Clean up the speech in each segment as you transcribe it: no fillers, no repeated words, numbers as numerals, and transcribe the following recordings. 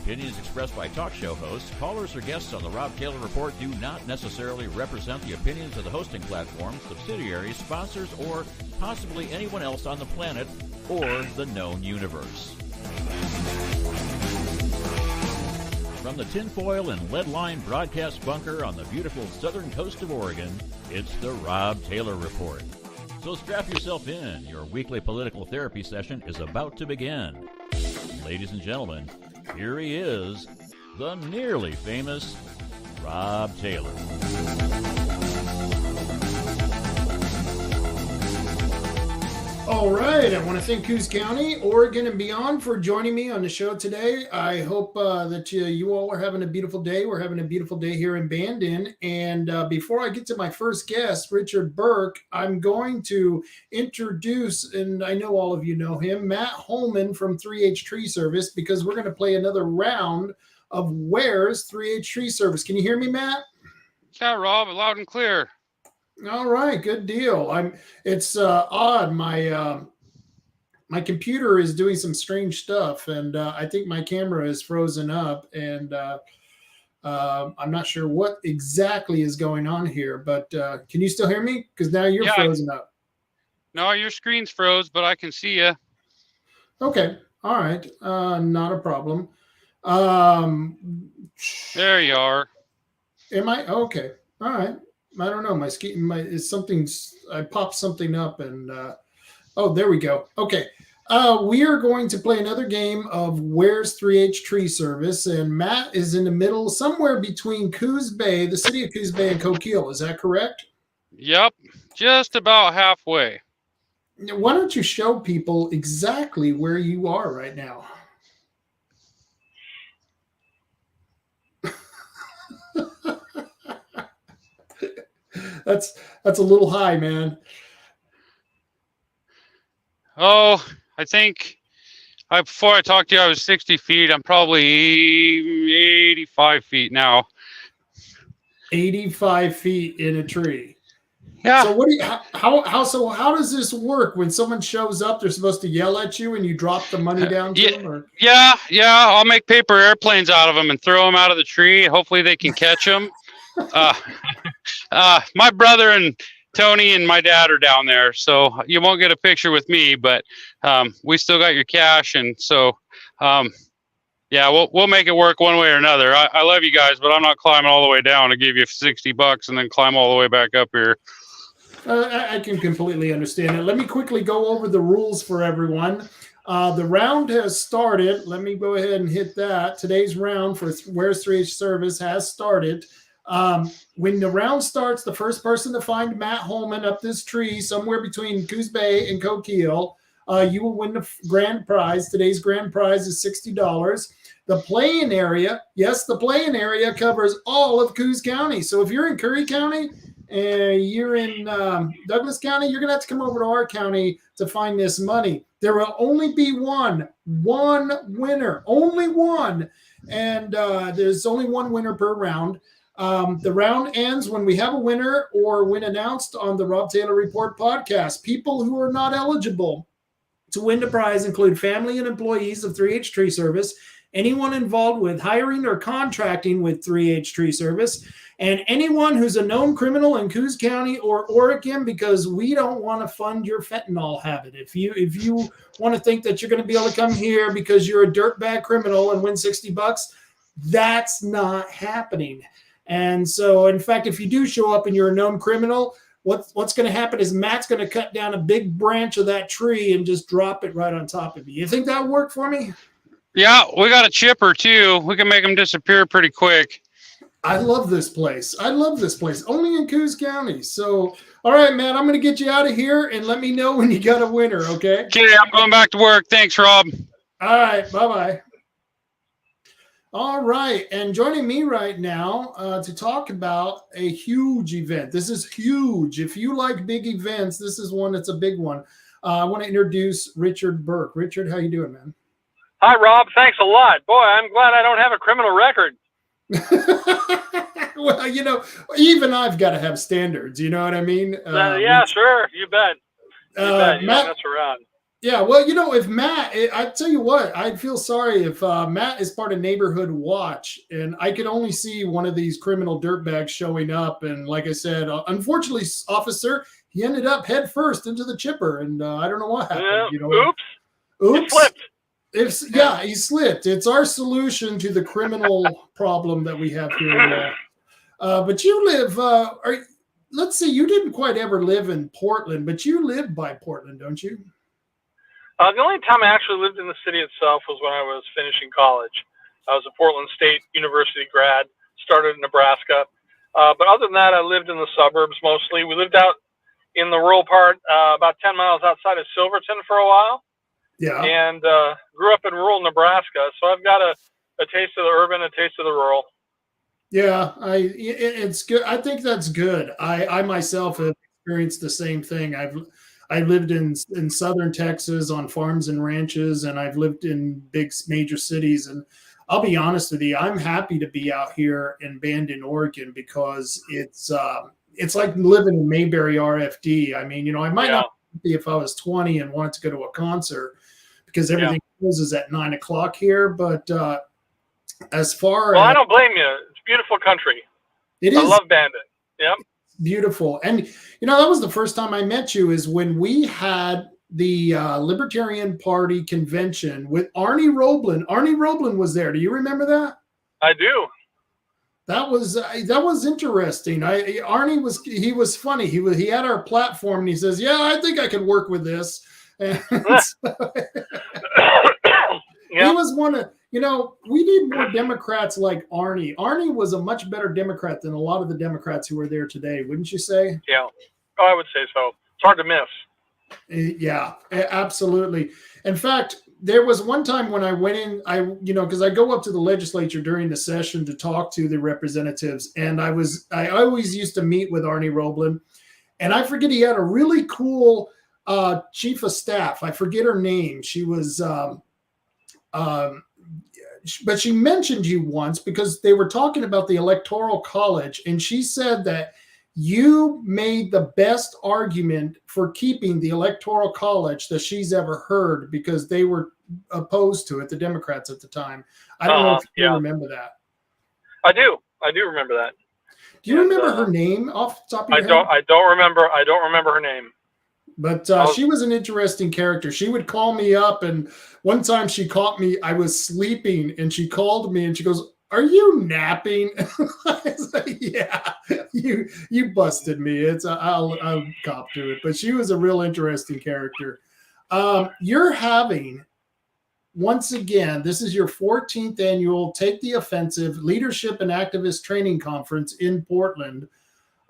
Opinions expressed by talk show hosts, callers, or guests on the Rob Taylor Report do not necessarily represent the opinions of the hosting platform, subsidiaries, sponsors, or possibly anyone else on the planet or the known universe. From the tinfoil and lead-lined broadcast bunker on the beautiful southern coast of Oregon, it's the Rob Taylor Report. So strap yourself in. Your weekly political therapy session is about to begin. Ladies and gentlemen, here he is, the nearly famous Rob Taylor. All right. I want to thank Coos County, Oregon, and beyond for joining me on the show today. I hope that you all are having a beautiful day. We're having a beautiful day here in Bandon. And before I get to my first guest, Richard Burke, I'm going to introduce, and I know all of you know him, Matt Holman from 3H Tree Service, because we're going to play another round of Where's 3H Tree Service. Can you hear me, Matt? Yeah, Rob, loud and clear. All right, good deal. It's odd. My computer is doing some strange stuff, and I think my camera is frozen up, and I'm not sure what exactly is going on here. But can you still hear me? Because now you're frozen up. No, your screen's froze, but I can see you. Okay. All right. Not a problem. There you are. Am I? Okay. All right. I don't know. I popped something up and, oh, there we go. Okay. We are going to play another game of Where's 3H Tree Service, and Matt is in the middle, somewhere between Coos Bay, the city of Coos Bay, and Coquille. Is that correct? Yep. Just about halfway. Why don't you show people exactly where you are right now? That's a little high, man. Oh, I think before I talked to you, I was 60 feet. I'm probably 85 feet now. 85 feet in a tree. Yeah. So how does this work? When someone shows up, they're supposed to yell at you and you drop the money down to them? Or? Yeah. I'll make paper airplanes out of them and throw them out of the tree. Hopefully they can catch them. My brother and Tony and my dad are down there, so you won't get a picture with me, but we still got your cash, and so we'll make it work one way or another. I love you guys, but I'm not climbing all the way down to give you $60 and then climb all the way back up here. I can completely understand it. Let me quickly go over the rules for everyone. The round has started. Let me go ahead and hit that. Today's round for Where's 3H Service has started. When the round starts, the first person to find Matt Holman up this tree somewhere between Coos Bay and Coquille, you will win the grand prize. Today's grand prize is $60. The play-in area, yes, the play-in area covers all of Coos County. So if you're in Curry County and you're in Douglas County, you're going to have to come over to our county to find this money. There will only be one winner, only one. And there's only one winner per round. The round ends when we have a winner or when announced on the Rob Taylor Report podcast. People who are not eligible to win the prize include family and employees of 3H Tree Service, anyone involved with hiring or contracting with 3H Tree Service, and anyone who's a known criminal in Coos County or Oregon, because we don't want to fund your fentanyl habit. If you want to think that you're going to be able to come here because you're a dirtbag criminal and win $60, that's not happening. And so, in fact, if you do show up and you're a known criminal, what's going to happen is Matt's going to cut down a big branch of that tree and just drop it right on top of you. You think that would work for me? Yeah, we got a chipper, too. We can make them disappear pretty quick. I love this place. Only in Coos County. So, all right, Matt, I'm going to get you out of here and let me know when you got a winner, okay? Okay, I'm going back to work. Thanks, Rob. All right, bye-bye. All right, and joining me right now to talk about a huge event. This is huge. If you like big events, this is one that's a big one. I want to introduce Richard Burke. Richard, how you doing, man? Hi, Rob. Thanks a lot. Boy, I'm glad I don't have a criminal record. Well, even I've got to have standards. You know what I mean? Yeah, sure. You bet. You bet. You Matt, don't mess around. yeah, well, if Matt, I tell you what, I'd feel sorry if Matt is part of Neighborhood Watch, and I could only see one of these criminal dirtbags showing up. And like I said, unfortunately, officer, he ended up head first into the chipper, and I don't know what happened. Oops. He Oops. slipped. He slipped. It's our solution to the criminal problem that we have here. But you live, let's see, you didn't quite ever live in Portland, but you live by Portland, don't you? The only time I actually lived in the city itself was when I was finishing college. I was a Portland State University grad, started in Nebraska. But other than that, I lived in the suburbs mostly. We lived out in the rural part, about 10 miles outside of Silverton for a while. Yeah. And grew up in rural Nebraska. So I've got a taste of the urban, a taste of the rural. Yeah, it's good. I think that's good. I myself have experienced the same thing. I lived in southern Texas on farms and ranches, and I've lived in big major cities. And I'll be honest with you, I'm happy to be out here in Bandon, Oregon, because it's like living in Mayberry RFD. I mean, I might not be if I was 20 and wanted to go to a concert because everything closes at 9 o'clock here. But as far I don't blame you. It's beautiful country. It is. I love Bandon. Yep. Beautiful. And that was the first time I met you, is when we had the Libertarian Party convention with Arnie Roblin. Arnie Roblin was there. Do you remember that? I do. That was interesting. Arnie was funny. He had our platform and he says, "Yeah, I think I could work with this." And he was one of, we need more Democrats like Arnie. Arnie was a much better Democrat than a lot of the Democrats who are there today, wouldn't you say? Yeah. Oh, I would say so. It's hard to miss. Yeah, absolutely. In fact, there was one time when I went in, because I go up to the legislature during the session to talk to the representatives, and I always used to meet with Arnie Roblin, and I forget, he had a really cool chief of staff. I forget her name. She was, but she mentioned you once because they were talking about the Electoral College, and she said that you made the best argument for keeping the Electoral College that she's ever heard, because they were opposed to it, the Democrats at the time. I don't know if you remember that. I do remember that. Do you remember her name off the top of your head? I don't remember her name. But she was an interesting character. She would call me up, and one time she caught me, I was sleeping, and she called me and she goes, "Are you napping?" I was like, "Yeah, you busted me. I'll cop to it." But she was a real interesting character. You're having, once again, this is your 14th annual Take the Offensive Leadership and Activist Training Conference in Portland.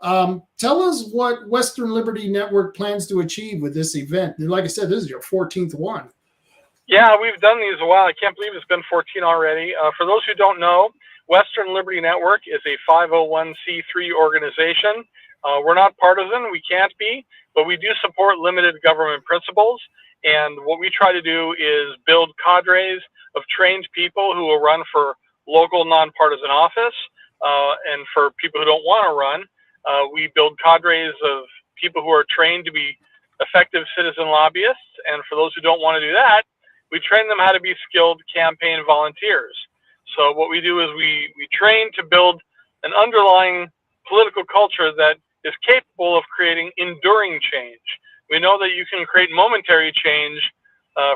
Tell us what Western Liberty Network plans to achieve with this event. Like I said, this is your 14th one. Yeah, we've done these a while. I can't believe it's been 14 already. For those who don't know, Western Liberty Network is a 501c3 organization. We're not partisan. We can't be, but we do support limited government principles. And what we try to do is build cadres of trained people who will run for local nonpartisan office. And for people who don't want to run, we build cadres of people who are trained to be effective citizen lobbyists. And for those who don't want to do that, we train them how to be skilled campaign volunteers. So what we do is we train to build an underlying political culture that is capable of creating enduring change. We know that you can create momentary change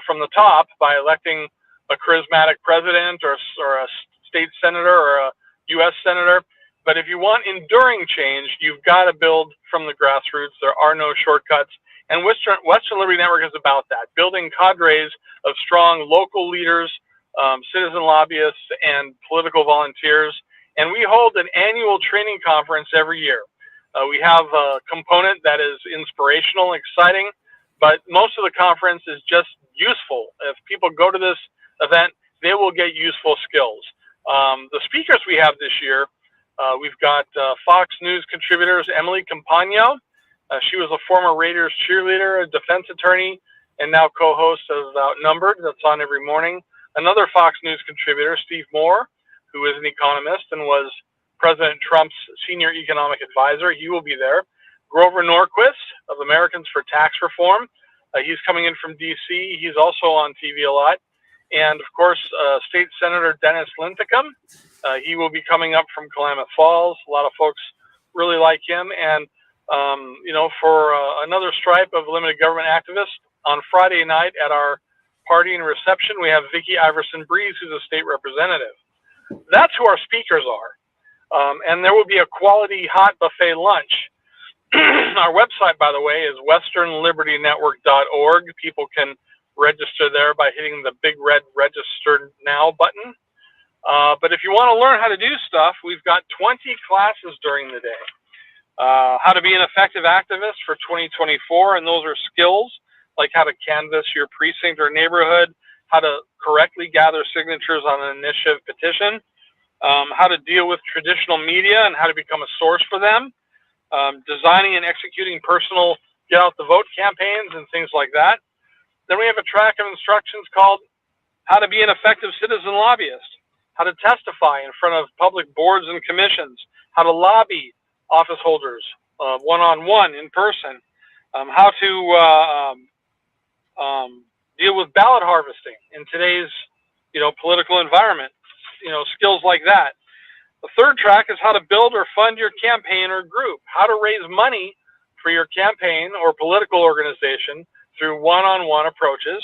from the top by electing a charismatic president or a state senator or a U.S. senator. But if you want enduring change, you've got to build from the grassroots. There are no shortcuts. And Western Liberty Network is about that, building cadres of strong local leaders, citizen lobbyists, and political volunteers. And we hold an annual training conference every year. We have a component that is inspirational, exciting, but most of the conference is just useful. If people go to this event, they will get useful skills. The speakers we have this year, we've got Fox News contributors Emily Campagno. She was a former Raiders cheerleader, a defense attorney, and now co-host of Outnumbered. That's on every morning. another Fox News contributor, Steve Moore, who is an economist and was President Trump's senior economic advisor. He will be there. Grover Norquist of Americans for Tax Reform. He's coming in from D.C. He's also on TV a lot. And, of course, State Senator Dennis Linthicum. He will be coming up from Klamath Falls. A lot of folks really like him. And, for another stripe of limited government activists, on Friday night at our party and reception, we have Vicki Iverson-Breeze, who's a state representative. That's who our speakers are. And there will be a quality hot buffet lunch. Our website, by the way, is westernlibertynetwork.org. People can register there by hitting the big red Register Now button. But if you want to learn how to do stuff, we've got 20 classes during the day. How to be an effective activist for 2024, and those are skills like how to canvass your precinct or neighborhood, how to correctly gather signatures on an initiative petition, how to deal with traditional media and how to become a source for them, designing and executing personal get-out-the-vote campaigns and things like that. Then we have a track of instructions called how to be an effective citizen lobbyist, how to testify in front of public boards and commissions, how to lobby office holders one-on-one in person, how to deal with ballot harvesting in today's political environment, skills like that. The third track is how to build or fund your campaign or group, how to raise money for your campaign or political organization through one-on-one approaches,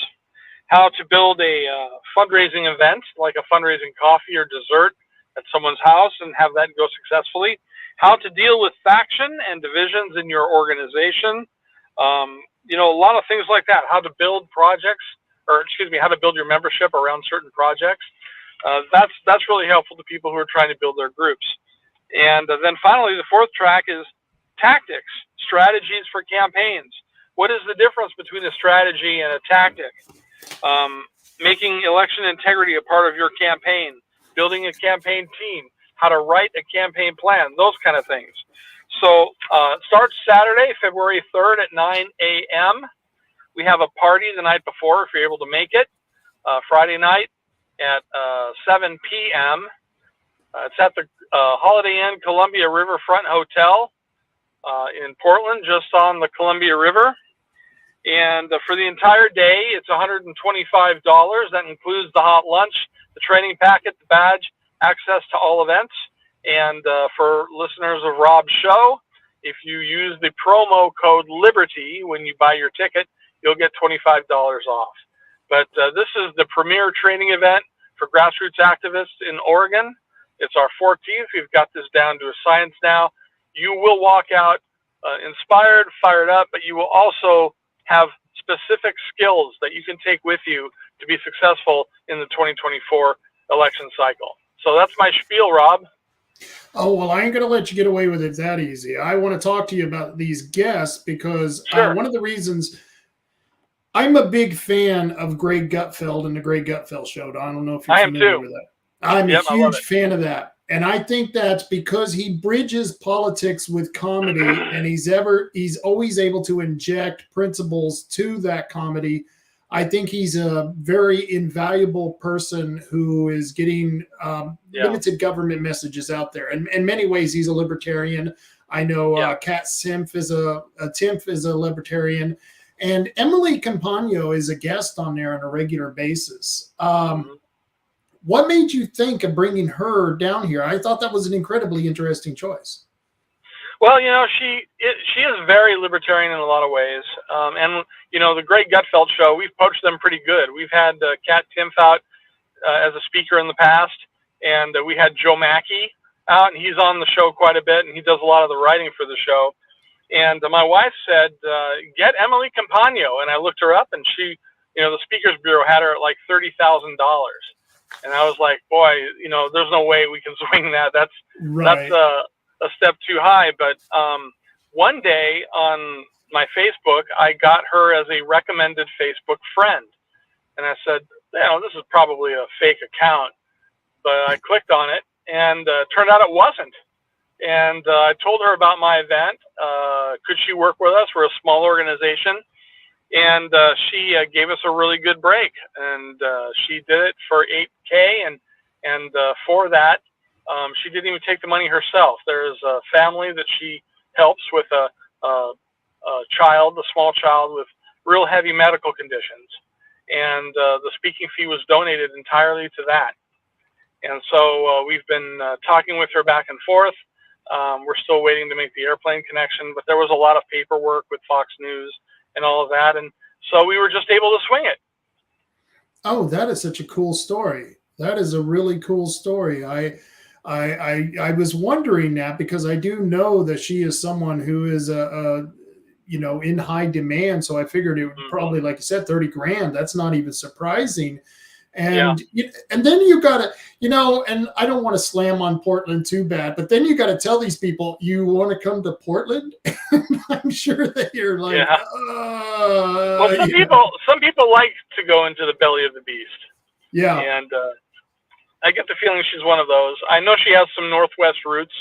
how to build a fundraising event, like a fundraising coffee or dessert at someone's house and have that go successfully, how to deal with faction and divisions in your organization, a lot of things like that, how to build projects, how to build your membership around certain projects. That's really helpful to people who are trying to build their groups. And then finally, the fourth track is tactics, strategies for campaigns. What is the difference between a strategy and a tactic? Making election integrity a part of your campaign, building a campaign team, how to write a campaign plan, those kind of things. So it starts Saturday, February 3rd at 9 a.m. We have a party the night before if you're able to make it. Friday night at 7 p.m. It's at the Holiday Inn Columbia Riverfront Hotel in Portland, just on the Columbia River. And for the entire day, it's $125. That includes the hot lunch, the training packet, the badge, access to all events. And for listeners of Rob's show, if you use the promo code LIBERTY when you buy your ticket, you'll get $25 off. But this is the premier training event for grassroots activists in Oregon. It's our 14th. We've got this down to a science now. You will walk out inspired, fired up, but you will also have specific skills that you can take with you to be successful in the 2024 election cycle. So that's my spiel, Rob. Oh, well, I ain't going to let you get away with it that easy. I want to talk to you about these guests because one of the reasons I'm a big fan of Greg Gutfeld and the Greg Gutfeld Show. I don't know if you're familiar with that. I'm a huge fan of that. And I think that's because he bridges politics with comedy, and he's always able to inject principles to that comedy. I think he's a very invaluable person who is getting limited government messages out there. And in many ways, he's a libertarian. I know Kat Timpf is a libertarian. And Emily Campagno is a guest on there on a regular basis. What made you think of bringing her down here? I thought that was an incredibly interesting choice. Well, she is very libertarian in a lot of ways. And, the Greg Gutfeld Show, we've poached them pretty good. We've had Kat Timpf out as a speaker in the past, and we had Joe Mackey out, and he's on the show quite a bit, and he does a lot of the writing for the show. And my wife said, get Emily Campagno. And I looked her up, and she, the Speakers Bureau had her at like $30,000. And I was like, boy, there's no way we can swing that. That's a step too high. But one day on my Facebook, I got her as a recommended Facebook friend. And I said, this is probably a fake account. But I clicked on it, and turned out it wasn't. And I told her about my event. Could she work with us? We're a small organization. and she gave us a really good break, and she did it for $8K, and for that, she didn't even take the money herself. There's a family that she helps with a small child with real heavy medical conditions, and the speaking fee was donated entirely to that. And so we've been talking with her back and forth. We're still waiting to make the airplane connection, but there was a lot of paperwork with Fox News and all of that, and so we were just able to swing it. Oh, that is such a cool story. That is a really cool story. I was wondering that because I do know that she is someone who is in high demand. So I figured it would probably, like you said, 30 grand. That's not even surprising. And and then you got to, and I don't want to slam on Portland too bad, but then you got to tell these people you want to come to Portland. I'm sure that you're like, well, some people like to go into the belly of the beast. Yeah. And I get the feeling she's one of those. I know she has some Northwest roots,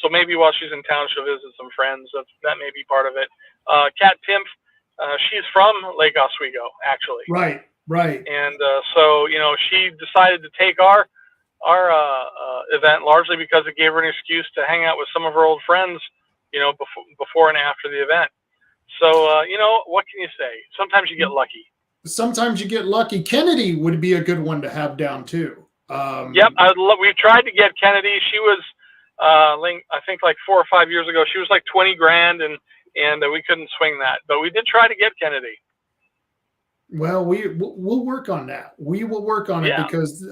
so maybe while she's in town, she'll visit some friends. That may be part of it. Kat Timpf, she's from Lake Oswego, actually. Right. And so, she decided to take our event largely because it gave her an excuse to hang out with some of her old friends, before and after the event. So, what can you say? Sometimes you get lucky. Kennedy would be a good one to have down too. Yep, we tried to get Kennedy. She was, I think, like 4 or 5 years ago. She was like 20 grand, and we couldn't swing that. But we did try to get Kennedy. Well, we'll work on that. We will work on it because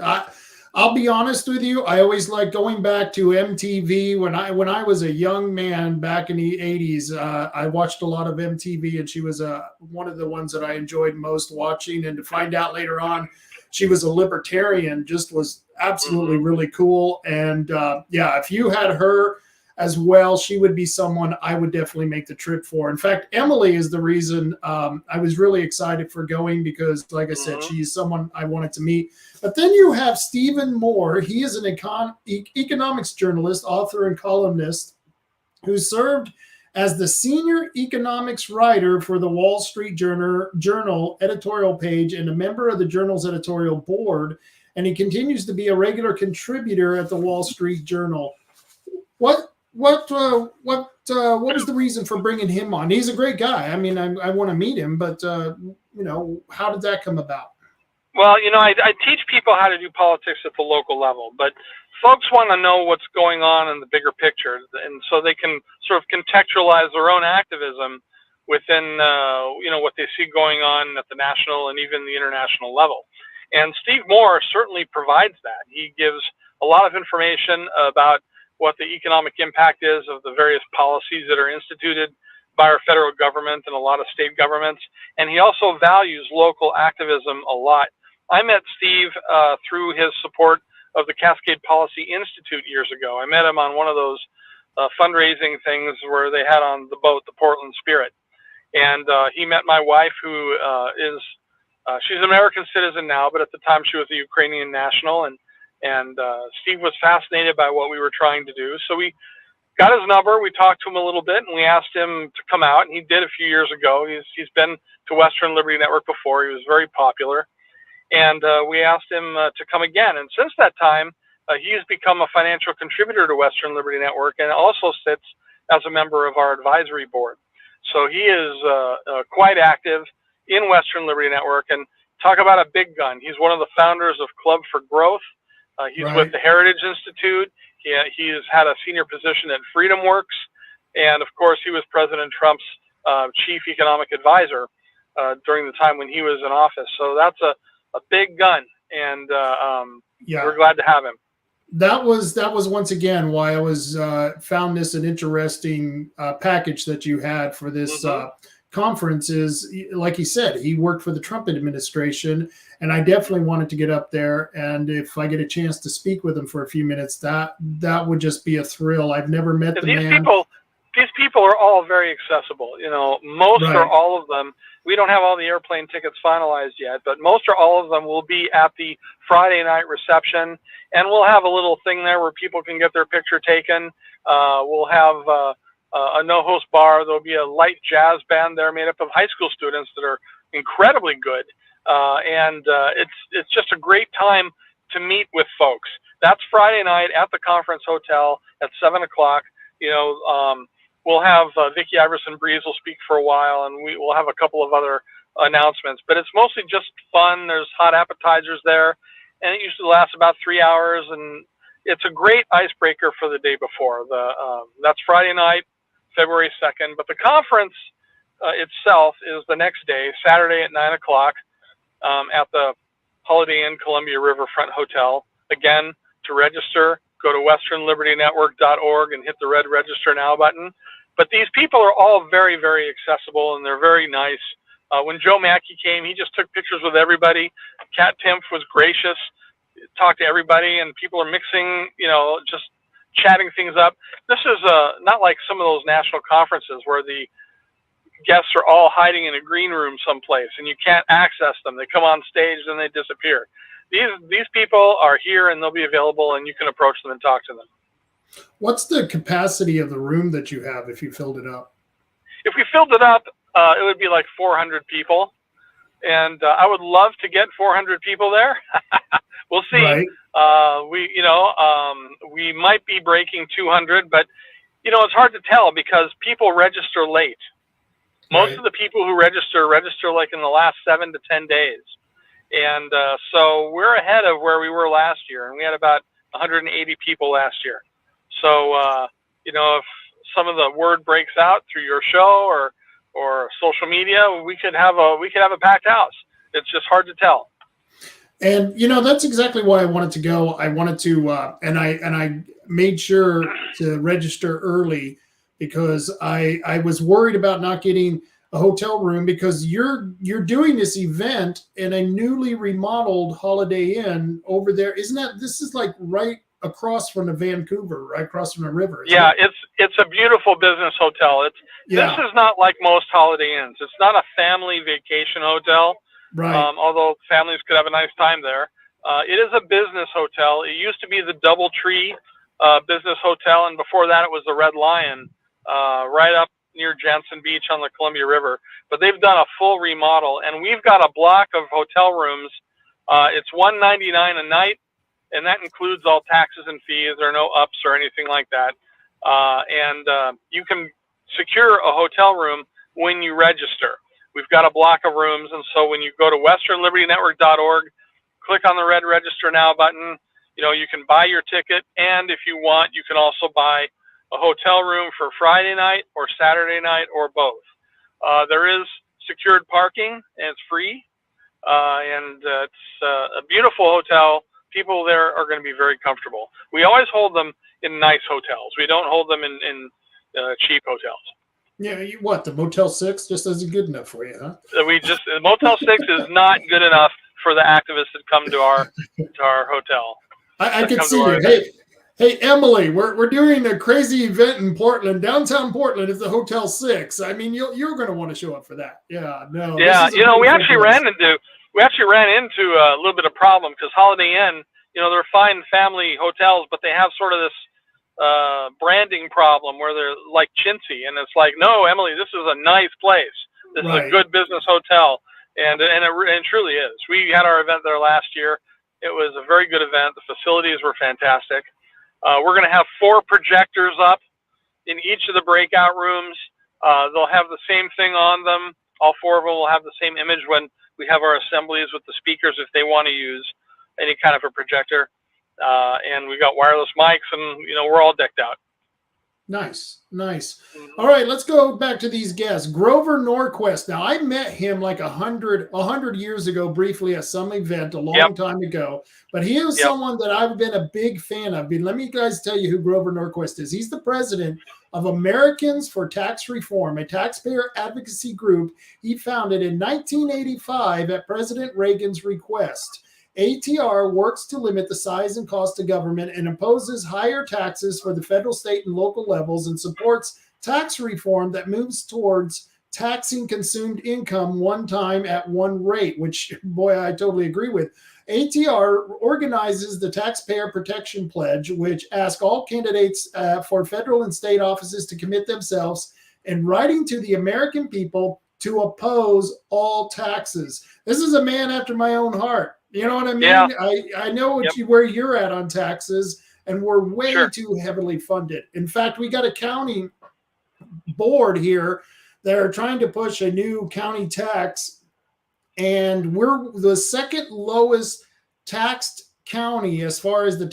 I'll be honest with you. I always like going back to MTV when I was a young man back in the 80s. I watched a lot of MTV, and she was one of the ones that I enjoyed most watching. And to find out later on she was a libertarian just was absolutely really cool. And if you had her as well, she would be someone I would definitely make the trip for. In fact, Emily is the reason I was really excited for going because, like I said, she's someone I wanted to meet. But then you have Stephen Moore. He is an economics journalist, author, and columnist who served as the senior economics writer for the Wall Street Journal editorial page and a member of the journal's editorial board. And he continues to be a regular contributor at the Wall Street Journal. What is the reason for bringing him on? He's a great guy. I mean, I want to meet him, but how did that come about? Well, I teach people how to do politics at the local level, but folks want to know what's going on in the bigger picture, and so they can sort of contextualize their own activism within, what they see going on at the national and even the international level. And Steve Moore certainly provides that. He gives a lot of information about what the economic impact is of the various policies that are instituted by our federal government and a lot of state governments. And he also values local activism a lot. I met Steve through his support of the Cascade Policy Institute years ago. I met him on one of those fundraising things where they had on the boat, the Portland Spirit. And he met my wife, who she's an American citizen now, but at the time she was a Ukrainian national. And Steve was fascinated by what we were trying to do. So we got his number. We talked to him a little bit, and we asked him to come out. And he did a few years ago. He's been to Western Liberty Network before. He was very popular. And we asked him to come again. And since that time, he's become a financial contributor to Western Liberty Network and also sits as a member of our advisory board. So he is quite active in Western Liberty Network. And talk about a big gun. He's one of the founders of Club for Growth. He's with the Heritage Institute. He's had a senior position at Freedom Works. And, of course, he was President Trump's chief economic advisor during the time when he was in office. So that's a big gun, and we're glad to have him. That was once again why I was found this an interesting package that you had for this conference. Is like he said, he worked for the Trump administration, and I definitely wanted to get up there. And if I get a chance to speak with him for a few minutes, that would just be a thrill. I've never met the man. These people are all very accessible. Most or all of them. We don't have all the airplane tickets finalized yet, but most or all of them will be at the Friday night reception, and we'll have a little thing there where people can get their picture taken. We'll have a no-host bar. There'll be a light jazz band there made up of high school students that are incredibly good, and it's just a great time to meet with folks. That's Friday night at the Conference Hotel at 7 o'clock. We'll have Vicki Iverson-Breeze will speak for a while, and we'll have a couple of other announcements. But it's mostly just fun. There's hot appetizers there, and it usually lasts about 3 hours, and it's a great icebreaker for the day before. That's Friday night, February 2nd. But the conference itself is the next day, Saturday at 9 o'clock at the Holiday Inn Columbia Riverfront Hotel. Again, to register, go to westernlibertynetwork.org and hit the red Register Now button. But these people are all very, very accessible, and they're very nice. When Joe Mackey came, he just took pictures with everybody. Kat Timpf was gracious, talked to everybody, and people are mixing, just chatting things up. This is not like some of those national conferences where the guests are all hiding in a green room someplace and you can't access them. They come on stage and they disappear. These people are here and they'll be available, and you can approach them and talk to them. What's the capacity of the room that you have if you filled it up? If we filled it up, it would be like 400 people, and I would love to get 400 people there. We'll see. Right. We might be breaking 200, but it's hard to tell because people register late. Most of the people who register like in the last 7 to 10 days. And so we're ahead of where we were last year, and we had about 180 people last year. So, if some of the word breaks out through your show or social media, we could have a packed house. It's just hard to tell. And that's exactly why I wanted to go. I wanted to, and I made sure to register early because I was worried about not getting a hotel room because you're doing this event in a newly remodeled Holiday Inn over there. This is like right across from the Vancouver, right across from the river. Yeah, it's a beautiful business hotel. This is not like most Holiday Inns. It's not a family vacation hotel. Right. Although families could have a nice time there. It is a business hotel. It used to be the DoubleTree Business Hotel, and before that it was the Red Lion, right up near Jensen Beach on the Columbia River. But they've done a full remodel, and we've got a block of hotel rooms. It's $199 a night, and that includes all taxes and fees. There are no ups or anything like that. And you can secure a hotel room when you register. We've got a block of rooms, and so when you go to westernlibertynetwork.org, click on the red Register Now button, you can buy your ticket, and if you want, you can also buy a hotel room for Friday night or Saturday night or both. There is secured parking, and it's free, and it's a beautiful hotel. People there are going to be very comfortable. We always hold them in nice hotels. We don't hold them in cheap hotels. Yeah, the Motel 6 just isn't good enough for you, huh? The Motel 6 is not good enough for the activists that come to our hotel. I can see you. Hey, Emily, we're doing a crazy event in Portland, downtown Portland. It's the Hotel 6. I mean, you're going to want to show up for that. Yeah, no. Yeah, we actually ran into a little bit of problem because Holiday Inn, they're fine family hotels, but they have sort of this branding problem where they're like chintzy, and it's like, no, Emily, this is a nice place. This is a good business hotel, and it truly is. We had our event there last year. It was a very good event. The facilities were fantastic. We're going to have 4 projectors up in each of the breakout rooms. They'll have the same thing on them. All 4 of them will have the same image when we have our assemblies with the speakers if they want to use any kind of a projector. And we got wireless mics, and we're all decked out. Nice. All right, let's go back to these guests. Grover Norquist. Now, I met him like 100 years ago, briefly at some event a long time ago. But he is someone that I've been a big fan of. Let me guys tell you who Grover Norquist is. He's the president of Americans for Tax Reform, a taxpayer advocacy group he founded in 1985 at President Reagan's request. ATR works to limit the size and cost of government and imposes higher taxes for the federal, state, and local levels, and supports tax reform that moves towards taxing consumed income one time at one rate, which, boy, I totally agree with. ATR organizes the Taxpayer Protection Pledge, which asks all candidates for federal and state offices to commit themselves in writing to the American people to oppose all taxes. This is a man after my own heart. You know what I mean? Yeah. I know Yep. where you're at on taxes, and we're way Sure. too heavily funded. In fact, we got a county board here that are trying to push a new county tax, and we're the second lowest taxed county as far as the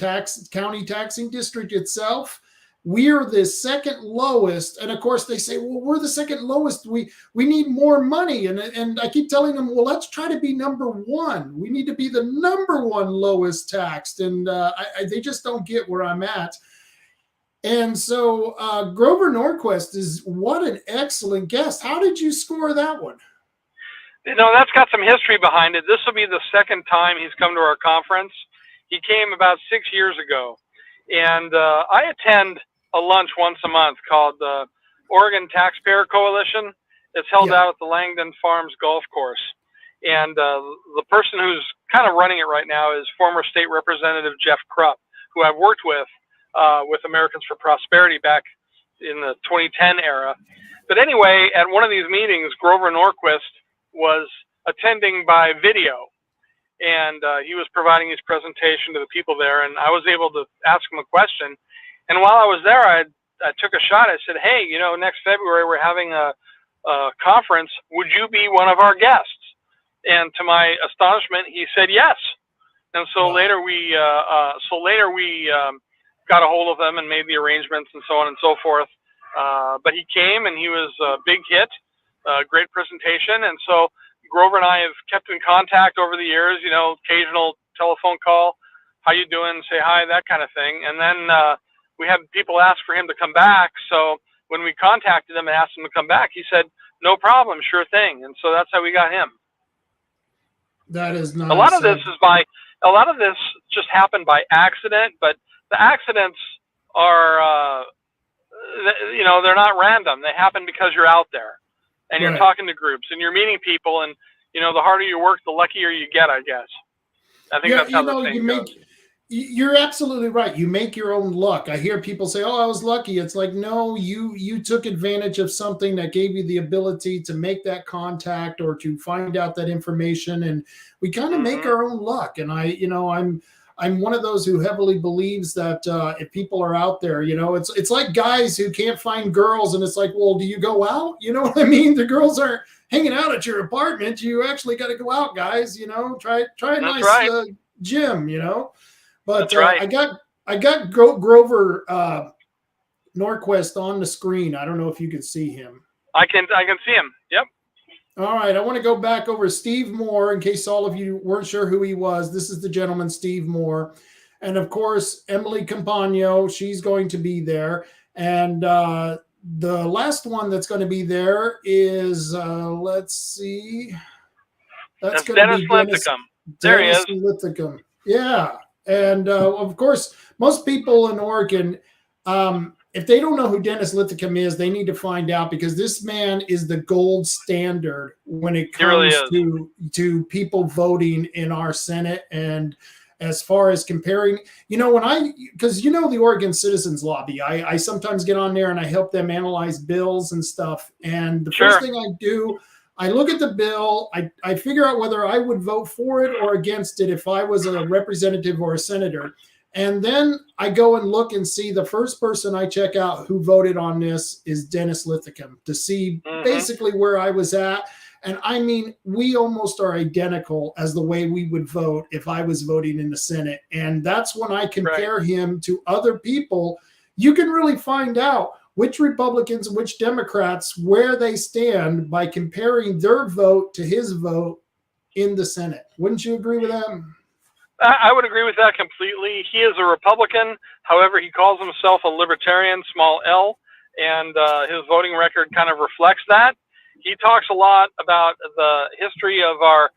county taxing district itself. We're the second lowest, and of course they say, well, we're the second lowest. We need more money, and I keep telling them, well, let's try to be number one. We need to be the number one lowest taxed, and they just don't get where I'm at. And so Grover Norquist is what an excellent guest. How did you score that one? You know, that's got some history behind it. This will be the second time he's come to our conference. He came about 6 years ago, and I attend a lunch once a month called the Oregon Taxpayer Coalition. It's held out at the Langdon Farms Golf Course. And the person who's kind of running it right now is former State Representative Jeff Krupp, who I've worked with Americans for Prosperity back in the 2010 era. But anyway, at one of these meetings, Grover Norquist was attending by video. And he was providing his presentation to the people there. And I was able to ask him a question. And while I was there, I took a shot. I said, hey, you know, next February we're having a conference. Would you be one of our guests? And to my astonishment, he said yes. And so later we got a hold of them and made the arrangements and so on and so forth. But he came, and he was a big hit, great presentation. And so Grover and I have kept in contact over the years, you know, occasional telephone call, how you doing, say hi, that kind of thing. And then we had people ask for him to come back. So when we contacted him and asked him to come back, he said, no problem, sure thing. And so that's how we got him. That is nice. A lot of this just happened by accident, but the accidents are, you know, they're not random. They happen because you're out there and you're talking to groups and you're meeting people, and, you know, the harder you work, the luckier you get, I guess. I think that's how the thing goes. You're absolutely right. You make your own luck. I hear people say, oh, I was lucky. It's like, no, you took advantage of something that gave you the ability to make that contact or to find out that information. And we kind of make our own luck. And I'm one of those who heavily believes that if people are out there, you know, it's like guys who can't find girls, and it's like, well, do you go out? You know what I mean? The girls aren't hanging out at your apartment. You actually got to go out, guys. You know, try a nice gym. You know. But I got Grover Norquist on the screen. I don't know if you can see him. I can see him. Yep. All right. I want to go back over Steve Moore in case all of you weren't sure who he was. This is the gentleman, Steve Moore. And, of course, Emily Campagno, she's going to be there. And the last one that's going to be there is, let's see. That's going to be Dennis Linthicum. There he is. Linthicum. Yeah. And, of course, most people in Oregon, if they don't know who Dennis Linthicum is, they need to find out, because this man is the gold standard when it comes to people voting in our Senate. And as far as comparing, you know, because you know the Oregon Citizens Lobby, I sometimes get on there and I help them analyze bills and stuff. And the first thing I do, I look at the bill, I figure out whether I would vote for it or against it if I was a representative or a senator. And then I go and look and see the first person I check out who voted on this is Dennis Linthicum, to see basically where I was at. And I mean, we almost are identical as the way we would vote if I was voting in the Senate. And that's when I compare him to other people. You can really find out which Republicans and which Democrats, where they stand by comparing their vote to his vote in the Senate. Wouldn't you agree with that? I would agree with that completely. He is a Republican. However, he calls himself a libertarian, small L, and his voting record kind of reflects that. He talks a lot about the history of our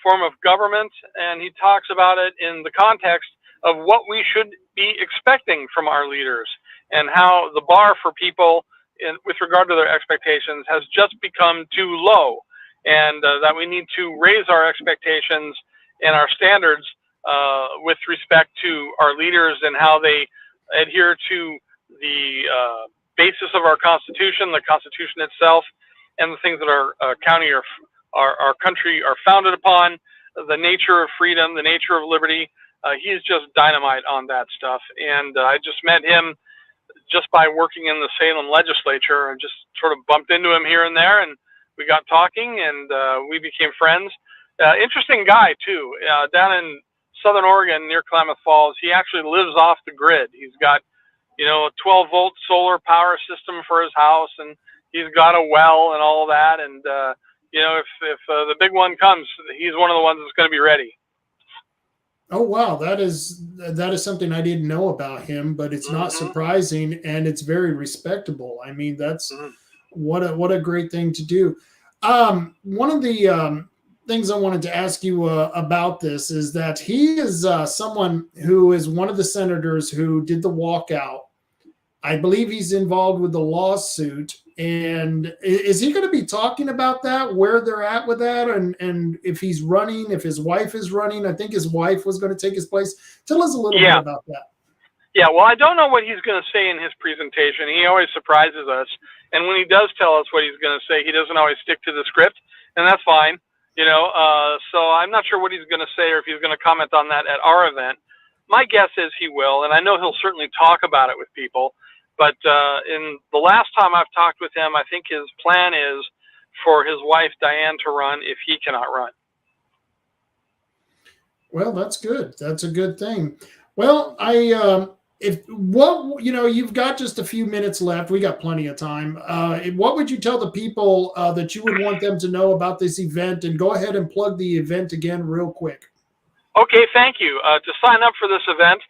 form of government, and he talks about it in the context of what we should be expecting from our leaders, and how the bar for people with regard to their expectations has just become too low, and that we need to raise our expectations and our standards with respect to our leaders and how they adhere to the basis of our Constitution, the Constitution itself, and the things that our county or our country are founded upon, the nature of freedom, the nature of liberty. He's just dynamite on that stuff. And I just met him just by working in the Salem legislature, and just sort of bumped into him here and there, and we got talking, and we became friends. Interesting guy too. Down in Southern Oregon near Klamath Falls, he actually lives off the grid. He's got, a 12-volt solar power system for his house, and he's got a well and all that. And if the big one comes, he's one of the ones that's going to be ready. Oh wow, that is something I didn't know about him, but it's not surprising, and it's very respectable. I mean, that's what a great thing to do. One of the things I wanted to ask you about this is that he is someone who is one of the senators who did the walkout. I believe he's involved with the lawsuit. And is he going to be talking about that, where they're at with that, and if he's running, if his wife is running? I think his wife was going to take his place. Tell us a little bit about that. Yeah, well, I don't know what he's going to say in his presentation. He always surprises us. And when he does tell us what he's going to say, he doesn't always stick to the script, and that's fine. So I'm not sure what he's going to say, or if he's going to comment on that at our event. My guess is he will, and I know he'll certainly talk about it with people. But in the last time I've talked with him, I think his plan is for his wife, Diane, to run if he cannot run. Well, that's good. That's a good thing. Well, you've got just a few minutes left. We got plenty of time. What would you tell the people that you would want them to know about this event? And go ahead and plug the event again real quick. Okay, thank you. To sign up for this event,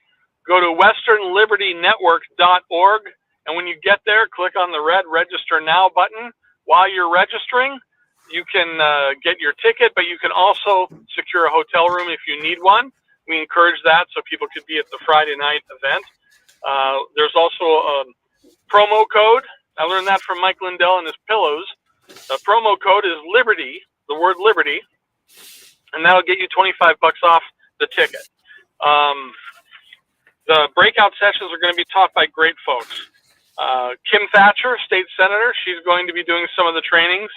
go to westernlibертynetwork.org. And when you get there, click on the red Register Now button. While you're registering, you can get your ticket, but you can also secure a hotel room if you need one. We encourage that so people could be at the Friday night event. There's also a promo code. I learned that from Mike Lindell and his pillows. The promo code is Liberty, the word Liberty, and that'll get you $25 off the ticket. The breakout sessions are going to be taught by great folks. Kim Thatcher, state senator, she's going to be doing some of the trainings.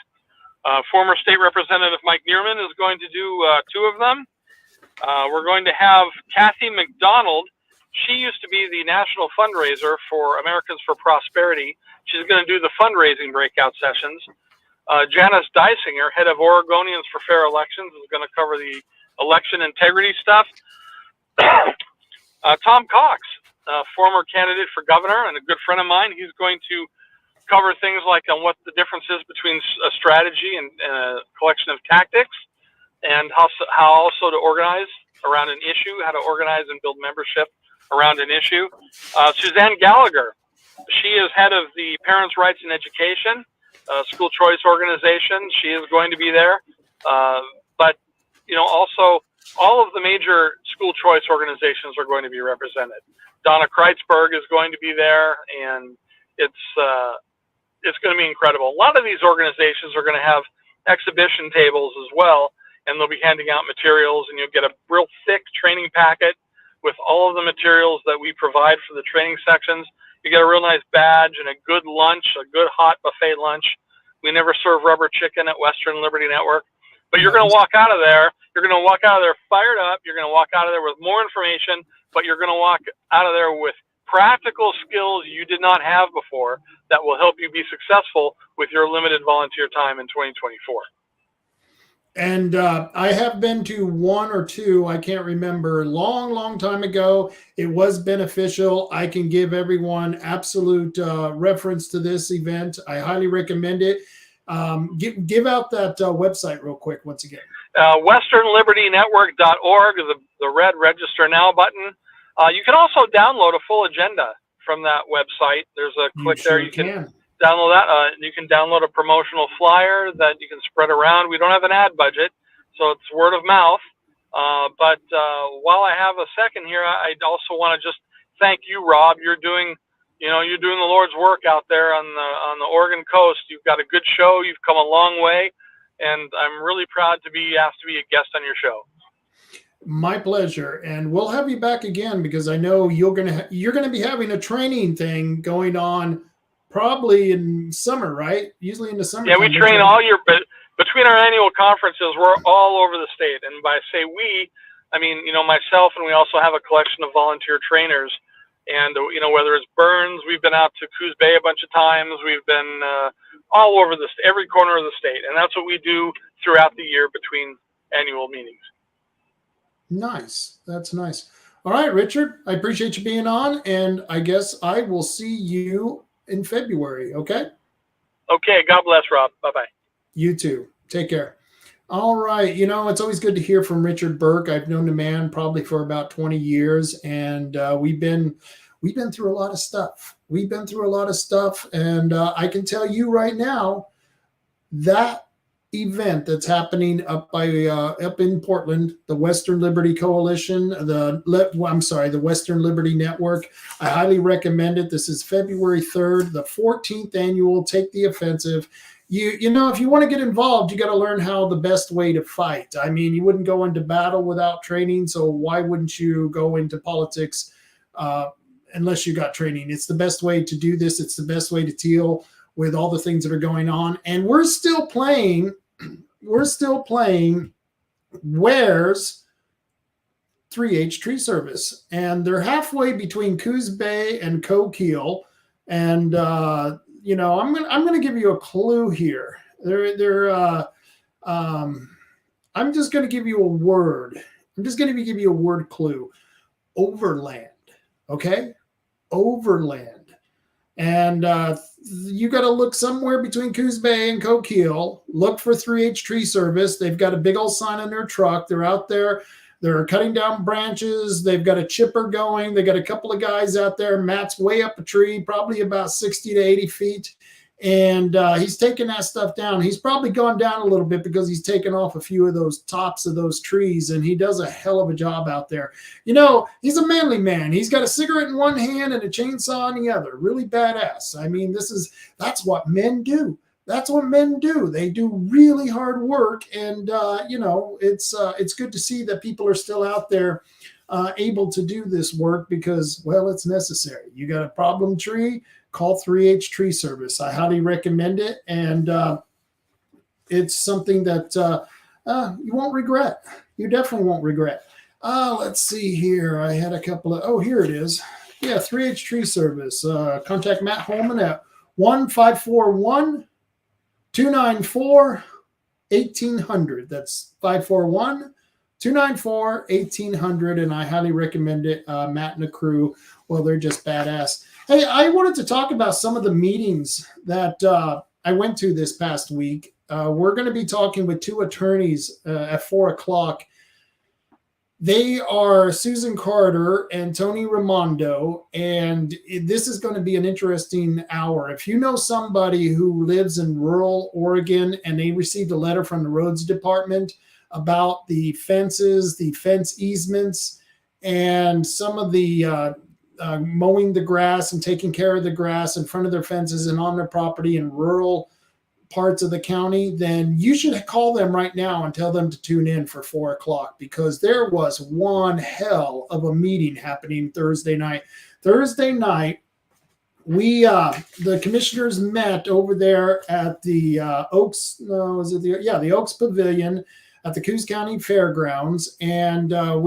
Former state representative Mike Neerman is going to do 2 of them. We're going to have Kathy McDonald. She used to be the national fundraiser for Americans for Prosperity. She's going to do the fundraising breakout sessions. Janice Dysinger, head of Oregonians for Fair Elections, is going to cover the election integrity stuff. Tom Cox, former candidate for governor and a good friend of mine, he's going to cover things like on what the difference is between a strategy and a collection of tactics, and how also to organize around an issue, how to organize and build membership around an issue. Suzanne Gallagher, she is head of the Parents' Rights in Education, school choice organization. She is going to be there. But, also all of the major school choice organizations are going to be represented. Donna Kreitzberg is going to be there, and it's going to be incredible. A lot of these organizations are going to have exhibition tables as well, and they'll be handing out materials, and you'll get a real thick training packet with all of the materials that we provide for the training sections. You get a real nice badge and a good lunch, a good hot buffet lunch. We never serve rubber chicken at Western Liberty Network, but you're going to walk out of there. You're going to walk out of there fired up. You're going to walk out of there with more information, but you're going to walk out of there with practical skills you did not have before that will help you be successful with your limited volunteer time in 2024. And I have been to 1 or 2, I can't remember, long time ago. It was beneficial. I can give everyone absolute reference to this event. I highly recommend it. Give out that website real quick once again. westernlibertynetwork.org, the red Register Now button. You can also download a full agenda from that website. There's a click there. You can download that. You can download a promotional flyer that you can spread around. We don't have an ad budget, so it's word of mouth. But while I have a second here, I also want to just thank you, Rob. You're doing the Lord's work out there on the Oregon coast. You've got a good show. You've come a long way, and I'm really proud to be asked to be a guest on your show. My pleasure, and we'll have you back again because I know you're gonna be having a training thing going on probably in summer, right? Usually in the summer. Yeah, we train all year, but between our annual conferences, we're all over the state. And by say we, I mean, myself, and we also have a collection of volunteer trainers. And, whether it's Burns, we've been out to Coos Bay a bunch of times. We've been all over every corner of the state. And that's what we do throughout the year between annual meetings. Nice. That's nice. All right, Richard, I appreciate you being on. And I guess I will see you in February. Okay. Okay. God bless, Rob. Bye-bye. You too. Take care. All right. It's always good to hear from Richard Burke. I've known the man probably for about 20 years, and we've been through a lot of stuff. And I can tell you right now that event that's happening up in Portland, the Western Liberty Coalition, the Western Liberty Network. I highly recommend it. This is February 3rd, the 14th Annual Take the Offensive. If you want to get involved, you got to learn how the best way to fight. I mean, you wouldn't go into battle without training. So why wouldn't you go into politics unless you got training? It's the best way to do this. It's the best way to deal with all the things that are going on. And we're still playing Where's 3H Tree Service. And they're halfway between Coos Bay and Coquille. And, I'm going to give you a clue here. I'm just going to give you a word. I'm just going to give you a word clue. Overland. Okay? Overland. And you got to look somewhere between Coos Bay and Coquille. Look for 3H Tree Service. They've got a big old sign on their truck. They're out there. They're cutting down branches. They've got a chipper going. They got a couple of guys out there. Matt's way up a tree, probably about 60 to 80 feet. And he's taking that stuff down. He's probably gone down a little bit because he's taken off a few of those tops of those trees, and he does a hell of a job out there. He's a manly man. He's got a cigarette in one hand and a chainsaw in the other. Really badass. I mean, that's what men do. That's what men do. They do really hard work. And, it's good to see that people are still out there able to do this work because, well, it's necessary. You got a problem tree, call 3H Tree Service. I highly recommend it. And it's something that you won't regret. You definitely won't regret. Let's see here. I had a couple of, here it is. Yeah, 3H Tree Service. Contact Matt Holman at 1-541-294-1800. That's 541-294-1800. And I highly recommend it. Matt and the crew, well, they're just badass. Hey, I wanted to talk about some of the meetings that I went to this past week. We're going to be talking with two attorneys at 4:00. They are Susan Carter and Tony Ramondo, and this is going to be an interesting hour. If you know somebody who lives in rural Oregon and they received a letter from the roads department about the fences, the fence easements, and some of the mowing the grass and taking care of the grass in front of their fences and on their property in rural parts of the county, then you should call them right now and tell them to tune in for 4:00 because there was one hell of a meeting happening Thursday night. Thursday night, the commissioners met over there at the Oaks. No, was it the Oaks Pavilion at the Coos County Fairgrounds, and there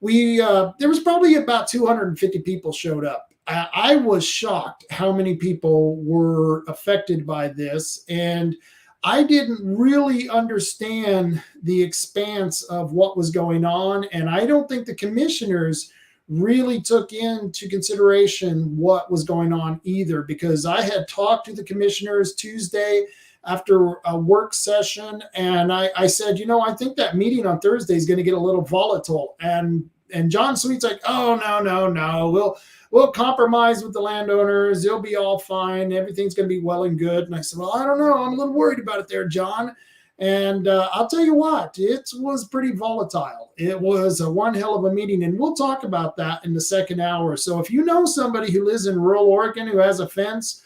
was probably about 250 people showed up. I was shocked how many people were affected by this, and I didn't really understand the expanse of what was going on, and I don't think the commissioners really took into consideration what was going on either, because I had talked to the commissioners Tuesday after a work session, and I said, I think that meeting on Thursday is going to get a little volatile, and John Sweet's like, oh, no, we'll compromise with the landowners. It'll be all fine. Everything's going to be well and good. And I said, well, I don't know. I'm a little worried about it there, John. And I'll tell you what, it was pretty volatile. It was one hell of a meeting. And we'll talk about that in the second hour. So if you know somebody who lives in rural Oregon who has a fence,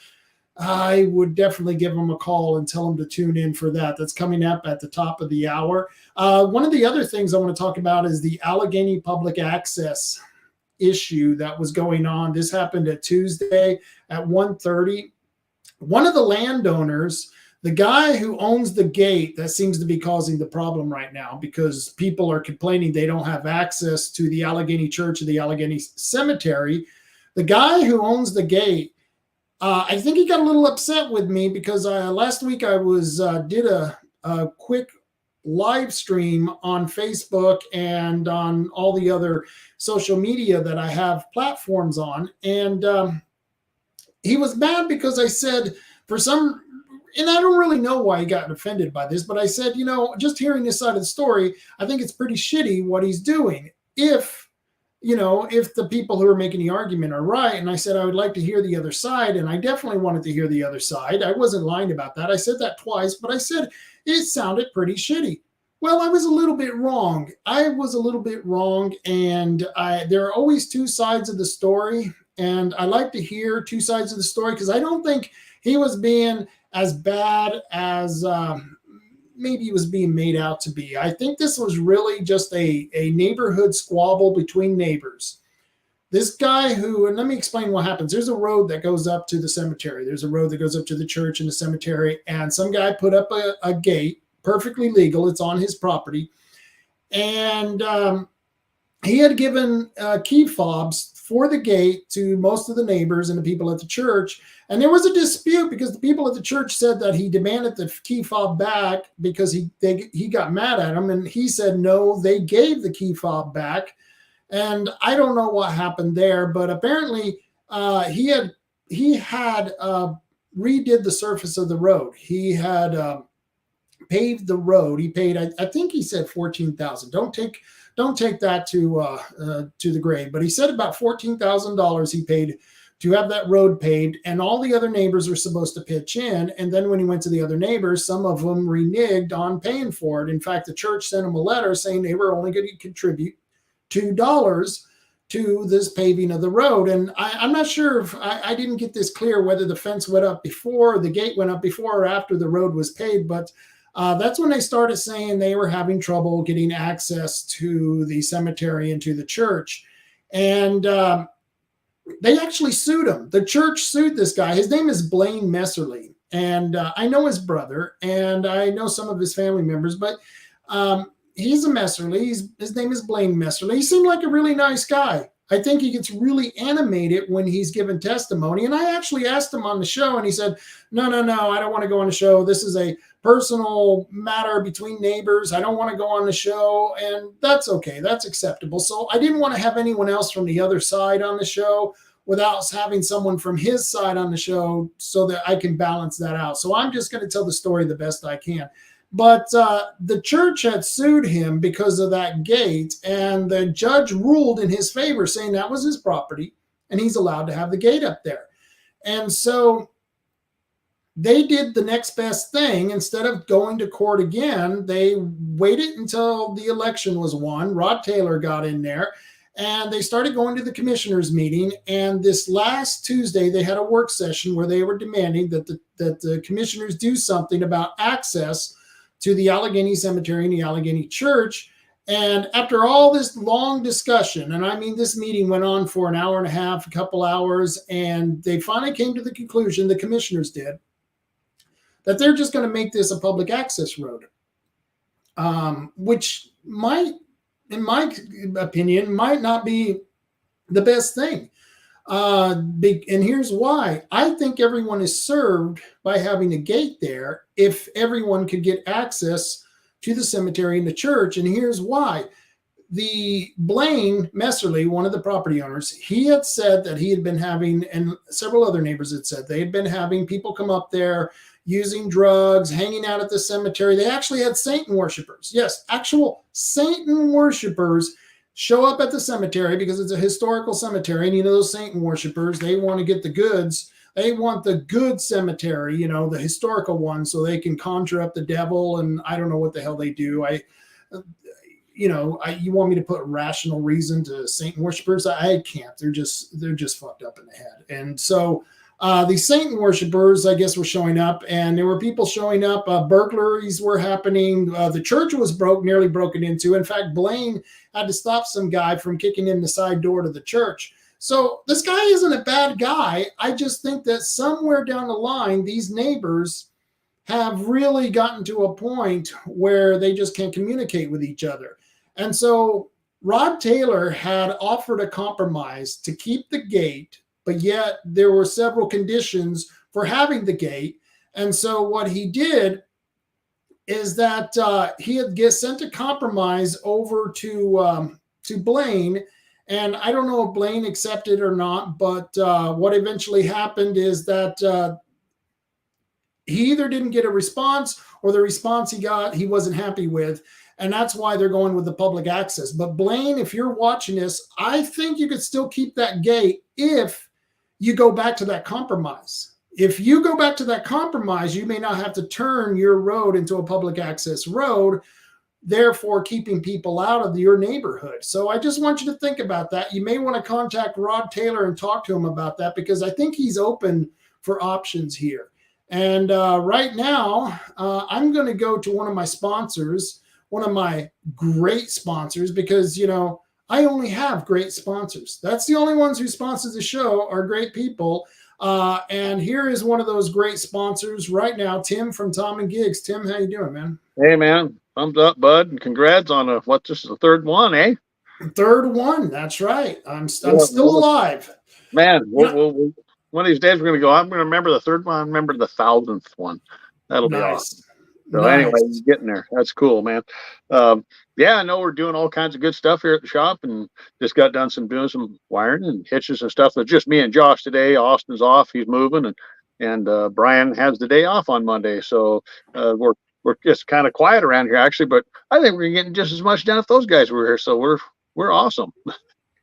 I would definitely give them a call and tell them to tune in for that. That's coming up at the top of the hour. One of the other things I want to talk about is the Allegheny Public Access issue that was going on. This happened at Tuesday at 1:30. one of the landowners, the guy who owns the gate that seems to be causing the problem right now, because people are complaining they don't have access to the Allegheny Church or the Allegheny Cemetery. The guy who owns the gate, I think he got a little upset with me because last week I did a quick live stream on Facebook and on all the other social media that I have platforms on. And he was mad because I said, and I don't really know why he got offended by this, but I said, just hearing this side of the story, I think it's pretty shitty what he's doing. If the people who are making the argument are right. And I said, I would like to hear the other side. And I definitely wanted to hear the other side. I wasn't lying about that. I said that twice, but I said it sounded pretty shitty. Well, I was a little bit wrong. And there are always two sides of the story. And I like to hear two sides of the story because I don't think he was being as bad as maybe he was being made out to be. I think this was really just a neighborhood squabble between neighbors. This guy and let me explain what happens. There's a road that goes up to the cemetery. There's a road that goes up to the church and the cemetery. And some guy put up a gate, perfectly legal. It's on his property. And he had given key fobs for the gate to most of the neighbors and the people at the church. And there was a dispute because the people at the church said that he demanded the key fob back because he got mad at him. And he said, no, they gave the key fob back. And I don't know what happened there, but apparently he had redid the surface of the road. He had paved the road. He paid, I think he said $14,000. Don't take that to the grave, but he said about $14,000 he paid to have that road paved, and all the other neighbors were supposed to pitch in. And then when he went to the other neighbors, some of them reneged on paying for it. In fact, the church sent him a letter saying they were only going to contribute $2 to this paving of the road. And I'm not sure if I didn't get this clear whether the fence went up before, the gate went up before or after the road was paved, but that's when they started saying they were having trouble getting access to the cemetery and to the church. And they actually sued him. The church sued this guy. His name is Blaine Messerly. And I know his brother and I know some of his family members, but he's a Messerly. His name is Blaine Messerly. He seemed like a really nice guy. I think he gets really animated when he's given testimony. And I actually asked him on the show and he said, no, I don't want to go on the show. This is a personal matter between neighbors. I don't want to go on the show. And that's okay. That's acceptable. So I didn't want to have anyone else from the other side on the show without having someone from his side on the show so that I can balance that out. So I'm just going to tell the story the best I can. But the church had sued him because of that gate, and the judge ruled in his favor, saying that was his property, and he's allowed to have the gate up there. And so they did the next best thing. Instead of going to court again, they waited until the election was won. Rod Taylor got in there, and they started going to the commissioners' meeting. And this last Tuesday, they had a work session where they were demanding that the commissioners do something about access to the Allegheny Cemetery and the Allegheny Church. And after all this long discussion, and I mean, this meeting went on for an hour and a half, a couple hours, and they finally came to the conclusion, the commissioners did, that they're just going to make this a public access road, which might, in my opinion, might not be the best thing. And here's why. I think everyone is served by having a gate there if everyone could get access to the cemetery and the church. And here's why. The Blaine Messerly, one of the property owners, he had said that he had been having, and several other neighbors had said, they had been having people come up there using drugs, hanging out at the cemetery. They actually had Satan worshipers. Yes, actual Satan worshipers show up at the cemetery because it's a historical cemetery. And those Satan worshipers, they want to get the goods. They want the good cemetery, the historical one, so they can conjure up the devil. And I don't know what the hell they do. You want me to put rational reason to Satan worshipers? I can't. They're just fucked up in the head. And so the Satan worshipers, I guess, were showing up, and there were people showing up. Burglaries were happening. The church was nearly broken into. In fact, Blaine had to stop some guy from kicking in the side door to the church. So this guy isn't a bad guy. I just think that somewhere down the line, these neighbors have really gotten to a point where they just can't communicate with each other. And so Rod Taylor had offered a compromise to keep the gate, but yet there were several conditions for having the gate. And so what he did is that he had sent a compromise over to Blaine. And I don't know if Blaine accepted or not, but what eventually happened is that he either didn't get a response, or the response he got, he wasn't happy with. And that's why they're going with the public access. But Blaine, if you're watching this, I think you could still keep that gate if you go back to that compromise. If you go back to that compromise, you may not have to turn your road into a public access road, therefore keeping people out of your neighborhood. So I just want you to think about that. You may want to contact Rod Taylor and talk to him about that, because I think he's open for options here. And right now, I'm going to go to one of my sponsors, one of my great sponsors, because, I only have great sponsors. That's the only ones who sponsor the show are great people. And here is one of those great sponsors right now, Tim from Tom and Gigs. Tim, how you doing, man? Hey, man. Thumbs up, bud. And congrats on this is the third one, eh? Third one. That's right. I'm still alive. Man, we'll, one of these days we're going to go, I'm going to remember the third one. I remember the 1,000th one. That'll be awesome. So anyway, you're getting there. That's cool, man. Yeah, I know we're doing all kinds of good stuff here at the shop, and just got done doing some wiring and hitches and stuff. It's just me and Josh today. Austin's off; he's moving, and Brian has the day off on Monday. So we're just kind of quiet around here, actually. But I think we're getting just as much done if those guys were here. So we're awesome.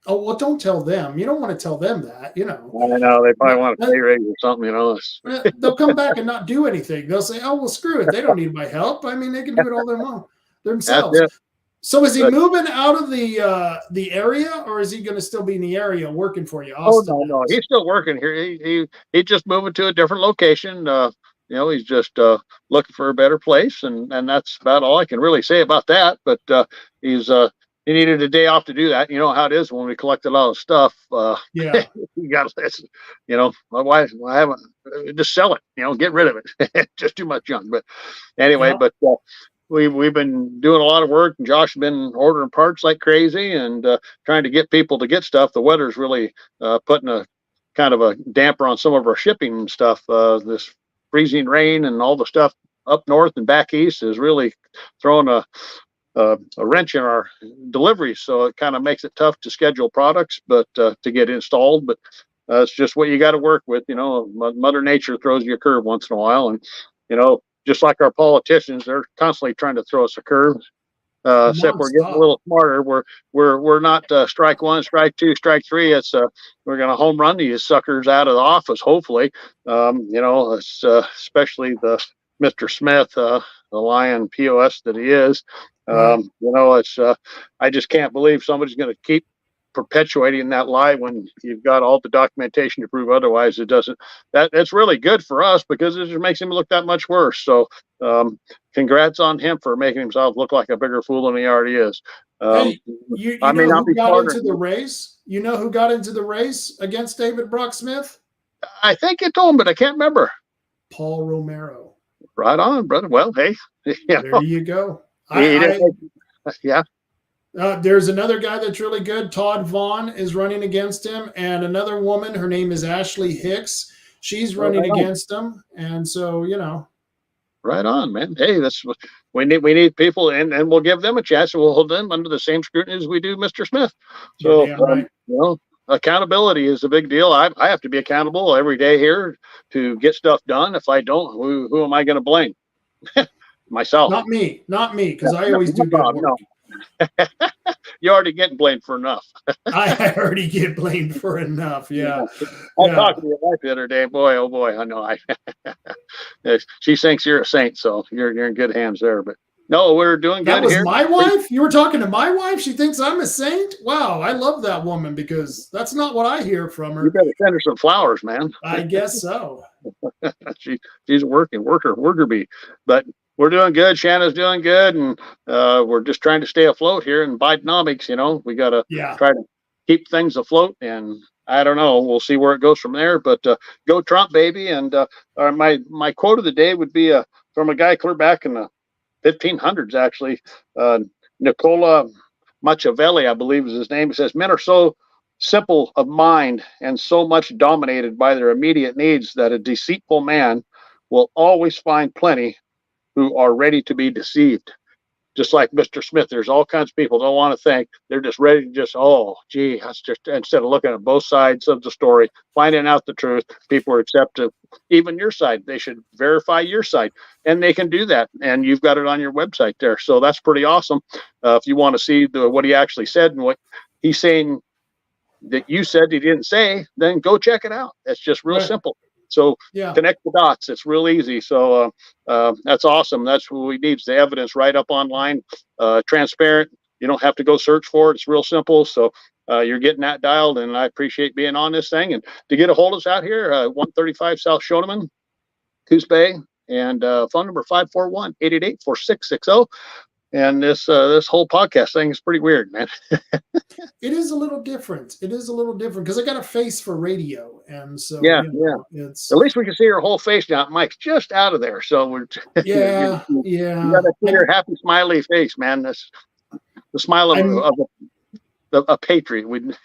Oh, well, don't tell them. You don't want to tell them that, I know. They probably want a pay raise or something, They'll come back and not do anything. They'll say, oh, well, screw it. They don't need my help. I mean, they can do it all themselves. So is he moving out of the area, or is he going to still be in the area working for you, Austin? Oh, no. He's still working here. He just moving to a different location. He's just looking for a better place, and that's about all I can really say about that. But he needed a day off to do that. You know how it is when we collect a lot of stuff. Yeah, you got to, my wife, I haven't just sell it. Get rid of it. Just too much junk. But anyway, but we've been doing a lot of work, and Josh has been ordering parts like crazy and trying to get people to get stuff. The weather's really putting a kind of a damper on some of our shipping and stuff. This freezing rain and all the stuff up north and back east is really throwing a wrench in our deliveries, so it kind of makes it tough to schedule products, but to get installed. But it's just what you got to work with. Mother Nature throws you a curve once in a while, and just like our politicians, they're constantly trying to throw us a curve. Except we're getting a little smarter. We're not strike one, strike two, strike three. It's we're going to home run these suckers out of the office. Hopefully, it's especially the Mr. Smith, the lion POS that he is. It's I just can't believe somebody's going to keep perpetuating that lie when you've got all the documentation to prove otherwise. That's really good for us, because it just makes him look that much worse. So congrats on him for making himself look like a bigger fool than he already is. Hey, you know who got into the race? You know who got into the race against David Brock Smith? I think you told him, but I can't remember. Paul Romero. Right on, brother. Well, hey, there you go. Yeah. There's another guy that's really good. Todd Vaughn is running against him, and another woman, her name is Ashley Hicks. She's running against him, and so Right on, man. Hey, that's what we need people, and we'll give them a chance, and we'll hold them under the same scrutiny as we do Mr. Smith. So right. Accountability is a big deal. I have to be accountable every day here to get stuff done. If I don't, who am I going to blame? Myself. Not me, because I always do good work. No. You're already getting blamed for enough. I already get blamed for enough. Yeah. I talked to your wife the other day. Boy, oh boy, I know. She thinks you're a saint, so you're in good hands there. But no, we're doing good. That was here. My wife? You were talking to my wife? She thinks I'm a saint? Wow, I love that woman, because that's not what I hear from her. You better send her some flowers, man. I guess so. She's a worker bee. But we're doing good. Shanna's doing good, and we're just trying to stay afloat here in Bidenomics. We got to try to keep things afloat and I don't know. We'll see where it goes from there. But go Trump, baby! And my quote of the day would be from a guy clear back in the 1500s, actually. Nicola Machiavelli, I believe is his name. It says, "Men are so simple of mind and so much dominated by their immediate needs that a deceitful man will always find plenty who are ready to be deceived." Just like Mr. Smith, there's all kinds of people don't want to think. They're just ready to just, oh, gee, that's just, instead of looking at both sides of the story, finding out the truth, people are accepting even your side. They should verify your side, and they can do that. And you've got it on your website there. So that's pretty awesome. If you want to see what he actually said and what he's saying that you said he didn't say, then go check it out. It's just real simple. So connect the dots. It's real easy. So that's awesome. That's what we need, is the evidence right up online, transparent. You don't have to go search for it. It's real simple. So you're getting that dialed, and I appreciate being on this thing. And to get a hold of us out here, 135 South Shoneman, Coos Bay, and phone number 541-888-4660. And this whole podcast thing is pretty weird, man. It is a little different. It is a little different because I got a face for radio, and so it's at least we can see your whole face now. Mike's just out of there, so we're you got to see your happy, smiley face, man. That's the smile of a patriot. We gotta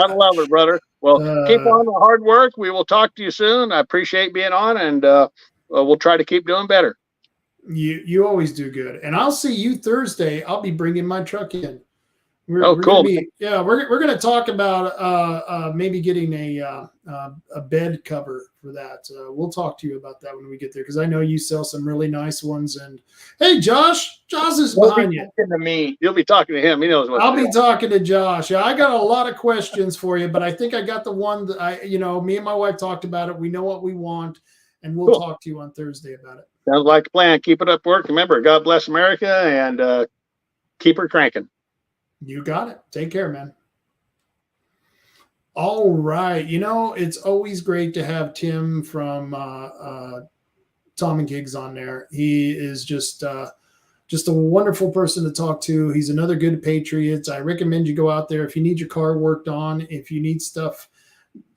love it, brother. Well, keep on the hard work. We will talk to you soon. I appreciate being on, and we'll try to keep doing better. You always do good, and I'll see you Thursday. I'll be bringing my truck in. We're cool. We're gonna talk about maybe getting a bed cover for that. We'll talk to you about that when we get there, because I know you sell some really nice ones. And hey, Josh is behind you. To me, you'll be talking to him. He knows what. I'll be talking to Josh. I got a lot of questions for you, but I think I got the one that me and my wife talked about it. We know what we want, and we'll talk to you on Thursday about it. Sounds like a plan. Keep it up, work. Remember, God bless America, and keep her cranking. You got it. Take care, man. All right. It's always great to have Tim from Tom and Gigs on there. He is just a wonderful person to talk to. He's another good patriot. I recommend you go out there if you need your car worked on, if you need stuff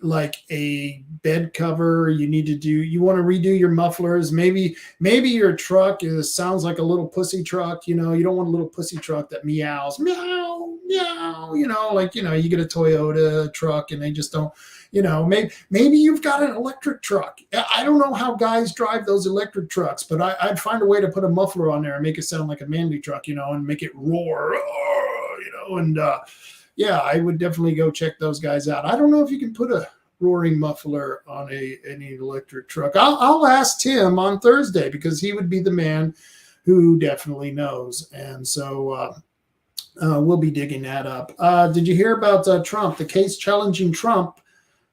like a bed cover, you want to redo your mufflers. Maybe your truck sounds like a little pussy truck. You don't want a little pussy truck that meows, meow, meow, you get a Toyota truck and they just don't, maybe you've got an electric truck. I don't know how guys drive those electric trucks, but I'd find a way to put a muffler on there and make it sound like a manly truck, and make it roar, I would definitely go check those guys out. I don't know if you can put a roaring muffler on any electric truck. I'll ask Tim on Thursday, because he would be the man who definitely knows. And so we'll be digging that up. Did you hear about Trump? The case challenging Trump,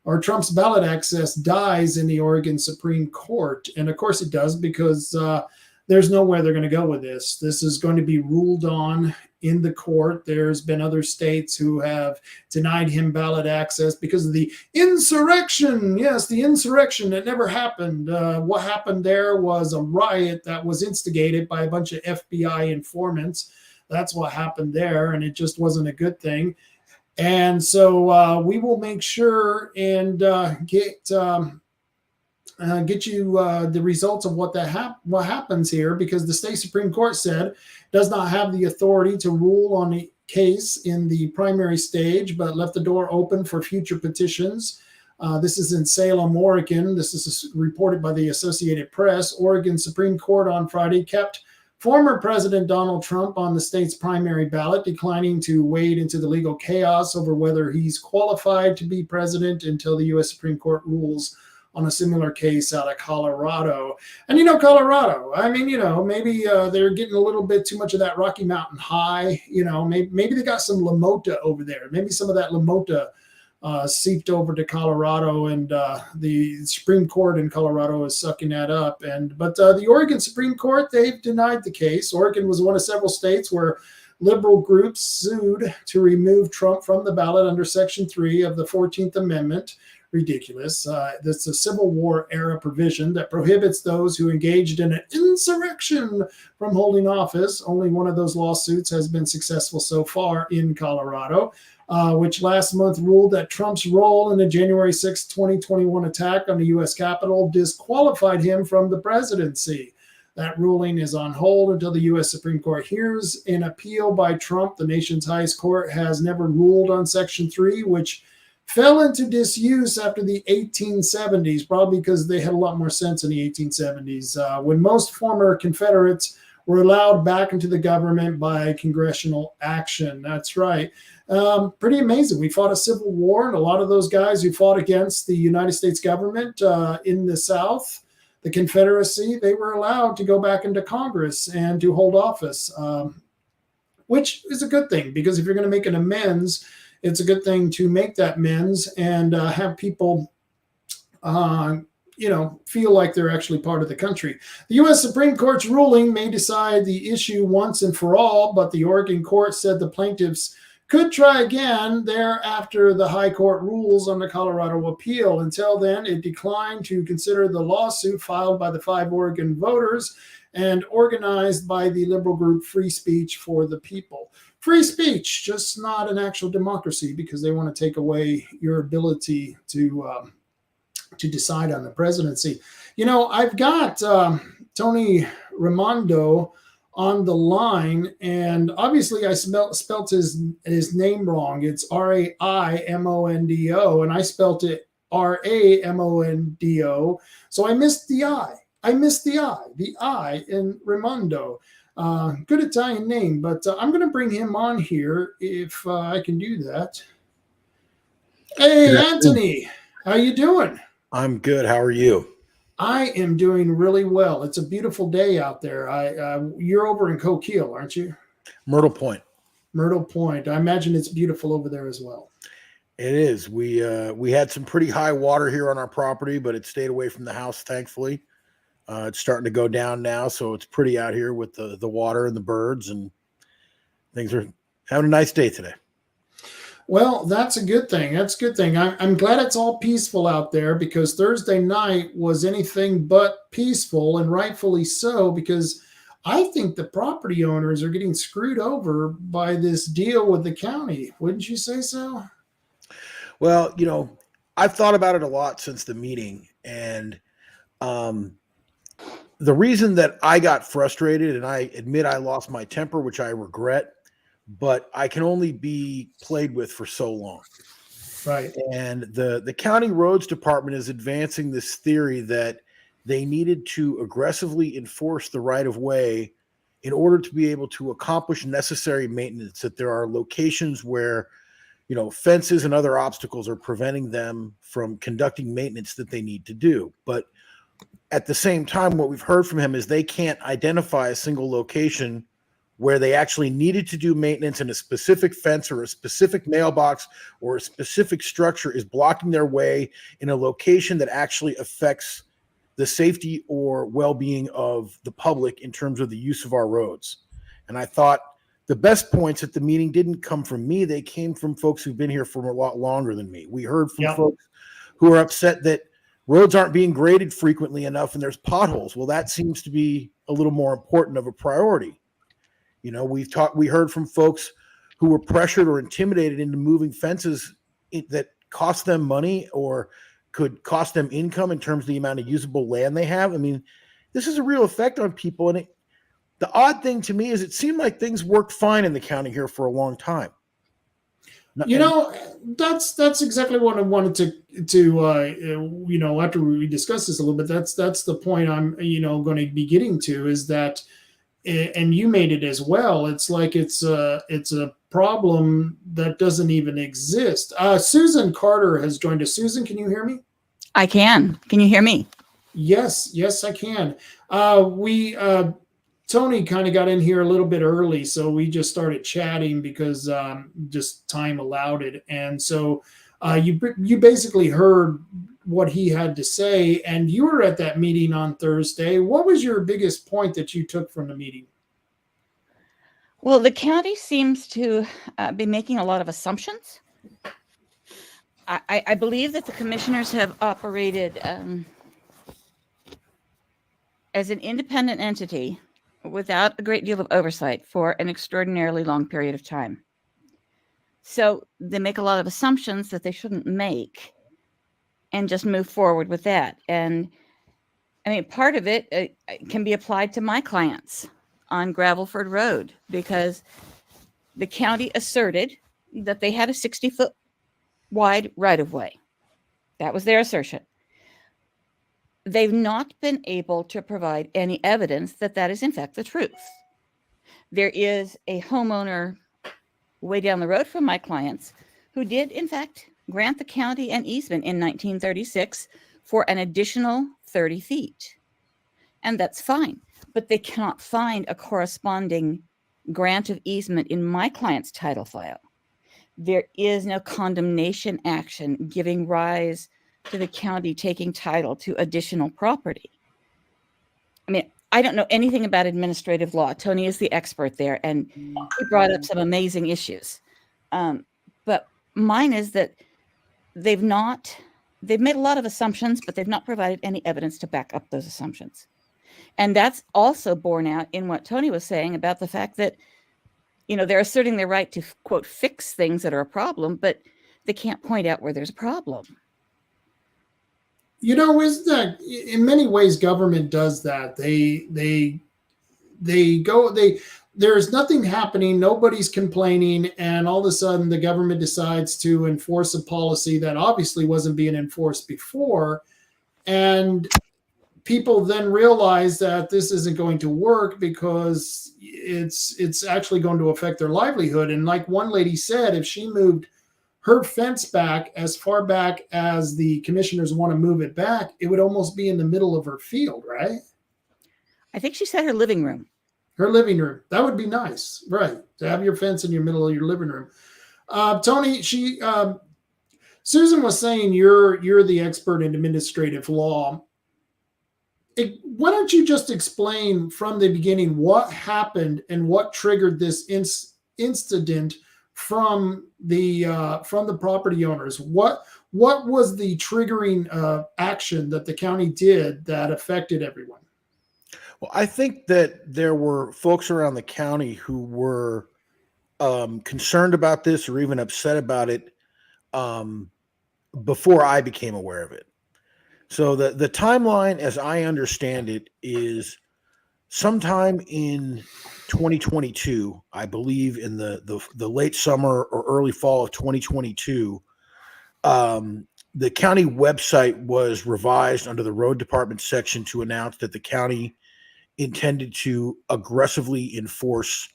or Trump's ballot access, dies in the Oregon Supreme Court. And of course it does, because there's nowhere they're going to go with this. This is going to be ruled on in the court. There's been other states who have denied him ballot access because of the insurrection. Yes, the insurrection that never happened. What happened there was a riot that was instigated by a bunch of FBI informants. That's what happened there, and it just wasn't a good thing. And so we will make sure and get you the results of what happens here, because the state Supreme Court said does not have the authority to rule on the case in the primary stage, but left the door open for future petitions. This is in Salem, Oregon. This is reported by the Associated Press. Oregon Supreme Court on Friday kept former President Donald Trump on the state's primary ballot, declining to wade into the legal chaos over whether he's qualified to be president until the U.S. Supreme Court rules on a similar case out of Colorado. And Colorado, maybe they're getting a little bit too much of that Rocky Mountain high. Maybe they got some LaMota over there. Maybe some of that LaMota seeped over to Colorado, and the Supreme Court in Colorado is sucking that up. But the Oregon Supreme Court, they've denied the case. Oregon was one of several states where liberal groups sued to remove Trump from the ballot under Section 3 of the 14th Amendment, ridiculous. That's a Civil War era provision that prohibits those who engaged in an insurrection from holding office. Only one of those lawsuits has been successful so far in Colorado, which last month ruled that Trump's role in the January 6, 2021 attack on the U.S. Capitol disqualified him from the presidency. That ruling is on hold until the U.S. Supreme Court hears an appeal by Trump. The nation's highest court has never ruled on Section 3, which fell into disuse after the 1870s, probably because they had a lot more sense in the 1870s, when most former Confederates were allowed back into the government by congressional action. That's right. Pretty amazing. We fought a civil war, and a lot of those guys who fought against the United States government in the South, the Confederacy, they were allowed to go back into Congress and to hold office, which is a good thing, because if you're going to make an amends, it's a good thing to make that amends and have people, feel like they're actually part of the country. The U.S. Supreme Court's ruling may decide the issue once and for all, but the Oregon court said the plaintiffs could try again thereafter the high court rules on the Colorado appeal. Until then, it declined to consider the lawsuit filed by the 5 Oregon voters and organized by the liberal group Free Speech for the People. Free speech, just not an actual democracy, because they want to take away your ability to decide on the presidency. I've got Tony Ramondo on the line, and obviously I spelt his name wrong. It's Raimondo, and I spelt it Ramondo. So I missed the I. The I in Ramondo. Good Italian name, but I'm going to bring him on here if I can do that. Hey, Anthony, how you doing? I'm good. How are you? I am doing really well. It's a beautiful day out there. You're over in Coquille, aren't you? Myrtle Point. Myrtle Point. I imagine it's beautiful over there as well. It is. We had some pretty high water here on our property, but it stayed away from the house, thankfully. It's starting to go down now, so it's pretty out here with the water and the birds, and things are having a nice day today. Well, that's a good thing. I'm glad it's all peaceful out there, because Thursday night was anything but peaceful, and rightfully so, because I think the property owners are getting screwed over by this deal with the county. Wouldn't you say so? Well, I've thought about it a lot since the meeting, and the reason that I got frustrated, and I admit I lost my temper, which I regret, but I can only be played with for so long. Right. And the county roads department is advancing this theory that they needed to aggressively enforce the right of way in order to be able to accomplish necessary maintenance, that there are locations where, fences and other obstacles are preventing them from conducting maintenance that they need to do. But at the same time, what we've heard from him is they can't identify a single location where they actually needed to do maintenance, and a specific fence or a specific mailbox or a specific structure is blocking their way in a location that actually affects the safety or well-being of the public in terms of the use of our roads. And I thought the best points at the meeting didn't come from me. They came from folks who've been here for a lot longer than me. We heard from folks who are upset that roads aren't being graded frequently enough and there's potholes. Well, that seems to be a little more important of a priority. We heard from folks who were pressured or intimidated into moving fences that cost them money or could cost them income in terms of the amount of usable land they have. I mean, this is a real effect on people. And the odd thing to me is it seemed like things worked fine in the county here for a long time. That's exactly what I wanted to after we discuss this a little bit, that's the point I'm, going to be getting to, is that, and you made it as well. It's like it's a problem that doesn't even exist. Susan Carter has joined us. Susan, can you hear me? I can. Can you hear me? Yes, I can. Tony kind of got in here a little bit early, so we just started chatting because just time allowed it. And so you basically heard what he had to say, and you were at that meeting on Thursday. What was your biggest point that you took from the meeting? Well, the county seems to be making a lot of assumptions. I believe that the commissioners have operated as an independent entity without a great deal of oversight for an extraordinarily long period of time. So they make a lot of assumptions that they shouldn't make and just move forward with that. And I mean, part of it can be applied to my clients on Gravelford Road, because the county asserted that they had a 60-foot wide right-of-way. That was their assertion. They've not been able to provide any evidence that that is in fact the truth. There is a homeowner way down the road from my clients who did in fact grant the county an easement in 1936 for an additional 30 feet. And that's fine, but they cannot find a corresponding grant of easement in my client's title file. There is no condemnation action giving rise to the county taking title to additional property. I mean, I don't know anything about administrative law. Tony is the expert there, and he brought up some amazing issues. But mine is that they've made a lot of assumptions, but they've not provided any evidence to back up those assumptions. And that's also borne out in what Tony was saying about the fact that, you know, they're asserting their right to, quote, fix things that are a problem, but they can't point out where there's a problem. You know, is that in many ways government does that. There's nothing happening, nobody's complaining, and all of a sudden the government decides to enforce a policy that obviously wasn't being enforced before. And people then realize that this isn't going to work because it's actually going to affect their livelihood. And like one lady said, if she moved her fence back as far back as the commissioners want to move it back, it would almost be in the middle of her field, right? I think she said her living room. Her living room. That would be nice, right? To have your fence in your middle of your living room. Tony, Susan was saying you're the expert in administrative law. Why don't you just explain from the beginning what happened and what triggered this incident from the property owners? What was the triggering action that the county did that affected everyone? Well, I think that there were folks around the county who were concerned about this or even upset about it before I became aware of it. So the timeline, as I understand it, is sometime in 2022, I believe in the late summer or early fall of 2022, the county website was revised under the road department section to announce that the county intended to aggressively enforce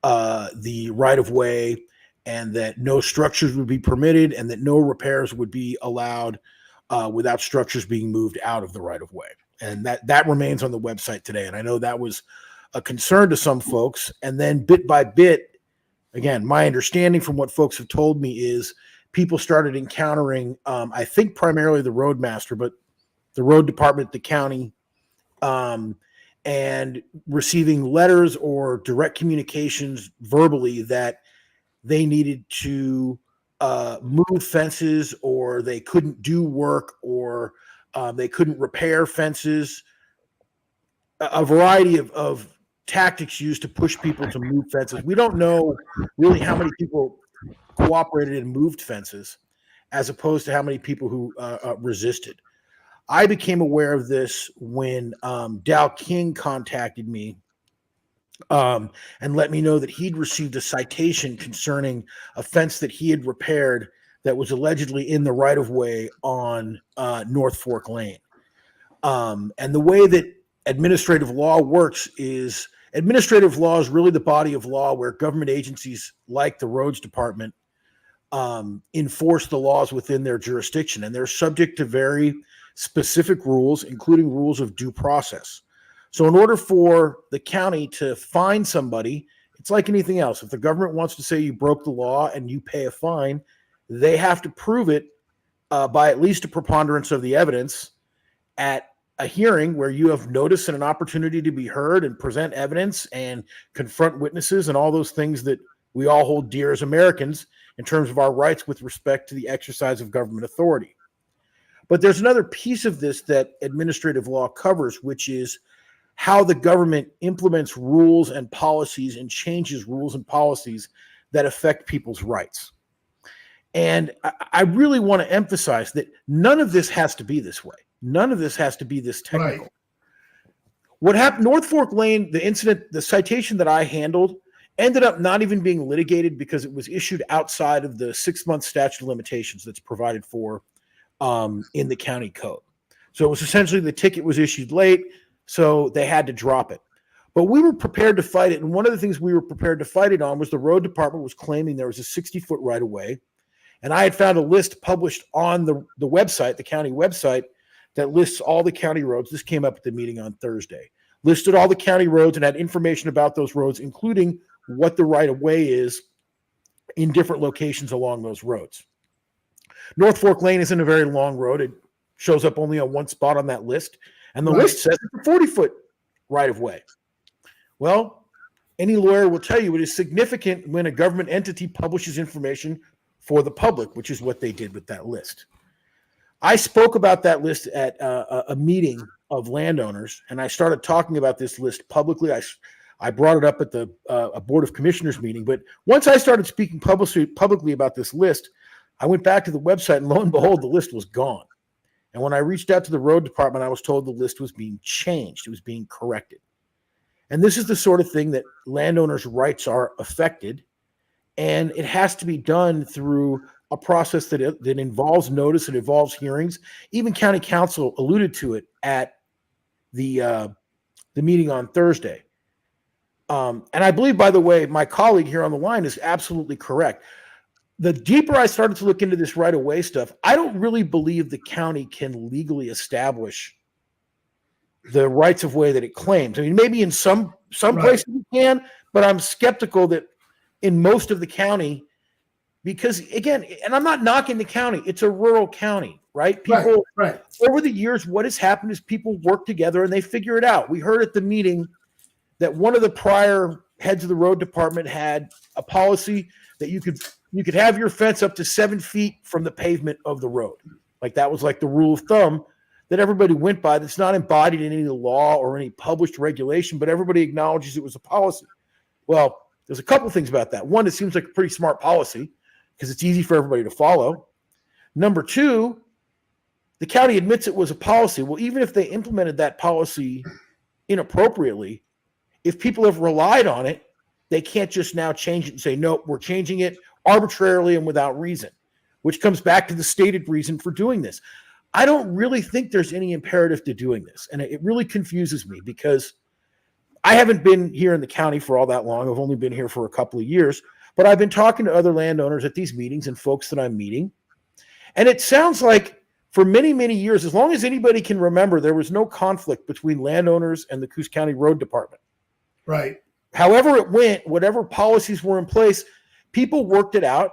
the right-of-way, and that no structures would be permitted and that no repairs would be allowed without structures being moved out of the right-of-way. And that remains on the website today. And I know that was a concern to some folks. And then bit by bit, again, my understanding from what folks have told me is people started encountering, I think primarily the roadmaster, but the road department, the county, and receiving letters or direct communications verbally that they needed to move fences, or they couldn't do work, or they couldn't repair fences. A variety of tactics used to push people to move fences. We don't know really how many people cooperated and moved fences as opposed to how many people who resisted. I became aware of this when Dow King contacted me and let me know that he'd received a citation concerning a fence that he had repaired that was allegedly in the right-of-way on North Fork Lane. And the way that administrative law works is administrative law is really the body of law where government agencies like the roads department enforce the laws within their jurisdiction, and they're subject to very specific rules, including rules of due process. So in order for the county to fine somebody, it's like anything else. If the government wants to say you broke the law and you pay a fine, they have to prove it by at least a preponderance of the evidence at a hearing where you have notice and an opportunity to be heard and present evidence and confront witnesses and all those things that we all hold dear as Americans, in terms of our rights with respect to the exercise of government authority. But there's another piece of this that administrative law covers, which is how the government implements rules and policies and changes rules and policies that affect people's rights. And I really want to emphasize that none of this has to be this way. None of this has to be this technical. Right. What happened, North Fork Lane, the incident, the citation that I handled ended up not even being litigated because it was issued outside of the 6-month statute of limitations that's provided for in the county code. So it was essentially the ticket was issued late, so they had to drop it. But we were prepared to fight it. And one of the things we were prepared to fight it on was the road department was claiming there was a 60-foot right of way. And I had found a list published on the website, the county website, that lists all the county roads. This came up at the meeting on Thursday. Listed all the county roads and had information about those roads, including what the right of way is in different locations along those roads. North Fork Lane isn't a very long road. It shows up only on one spot on that list. And the list says it's a 40-foot right of way. Well, any lawyer will tell you it is significant when a government entity publishes information for the public, which is what they did with that list. I spoke about that list at a meeting of landowners, and I started talking about this list publicly. I brought it up at the a Board of Commissioners meeting, but once I started speaking publicly about this list, I went back to the website, and lo and behold, the list was gone. And when I reached out to the road department, I was told the list was being changed. It was being corrected. And this is the sort of thing that landowners' rights are affected, and it has to be done through a process that involves notice, it involves hearings. Even county council alluded to it at the meeting on Thursday. And I believe, by the way, my colleague here on the line is absolutely correct. The deeper I started to look into this right-of-way stuff, I don't really believe the county can legally establish the rights of way that it claims. I mean, maybe in some places it can, but I'm skeptical that in most of the county, because again, and I'm not knocking the county, it's a rural county, right? People over the years, what has happened is people work together and they figure it out. We heard at the meeting that one of the prior heads of the road department had a policy that you could have your fence up to 7 feet from the pavement of the road. Like that was like the rule of thumb that everybody went by. That's not embodied in any law or any published regulation, but everybody acknowledges it was a policy. Well, there's a couple things about that. One, it seems like a pretty smart policy because it's easy for everybody to follow. Number two, the county admits it was a policy. Well, even if they implemented that policy inappropriately, if people have relied on it, they can't just now change it and say, nope, we're changing it arbitrarily and without reason, which comes back to the stated reason for doing this. I don't really think there's any imperative to doing this. And it really confuses me because I haven't been here in the county for all that long. I've only been here for a couple of years, but I've been talking to other landowners at these meetings and folks that I'm meeting. And it sounds like for many, many years, as long as anybody can remember, there was no conflict between landowners and the Coos County Road Department. Right. However it went, whatever policies were in place, people worked it out.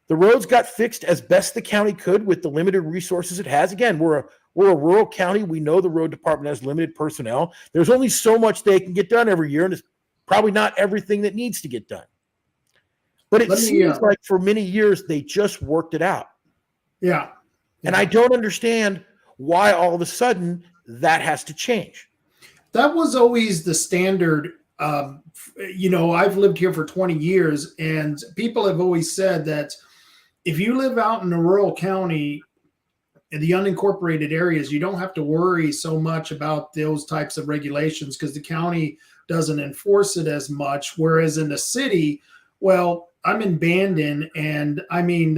The roads got fixed as best the county could with the limited resources it has. Again, we're a rural county. We know the road department has limited personnel. There's only so much they can get done every year, and it's probably not everything that needs to get done. But it seems like for many years, they just worked it out. Yeah. And I don't understand why all of a sudden that has to change. That was always the standard. I've lived here for 20 years, and people have always said that if you live out in a rural county, in the unincorporated areas, you don't have to worry so much about those types of regulations because the county doesn't enforce it as much. Whereas in the city, well, I'm in Bandon, and I mean,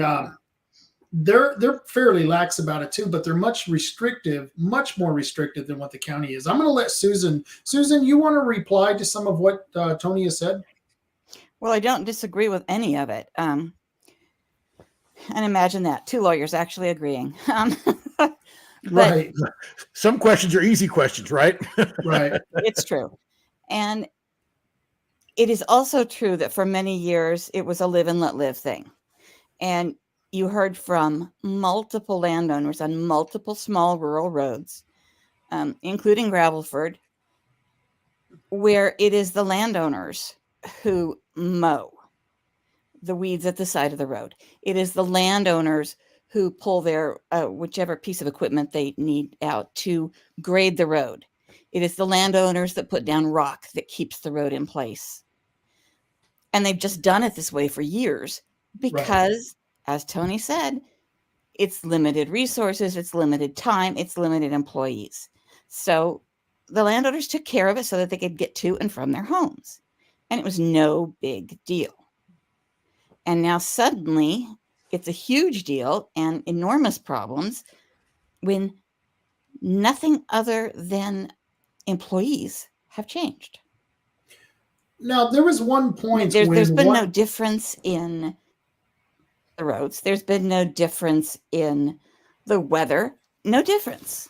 they're fairly lax about it too, but they're much more restrictive than what the county is. I'm going to let Susan, you want to reply to some of what Tony has said? Well, I don't disagree with any of it. And imagine that, two lawyers actually agreeing. Right. Some questions are easy questions, right? Right. It's true. And it is also true that for many years, it was a live and let live thing. And you heard from multiple landowners on multiple small rural roads, including Gravelford, where it is the landowners who mow. the weeds at the side of the road. It is the landowners who pull their whichever piece of equipment they need out to grade the road. It is the landowners that put down rock that keeps the road in place. And they've just done it this way for years because, as Tony said, it's limited resources, it's limited time, it's limited employees. So the landowners took care of it so that they could get to and from their homes. And it was no big deal. And now suddenly it's a huge deal and enormous problems when nothing other than employees have changed. Now, there was one point there's been no difference in the roads. There's been no difference in the weather. No difference.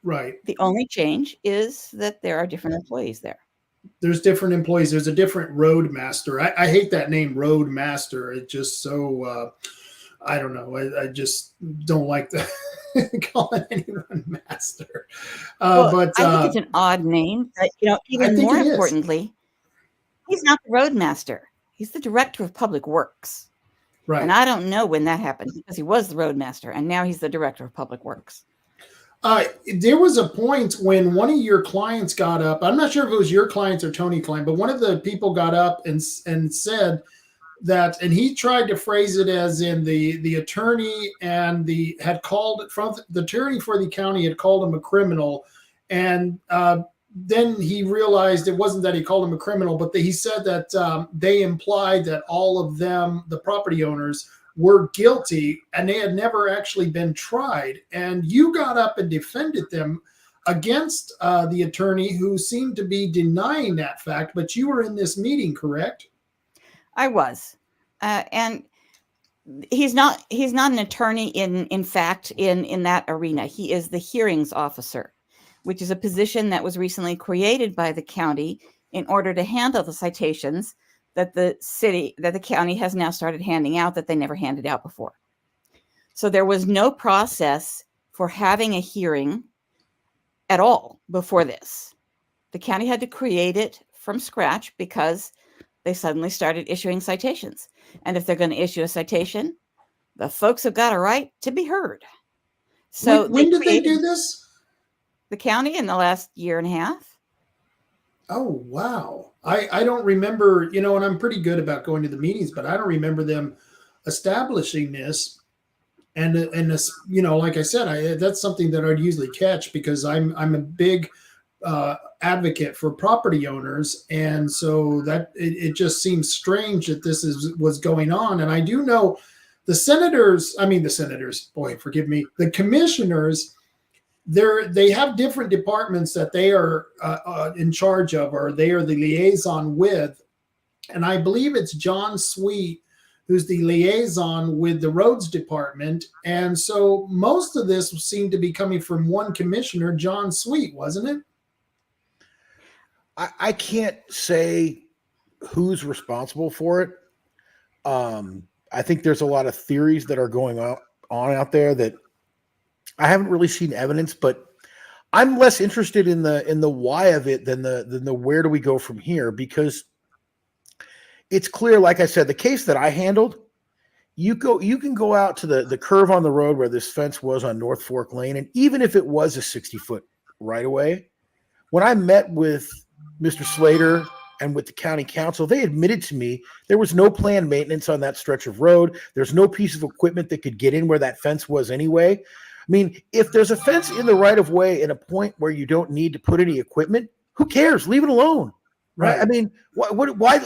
Right. The only change is that there are different employees there. There's different employees. There's a different road master. I hate that name, road master. It's just so, I don't know. I just don't like the calling anyone master. But I think it's an odd name. But, even more importantly, he's not the road master. He's the director of public works. Right. And I don't know when that happened because he was the road master and now he's the director of public works. There was a point when one of your clients got up. I'm not sure if it was your clients or Tony client, but one of the people got up and said that, and he tried to phrase it as in the attorney and the attorney for the county had called him a criminal. And then he realized it wasn't that he called him a criminal, but he said that they implied that all of them, the property owners, were guilty and they had never actually been tried. And you got up and defended them against the attorney who seemed to be denying that fact, but you were in this meeting, correct? I was. And he's not an attorney in fact in that arena. He is the hearings officer, which is a position that was recently created by the county in order to handle the citations that the county has now started handing out that they never handed out before. So there was no process for having a hearing at all before this. The county had to create it from scratch because they suddenly started issuing citations. And if they're going to issue a citation, the folks have got a right to be heard. So when did they do this? The county in the last year and a half. Oh, wow. I don't remember, and I'm pretty good about going to the meetings, but I don't remember them establishing this. And this, like I said, that's something that I'd usually catch because I'm a big advocate for property owners. And so that it just seems strange that this was going on. And I do know the commissioners, they have different departments that they are in charge of, or they are the liaison with. And I believe it's John Sweet who's the liaison with the roads department. And so most of this seemed to be coming from one commissioner, John Sweet, wasn't it? I can't say who's responsible for it. I think there's a lot of theories that are going on out there that I haven't really seen evidence, but I'm less interested in the why of it than the where do we go from here, because it's clear, like I said, the case that I handled, you can go out to the curve on the road where this fence was on North Fork Lane, and even if it was a 60-foot right of way, when I met with Mr. Slater and with the county council, they admitted to me there was no planned maintenance on that stretch of road. There's no piece of equipment that could get in where that fence was anyway. I mean, if there's a fence in the right of way at a point where you don't need to put any equipment, who cares? Leave it alone. Right. I mean, why,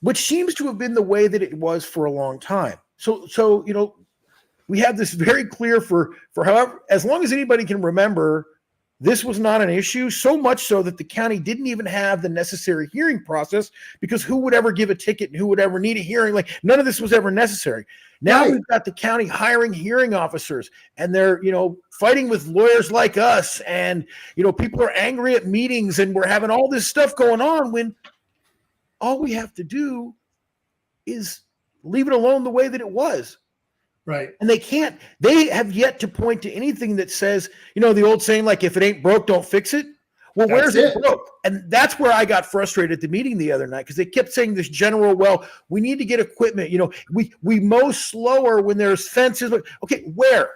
which seems to have been the way that it was for a long time. So, we have this very clear for however, as long as anybody can remember, this was not an issue, so much so that the county didn't even have the necessary hearing process, because who would ever give a ticket and who would ever need a hearing? Like, none of this was ever necessary. Now we've got the county hiring hearing officers, and they're, fighting with lawyers like us, and, people are angry at meetings, and we're having all this stuff going on when all we have to do is leave it alone the way that it was. Right. And they have yet to point to anything that says, the old saying, like, if it ain't broke, don't fix it. Well, That's where's it it. broke? And that's where I got frustrated at the meeting the other night, because they kept saying this general, well, we need to get equipment. You know, we mow slower when there's fences. Okay, where?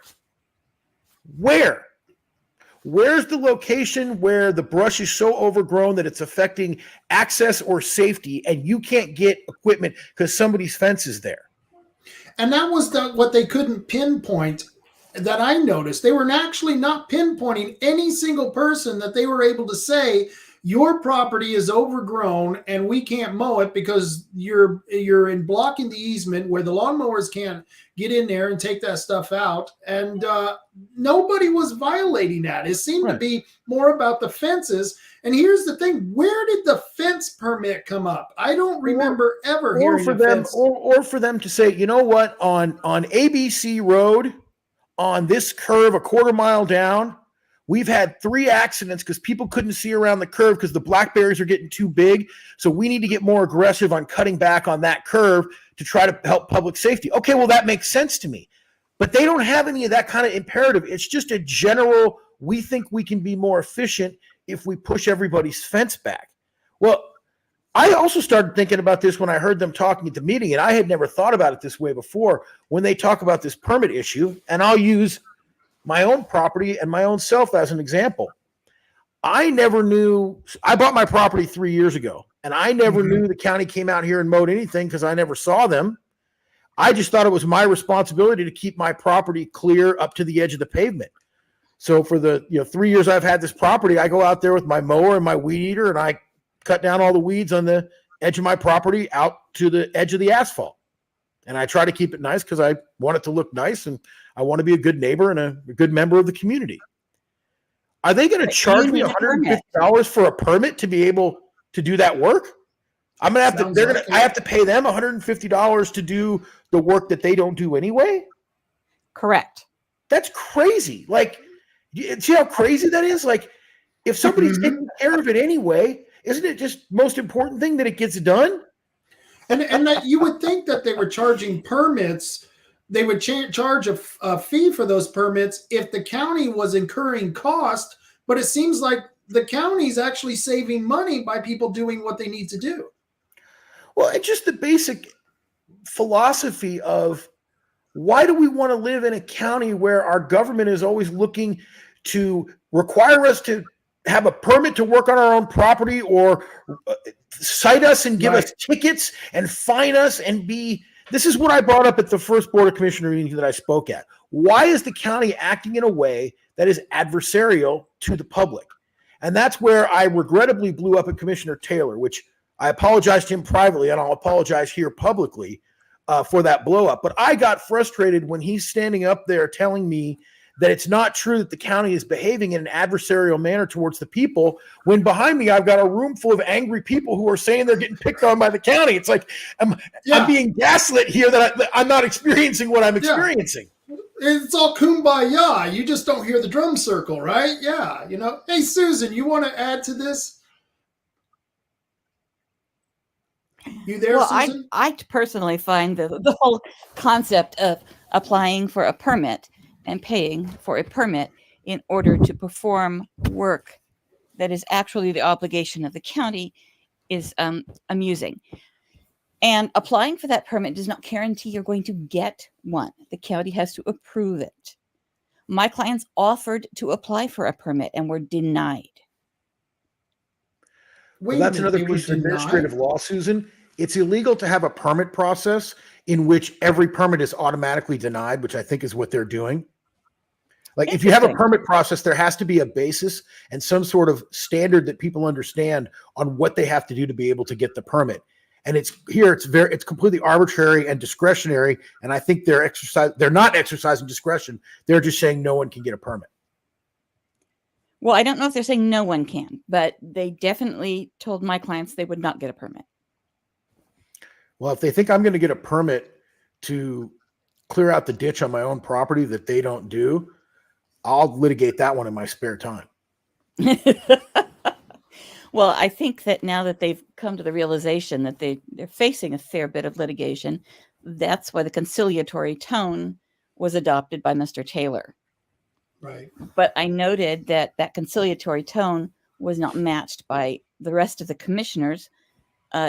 Where's the location where the brush is so overgrown that it's affecting access or safety, and you can't get equipment because somebody's fence is there? And that was what they couldn't pinpoint that I noticed. They were actually not pinpointing any single person that they were able to say, your property is overgrown and we can't mow it because you're in blocking the easement where the lawnmowers can't get in there and take that stuff out. And nobody was violating that. It seemed to be more about the fences. And here's the thing: where did the fence permit come up? I don't remember ever hearing for them, or for them to say, you know what, on ABC Road, on this curve a quarter mile down, we've had 3 accidents because people couldn't see around the curve because the blackberries are getting too big. So we need to get more aggressive on cutting back on that curve to try to help public safety. Okay, well, that makes sense to me. But they don't have any of that kind of imperative. It's just a general, we think we can be more efficient if we push everybody's fence back. Well, I also started thinking about this when I heard them talking at the meeting, and I had never thought about it this way before. When they talk about this permit issue, and I'll use my own property and my own self as an example. I never knew, I bought my property 3 years ago, and I never knew the county came out here and mowed anything because I never saw them. I just thought it was my responsibility to keep my property clear up to the edge of the pavement. So for the 3 years I've had this property, I go out there with my mower and my weed eater, and I cut down all the weeds on the edge of my property out to the edge of the asphalt. And I try to keep it nice because I want it to look nice, and I want to be a good neighbor and a good member of the community. Are they going to charge me $150 for a permit to be able to do that work? I'm going to have to, I have to pay them $150 to do the work that they don't do anyway? Correct. That's crazy. Like, see how crazy that is? Like, if somebody's taking care of it anyway, isn't it just most important thing that it gets done? And that you would think that they were charging permits. They would charge a fee for those permits if the county was incurring cost, but it seems like the county's actually saving money by people doing what they need to do. Well, it's just the basic philosophy of, why do we want to live in a county where our government is always looking to require us to have a permit to work on our own property, or cite us and give us tickets and fine us and be... This is what I brought up at the first Board of Commissioner meeting that I spoke at. Why is the county acting in a way that is adversarial to the public? And that's where I regrettably blew up at Commissioner Taylor, which I apologized to him privately, and I'll apologize here publicly for that blow up. But I got frustrated when he's standing up there telling me that it's not true that the county is behaving in an adversarial manner towards the people, when behind me I've got a room full of angry people who are saying they're getting picked on by the county. It's like I'm being gaslit here that I'm not experiencing what I'm experiencing. It's all kumbaya. You just don't hear the drum circle, right? Yeah. Hey, Susan, you want to add to this? You there, Susan? I personally find the whole concept of applying for a permit and paying for a permit in order to perform work that is actually the obligation of the county is amusing. And applying for that permit does not guarantee you're going to get one. The county has to approve it. My clients offered to apply for a permit and were denied. Well, that's another piece of administrative law, Susan. It's illegal to have a permit process in which every permit is automatically denied, which I think is what they're doing. Like, if you have a permit process, there has to be a basis and some sort of standard that people understand on what they have to do to be able to get the permit. And it's completely arbitrary and discretionary. And I think they're not exercising discretion. They're just saying no one can get a permit. Well, I don't know if they're saying no one can, but they definitely told my clients they would not get a permit. Well, if they think I'm going to get a permit to clear out the ditch on my own property that they don't do, I'll litigate that one in my spare time. Well, I think that now that they've come to the realization that they're facing a fair bit of litigation, that's why the conciliatory tone was adopted by Mr. Taylor. Right. But I noted that conciliatory tone was not matched by the rest of the commissioners,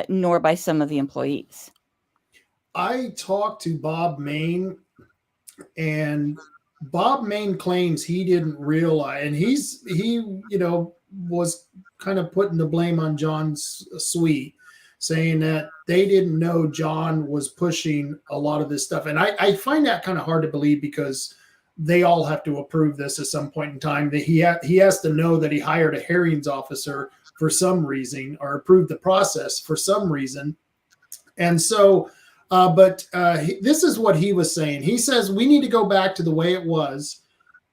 nor by some of the employees. I talked to Bob Main, and Bob Main claims he didn't realize, and he was kind of putting the blame on John Sweet, saying that they didn't know John was pushing a lot of this stuff. And I find that kind of hard to believe, because they all have to approve this at some point in time. That he has to know that he hired a hearings officer for some reason, or approved the process for some reason. And so, this is what he was saying. He says, we need to go back to the way it was,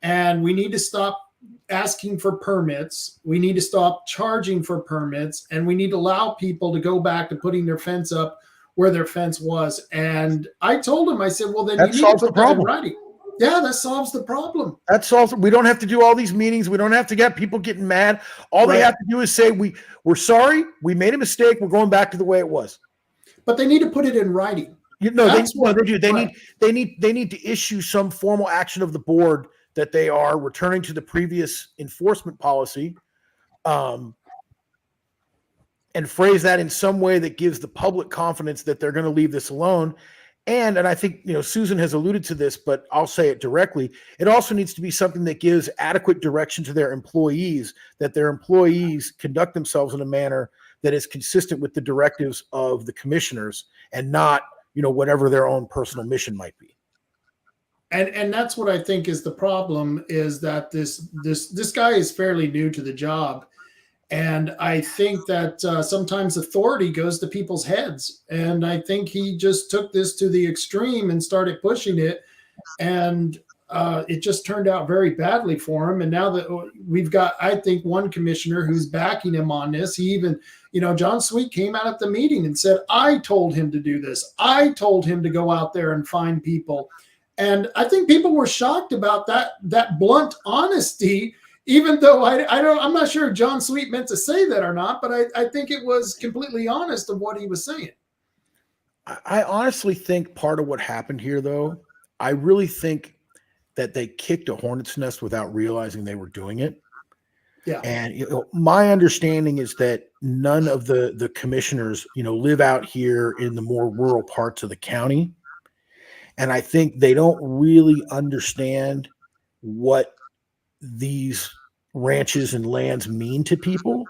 and we need to stop asking for permits. We need to stop charging for permits, and we need to allow people to go back to putting their fence up where their fence was. And I told him, I said, well, then That you need to solves the put that in problem. writing. Yeah, that solves the problem. That solves. We don't have to do all these meetings. We don't have to get people getting mad. All they Right. have to do is say, we're sorry. We made a mistake. We're going back to the way it was. But they need to put it in writing. They do. Right. They need to issue some formal action of the board that they are returning to the previous enforcement policy, and phrase that in some way that gives the public confidence that they're going to leave this alone. And I think, Susan has alluded to this, but I'll say it directly. It also needs to be something that gives adequate direction to their employees, that their employees conduct themselves in a manner that is consistent with the directives of the commissioners, and not, whatever their own personal mission might be. And that's what I think is the problem, is that this guy is fairly new to the job. And I think that sometimes authority goes to people's heads. And I think he just took this to the extreme and started pushing it. And it just turned out very badly for him. And now that we've got, I think, one commissioner who's backing him on this, he even, John Sweet came out at the meeting and said, I told him to do this. I told him to go out there and find people. And I think people were shocked about that blunt honesty, even though I'm not sure if John Sweet meant to say that or not, but I think it was completely honest of what he was saying. I honestly think part of what happened here, though, I really think that they kicked a hornet's nest without realizing they were doing it. Yeah. And my understanding is that none of the commissioners, live out here in the more rural parts of the county. And I think they don't really understand what these ranches and lands mean to people,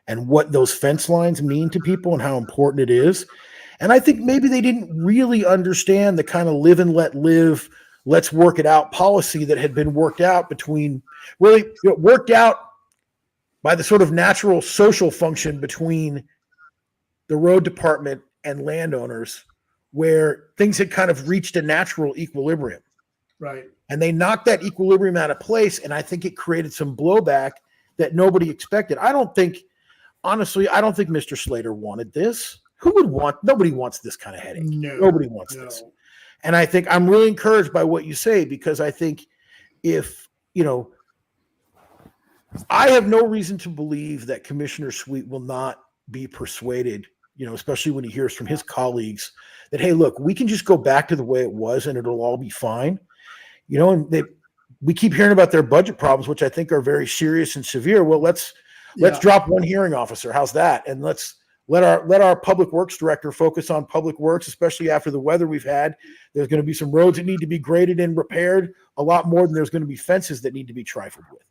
and what those fence lines mean to people, and how important it is. And I think maybe they didn't really understand the kind of live and let live, let's work it out policy that had been worked out worked out by the sort of natural social function between the road department and landowners, where things had kind of reached a natural equilibrium. Right. And they knocked that equilibrium out of place. And I think it created some blowback that nobody expected. Honestly, I don't think Mr. Slater wanted this. Nobody wants this kind of headache. Nobody wants this. And I think I'm really encouraged by what you say, because I think I have no reason to believe that Commissioner Sweet will not be persuaded, especially when he hears from his colleagues that, hey, look, we can just go back to the way it was and it'll all be fine. And we keep hearing about their budget problems, which I think are very serious and severe. Well, let's drop one hearing officer. How's that? And let's let our public works director focus on public works, especially after the weather we've had. There's going to be some roads that need to be graded and repaired a lot more than there's going to be fences that need to be trifled with.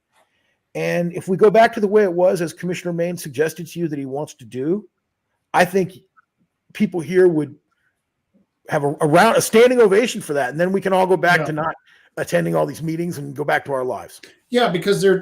And if we go back to the way it was, as Commissioner Main suggested to you that he wants to do, I think people here would have a standing ovation for that. And then we can all go back to not attending all these meetings and go back to our lives. Yeah, because you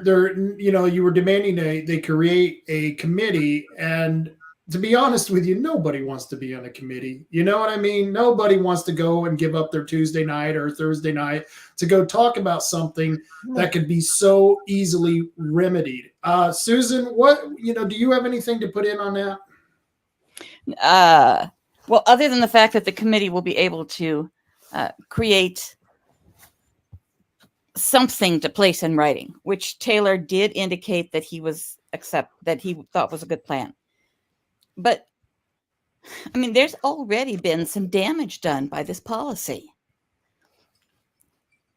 were demanding they create a committee, and to be honest with you, nobody wants to be on a committee. You know what I mean? Nobody wants to go and give up their Tuesday night or Thursday night to go talk about something that could be so easily remedied. Susan, do you have anything to put in on that? Well, other than the fact that the committee will be able to create something to place in writing, which Taylor did indicate that he thought was a good plan. But I mean, there's already been some damage done by this policy.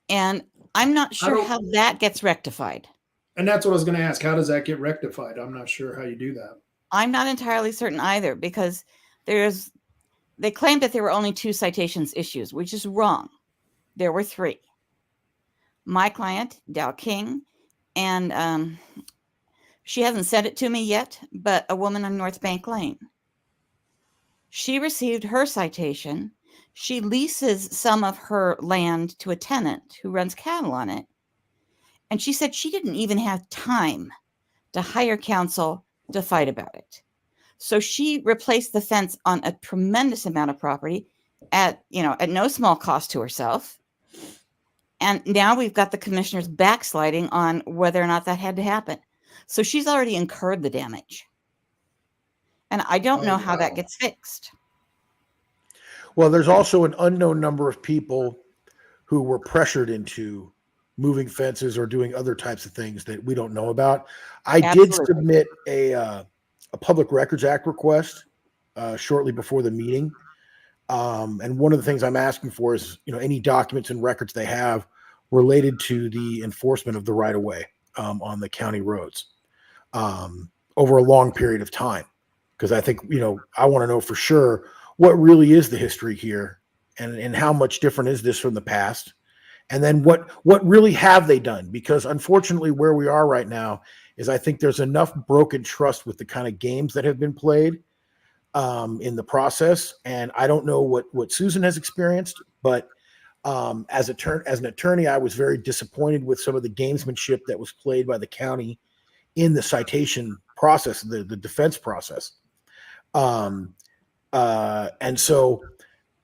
And I'm not sure how that gets rectified. And that's what I was going to ask. How does that get rectified? I'm not sure how you do that. I'm not entirely certain either, because they claimed that there were only 2 citations issues, which is wrong. There were 3. My client, Dow King, and she hasn't sent it to me yet, but a woman on North Bank Lane. She received her citation. She leases some of her land to a tenant who runs cattle on it. And she said she didn't even have time to hire counsel to fight about it. So she replaced the fence on a tremendous amount of property at no small cost to herself. And now we've got the commissioners backsliding on whether or not that had to happen. So she's already incurred the damage. And I don't know how that gets fixed. Well, there's also an unknown number of people who were pressured into moving fences or doing other types of things that we don't know about. I did submit a Public Records Act request shortly before the meeting. And one of the things I'm asking for is, any documents and records they have related to the enforcement of the right of way on the county roads over a long period of time. Because I think, I want to know for sure what really is the history here and how much different is this from the past. And then what really have they done? Because unfortunately, where we are right now is I think there's enough broken trust with the kind of games that have been played in the process. And I don't know what Susan has experienced, but as an attorney, I was very disappointed with some of the gamesmanship that was played by the county in the citation process, the defense process. And so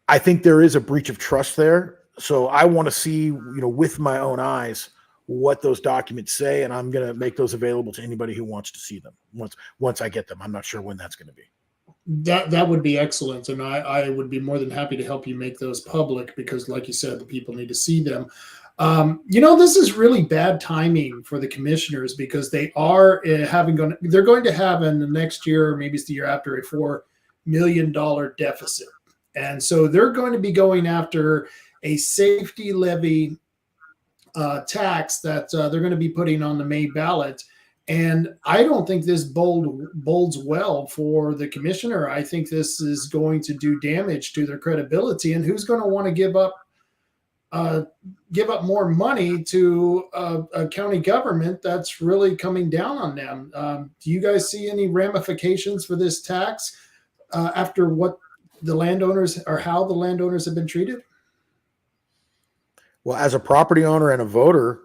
I think there is a breach of trust there. So I want to see, with my own eyes, what those documents say, and I'm going to make those available to anybody who wants to see them once I get them. I'm not sure when that's going to be. That would be excellent, and I would be more than happy to help you make those public because, like you said, the people need to see them. This is really bad timing for the commissioners because they are they're going to have in the next year, or maybe it's the year after, a $4 million deficit, and so they're going to be going after a safety levy tax that they're going to be putting on the May ballot. And I don't think this bodes well for the commissioner. I think this is going to do damage to their credibility. And who's going to want to give up more money to a county government that's really coming down on them? Do you guys see any ramifications for this tax after what the landowners or how the landowners have been treated? Well, as a property owner and a voter,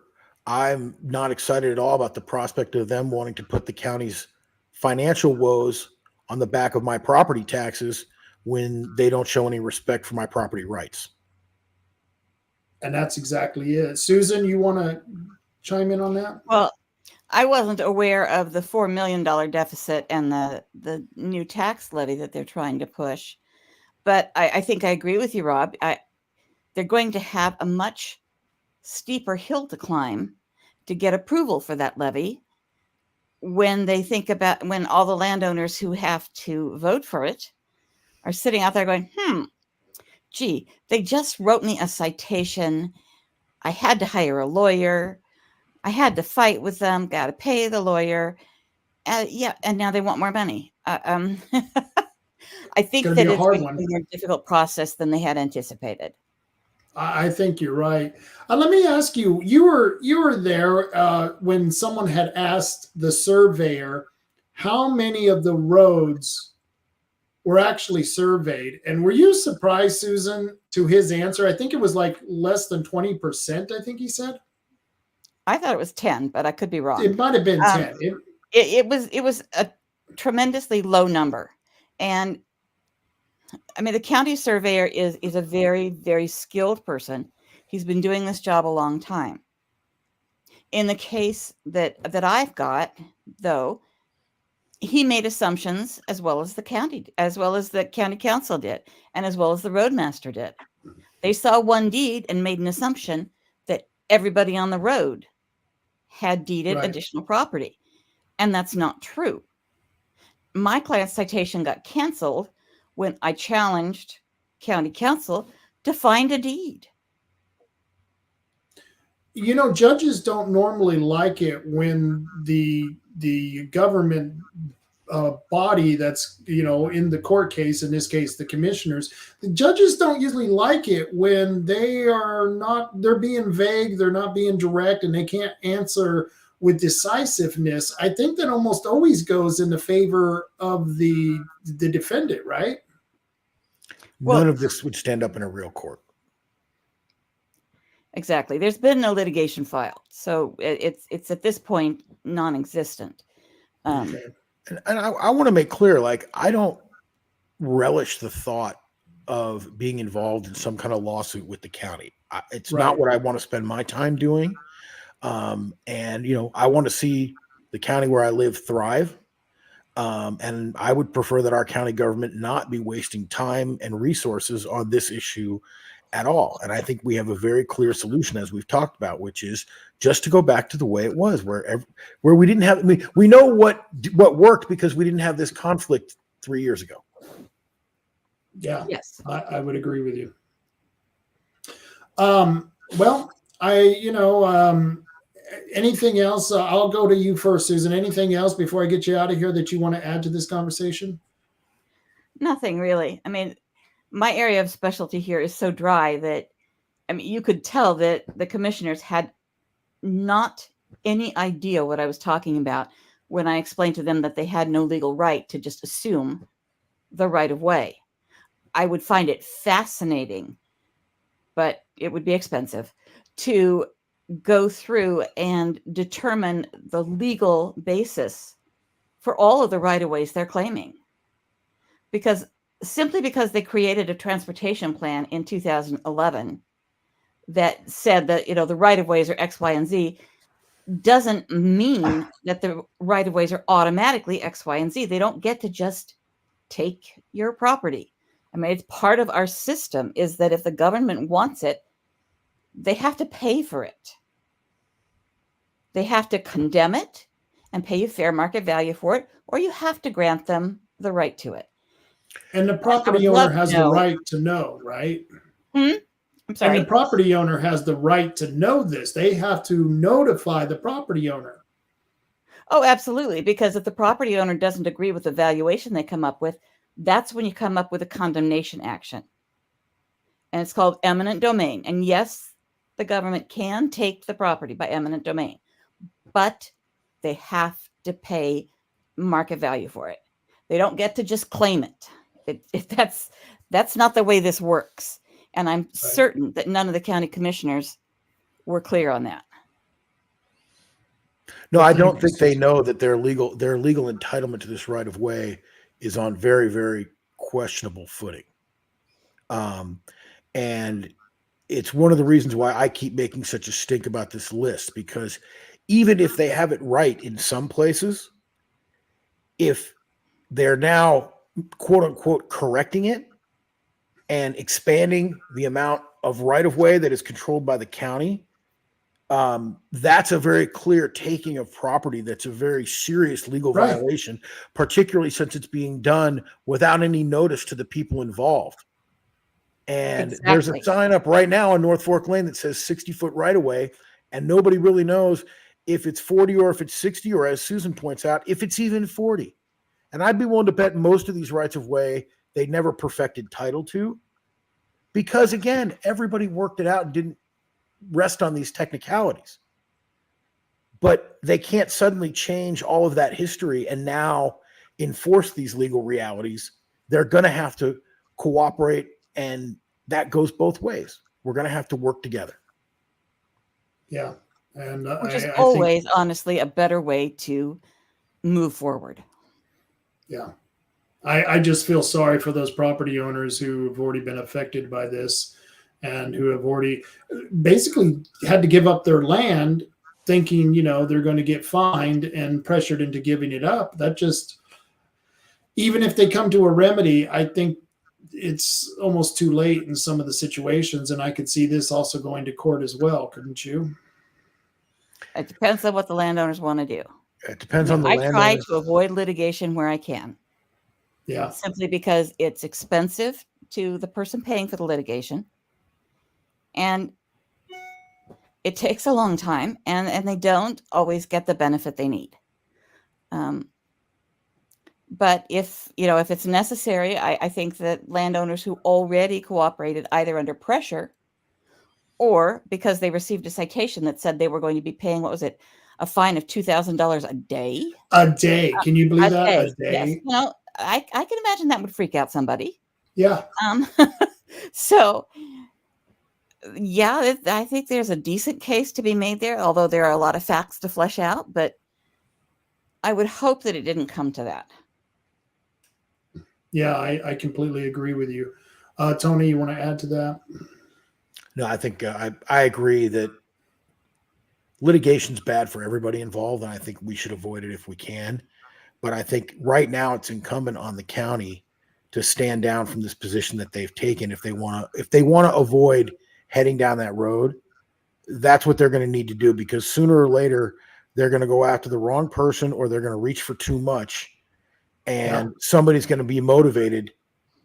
I'm not excited at all about the prospect of them wanting to put the county's financial woes on the back of my property taxes when they don't show any respect for my property rights. And that's exactly it. Susan, you want to chime in on that? Well, I wasn't aware of the $4 million deficit and the new tax levy that they're trying to push. But I think I agree with you, Rob. They're going to have a much steeper hill to climb to get approval for that levy when all the landowners who have to vote for it are sitting out there going, gee, they just wrote me a citation. I had to hire a lawyer. I had to fight with them, got to pay the lawyer. And now they want more money. I think that it's going to be a more difficult process than they had anticipated. I think you're right. Let me ask you, you were there when someone had asked the surveyor how many of the roads were actually surveyed. And were you surprised, Susan, to his answer? I think it was like less than 20%, I think he said. I thought it was 10, but I could be wrong. It might have been 10. It was a tremendously low number. And I mean, the county surveyor is a very, very skilled person. He's been doing this job a long time. In the case that I've got, though, he made assumptions as well as the county council did, and as well as the roadmaster did. They saw one deed and made an assumption that everybody on the road had deeded additional property. And that's not true. My client's citation got canceled when I challenged county council to find a deed. Judges don't normally like it when the government body that's in the court case, in this case the commissioners, the judges don't usually like it when they're being vague, they're not being direct, and they can't answer with decisiveness. I think that almost always goes in the favor of the defendant, right? None of this would stand up in a real court. Exactly. There's been no litigation filed, so it's at this point non-existent. Okay. And I want to make clear, like, I don't relish the thought of being involved in some kind of lawsuit with the county. It's not what I want to spend my time doing. And, I want to see the county where I live thrive. And I would prefer that our county government not be wasting time and resources on this issue at all. And I think we have a very clear solution, as we've talked about, which is just to go back to the way it was, where we didn't have, we know what worked because we didn't have this conflict 3 years ago. Yeah. Yes. I would agree with you. Well, anything else? I'll go to you first, Susan. Anything else before I get you out of here that you want to add to this conversation? Nothing really. I mean, my area of specialty here is so dry that, you could tell that the commissioners had not any idea what I was talking about when I explained to them that they had no legal right to just assume the right of way. I would find it fascinating, but it would be expensive to go through and determine the legal basis for all of the right-of-ways they're claiming. Simply because they created a transportation plan in 2011 that said that, the right-of-ways are X, Y, and Z, doesn't mean that the right-of-ways are automatically X, Y, and Z. They don't get to just take your property. It's part of our system is that if the government wants it, they have to pay for it. They have to condemn it and pay you fair market value for it, or you have to grant them the right to it. And the property owner has the right to know, right? I'm sorry. And the property owner has the right to know this. They have to notify the property owner. Oh, absolutely. Because if the property owner doesn't agree with the valuation they come up with, that's when you come up with a condemnation action. And it's called eminent domain. And yes, the government can take the property by eminent domain, but they have to pay market value for it. They don't get to just claim it. That's not the way this works. And I'm certain that none of the county commissioners were clear on that. No, I don't think they know that their legal entitlement to this right of way is on very, very questionable footing. And it's one of the reasons why I keep making such a stink about this list, because even if they have it right in some places, if they're now quote unquote correcting it and expanding the amount of right of way that is controlled by the county, that's a very clear taking of property. That's a very serious legal violation, particularly since it's being done without any notice to the people involved. And there's a sign up right now on North Fork Lane that says 60-foot right of way, and nobody really knows if it's 40 or if it's 60, or as Susan points out, if it's even 40. And I'd be willing to bet most of these rights of way they never perfected title to, because again, everybody worked it out and didn't rest on these technicalities. But they can't suddenly change all of that history and now enforce these legal realities. They're going to have to cooperate, and that goes both ways. We're going to have to work together. Yeah. And which is always, honestly, a better way to move forward. Yeah. I just feel sorry for those property owners who have already been affected by this and who have already basically had to give up their land thinking, they're going to get fined and pressured into giving it up. That just, even if they come to a remedy, I think it's almost too late in some of the situations. And I could see this also going to court as well, couldn't you? It depends on what the landowners want to do. It depends on the landowners. I try to avoid litigation where I can. Yeah. Simply because it's expensive to the person paying for the litigation. And it takes a long time, and they don't always get the benefit they need. But if it's necessary, I think that landowners who already cooperated, either under pressure or because they received a citation that said they were going to be paying, what was it, a fine of $2,000 a day? A day. Can you believe that? A day. Yes. I can imagine that would freak out somebody. Yeah. So, yeah, I think there's a decent case to be made there, although there are a lot of facts to flesh out. But I would hope that it didn't come to that. Yeah, I completely agree with you. Tony, you want to add to that? No, I think I agree that litigation's bad for everybody involved, and I think we should avoid it if we can. But I think right now it's incumbent on the county to stand down from this position that they've taken. If they want to avoid heading down that road, that's what they're going to need to do, because sooner or later they're going to go after the wrong person, or they're going to reach for too much, and somebody's going to be motivated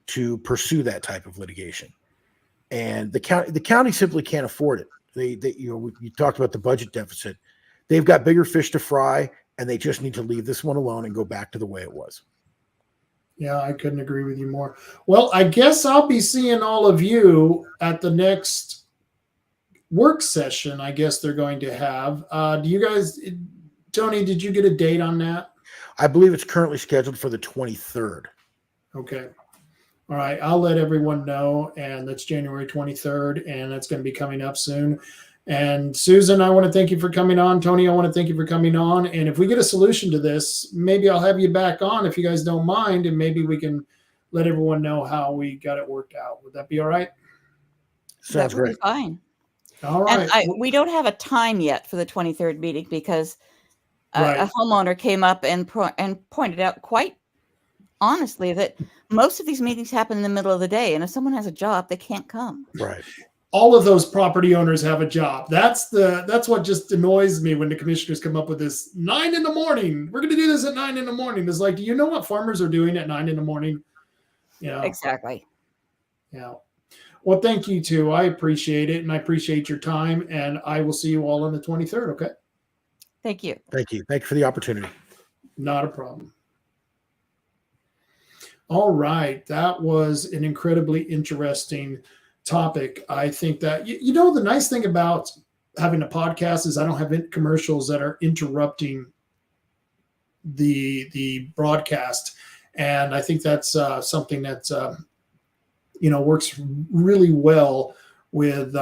to pursue that type of litigation. And the county simply can't afford it. You talked about the budget deficit. They've got bigger fish to fry, and they just need to leave this one alone and go back to the way it was. Yeah, I couldn't agree with you more. Well, I guess I'll be seeing all of you at the next work session. I guess they're going to have. Do you guys, Tony, did you get a date on that? I believe it's currently scheduled for the 23rd. Okay. All right. I'll let everyone know. And that's January 23rd. And that's going to be coming up soon. And Susan, I want to thank you for coming on. Tony, I want to thank you for coming on. And if we get a solution to this, maybe I'll have you back on if you guys don't mind. And maybe we can let everyone know how we got it worked out. Would that be all right? Sounds that would great. Be fine. All right. And we don't have a time yet for the 23rd meeting, because a homeowner came up and pointed out quite honestly that most of these meetings happen in the middle of the day. And if someone has a job, they can't come. Right. All of those property owners have a job. That's what just annoys me when the commissioners come up with this 9 a.m. We're going to do this at 9 a.m. It's like, do you know what farmers are doing at 9 a.m? Yeah, exactly. Yeah. Well, thank you too. I appreciate it. And I appreciate your time, and I will see you all on the 23rd. Okay. Thank you. Thank you. Thank you for the opportunity. Not a problem. All right. That was an incredibly interesting topic. I think that, the nice thing about having a podcast is I don't have commercials that are interrupting the broadcast. And I think that's something that, works really well with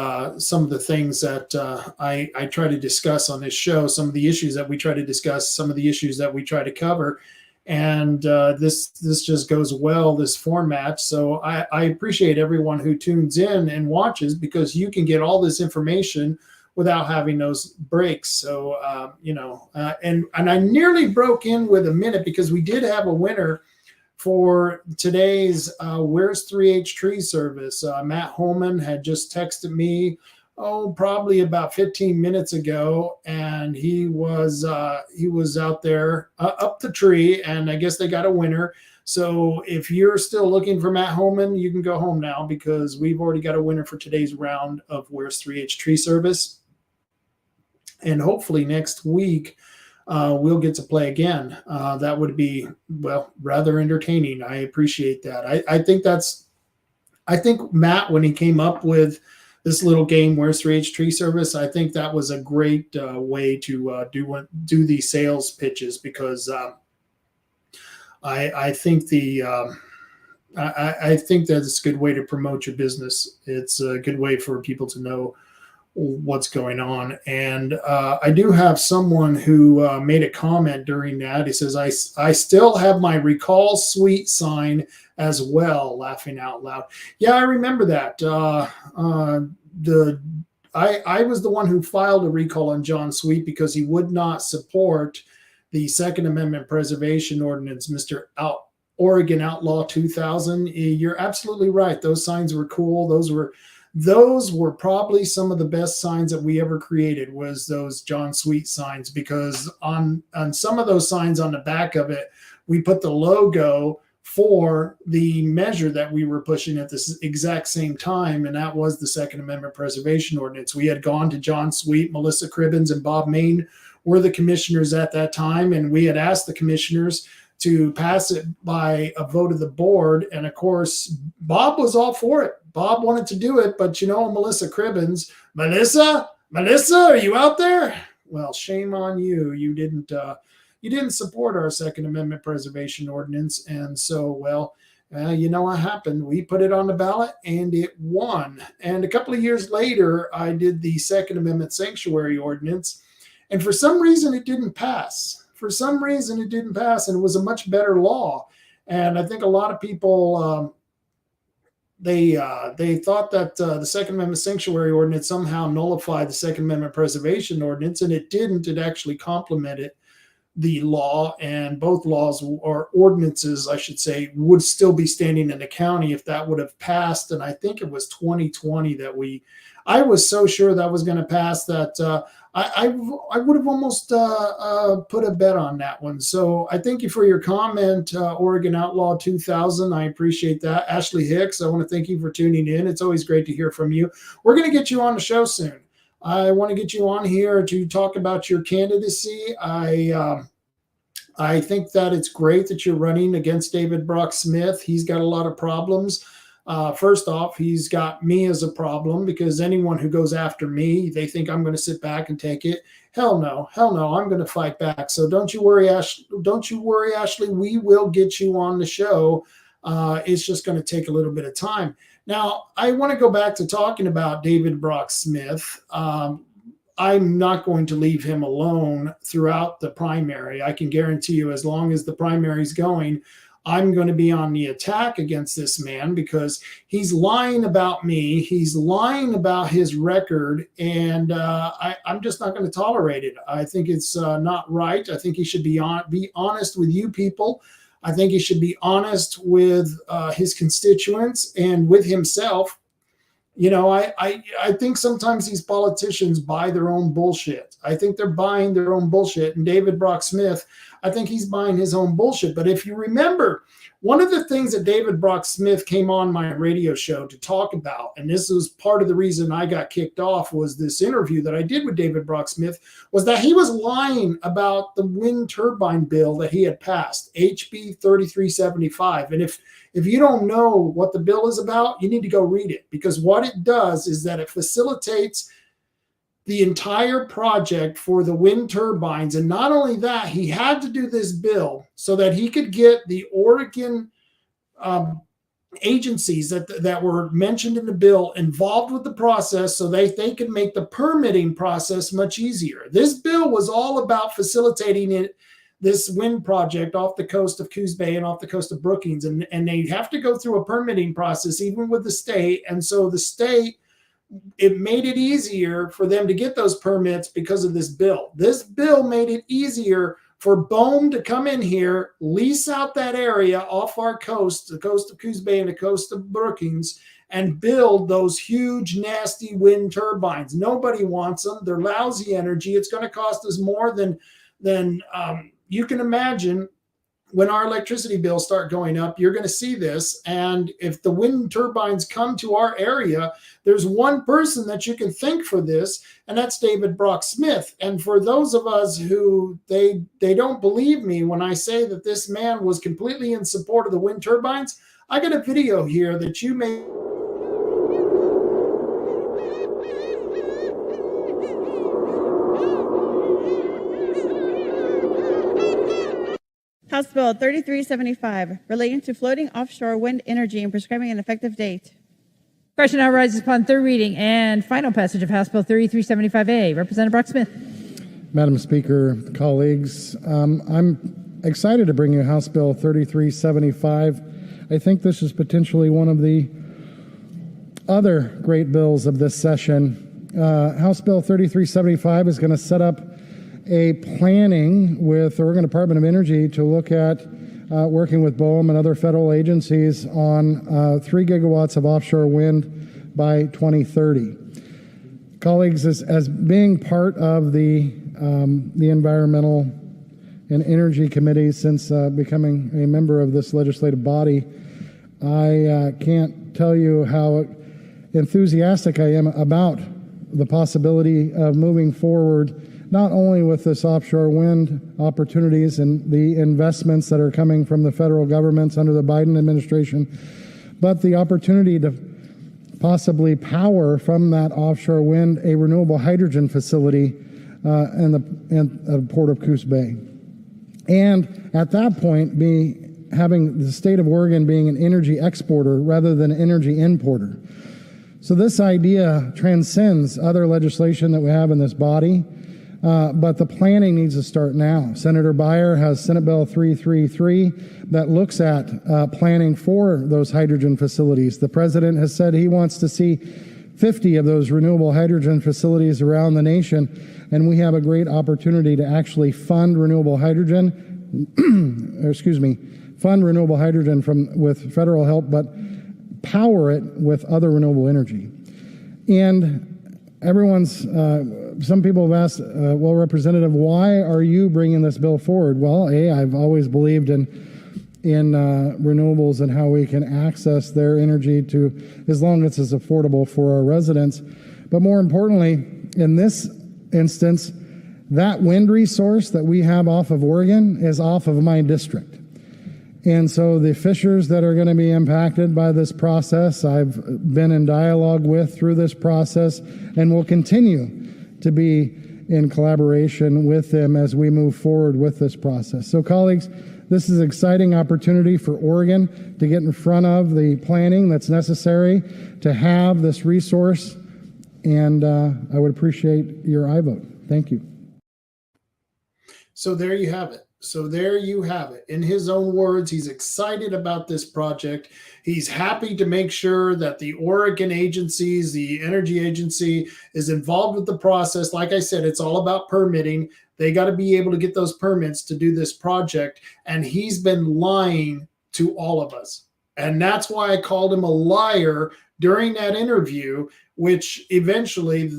some of the things that I try to discuss on this show, some of the issues that we try to discuss, some of the issues that we try to cover. And this just goes well, this format. So I appreciate everyone who tunes in and watches, because you can get all this information without having those breaks. So, and I nearly broke in with a minute, because we did have a winner for today's Where's 3H Tree Service. Matt Holman had just texted me, probably about 15 minutes ago, and he was out there up the tree, and I guess they got a winner. So if you're still looking for Matt Holman, you can go home now, because we've already got a winner for today's round of Where's 3H Tree Service. And hopefully next week we'll get to play again. That would be, rather entertaining. I appreciate that. I think Matt, when he came up with this little game, Where's 3H Tree Service, I think that was a great way to do these sales pitches, because I think I think that it's a good way to promote your business. It's a good way for people to know what's going on. And I do have someone who made a comment during that. He says, I still have my recall suite sign as well, laughing out loud. Yeah, I remember that. I was the one who filed a recall on John Sweet because he would not support the Second Amendment Preservation Ordinance, Mr. Oregon Outlaw 2000. You're absolutely right. Those signs were cool. Those were probably some of the best signs that we ever created, was those John Sweet signs, because on some of those signs on the back of it, we put the logo for the measure that we were pushing at this exact same time, and that was the Second Amendment Preservation Ordinance. We had gone to John Sweet, Melissa Cribbins, and Bob Main were the commissioners at that time, and we had asked the commissioners to pass it by a vote of the board. And of course, Bob was all for it. Bob wanted to do it, but Melissa Cribbins, Melissa, are you out there? Well, shame on you. You didn't support our Second Amendment Preservation Ordinance. And so, you know what happened? We put it on the ballot and it won. And a couple of years later, I did the Second Amendment Sanctuary Ordinance. And for some reason, it didn't pass. And it was a much better law. And I think a lot of people, they thought that the Second Amendment Sanctuary Ordinance somehow nullified the Second Amendment Preservation Ordinance, and it didn't. It actually complemented the law, and both laws, or ordinances, I should say, would still be standing in the county if that would have passed. And I think it was 2020 that I was so sure that was going to pass that I would have almost put a bet on that one. So I thank you for your comment, Oregon Outlaw 2000. I appreciate that. Ashley Hicks, I want to thank you for tuning in. It's always great to hear from you. We're going to get you on the show soon. I want to get you on here to talk about your candidacy. I think that it's great that you're running against David Brock Smith. He's got a lot of problems. First off, he's got me as a problem, because anyone who goes after me, they think I'm going to sit back and take it. Hell no, I'm going to fight back. So don't you worry, Ashley. We will get you on the show. It's just going to take a little bit of time. Now, I want to go back to talking about David Brock Smith. I'm not going to leave him alone throughout the primary. I can guarantee you, as long as the primary is going, I'm going to be on the attack against this man, because he's lying about me. He's lying about his record, and I'm just not going to tolerate it. I think it's not right. I think he should be honest with you people. I think he should be honest with his constituents and with himself. I think sometimes these politicians buy their own bullshit. I think they're buying their own bullshit. And David Brock Smith, I think he's buying his own bullshit. But if you remember, one of the things that David Brock Smith came on my radio show to talk about, and this was part of the reason I got kicked off, was this interview that I did with David Brock Smith, was that he was lying about the wind turbine bill that he had passed, HB 3375. And if you don't know what the bill is about, you need to go read it, because what it does is that it facilitates the entire project for the wind turbines. And not only that, he had to do this bill so that he could get the Oregon agencies that were mentioned in the bill involved with the process, so they could make the permitting process much easier. This bill was all about facilitating this wind project off the coast of Coos Bay and off the coast of Brookings. And they have to go through a permitting process, even with the state. And so the state, it made it easier for them to get those permits because of this bill. This bill made it easier for BOEM to come in here, lease out that area off our coast, the coast of Coos Bay and the coast of Brookings, and build those huge, nasty wind turbines. Nobody wants them. They're lousy energy. It's going to cost us more than you can imagine. When our electricity bills start going up, you're going to see this. And if the wind turbines come to our area, there's one person that you can thank for this, and that's David Brock Smith. And for those of us who they don't believe me when I say that this man was completely in support of the wind turbines, I got a video here that you may. House Bill 3375, relating to floating offshore wind energy and prescribing an effective date. Question now arises upon third reading and final passage of House Bill 3375A. Representative Brock Smith. Madam Speaker, colleagues, I'm excited to bring you House Bill 3375. I think this is potentially one of the other great bills of this session. House Bill 3375 is going to set up a planning with the Oregon Department of Energy to look at working with BOEM and other federal agencies on 3 gigawatts of offshore wind by 2030. Colleagues, as being part of the environmental and Energy Committee since becoming a member of this legislative body. I can't tell you how enthusiastic I am about the possibility of moving forward, not only with this offshore wind opportunities and the investments that are coming from the federal governments under the Biden administration, but the opportunity to possibly power from that offshore wind a renewable hydrogen facility in the port of Coos Bay. And at that point, having the state of Oregon being an energy exporter rather than an energy importer. So this idea transcends other legislation that we have in this body, but the planning needs to start now. Senator Beyer has Senate Bill 333 that looks at planning for those hydrogen facilities. The president has said he wants to see 50 of those renewable hydrogen facilities around the nation, and we have a great opportunity to actually fund renewable hydrogen, fund renewable hydrogen with federal help, but power it with other renewable energy. And some people have asked, well, Representative, why are you bringing this bill forward? Well, I've always believed in renewables and how we can access their energy as long as it's affordable for our residents. But more importantly, in this instance, that wind resource that we have off of Oregon is off of my district. And so the fishers that are going to be impacted by this process, I've been in dialogue with through this process and will continue to be in collaboration with them as we move forward with this process. So colleagues, this is an exciting opportunity for Oregon to get in front of the planning that's necessary to have this resource, and I would appreciate your aye vote. Thank you. So there you have it. In his own words, he's excited about this project. He's happy to make sure that the Oregon agencies, the energy agency, is involved with the process. Like I said, it's all about permitting. They got to be able to get those permits to do this project. And he's been lying to all of us. And that's why I called him a liar during that interview, which eventually,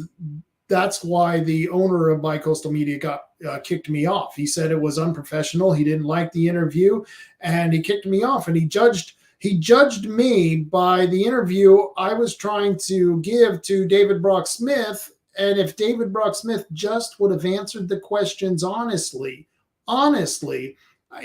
that's why the owner of Bicoastal Media kicked me off. He said it was unprofessional. He didn't like the interview, and he kicked me off. And he judged me by the interview I was trying to give to David Brock Smith. And if David Brock Smith just would have answered the questions honestly,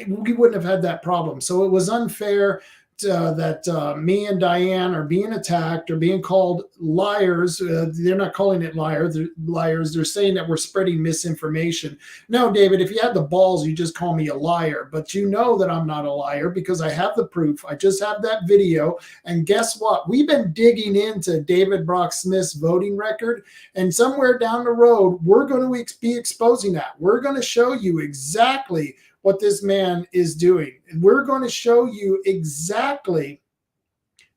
we wouldn't have had that problem. So it was unfair that me and Diane are being attacked or being called liars. They're not calling it liars. They're saying that we're spreading misinformation. No, David, if you had the balls, you just call me a liar. But you know that I'm not a liar because I have the proof. I just have that video. And guess what? We've been digging into David Brock Smith's voting record. And somewhere down the road, we're going to be exposing that. We're going to show you exactly what this man is doing. And we're going to show you exactly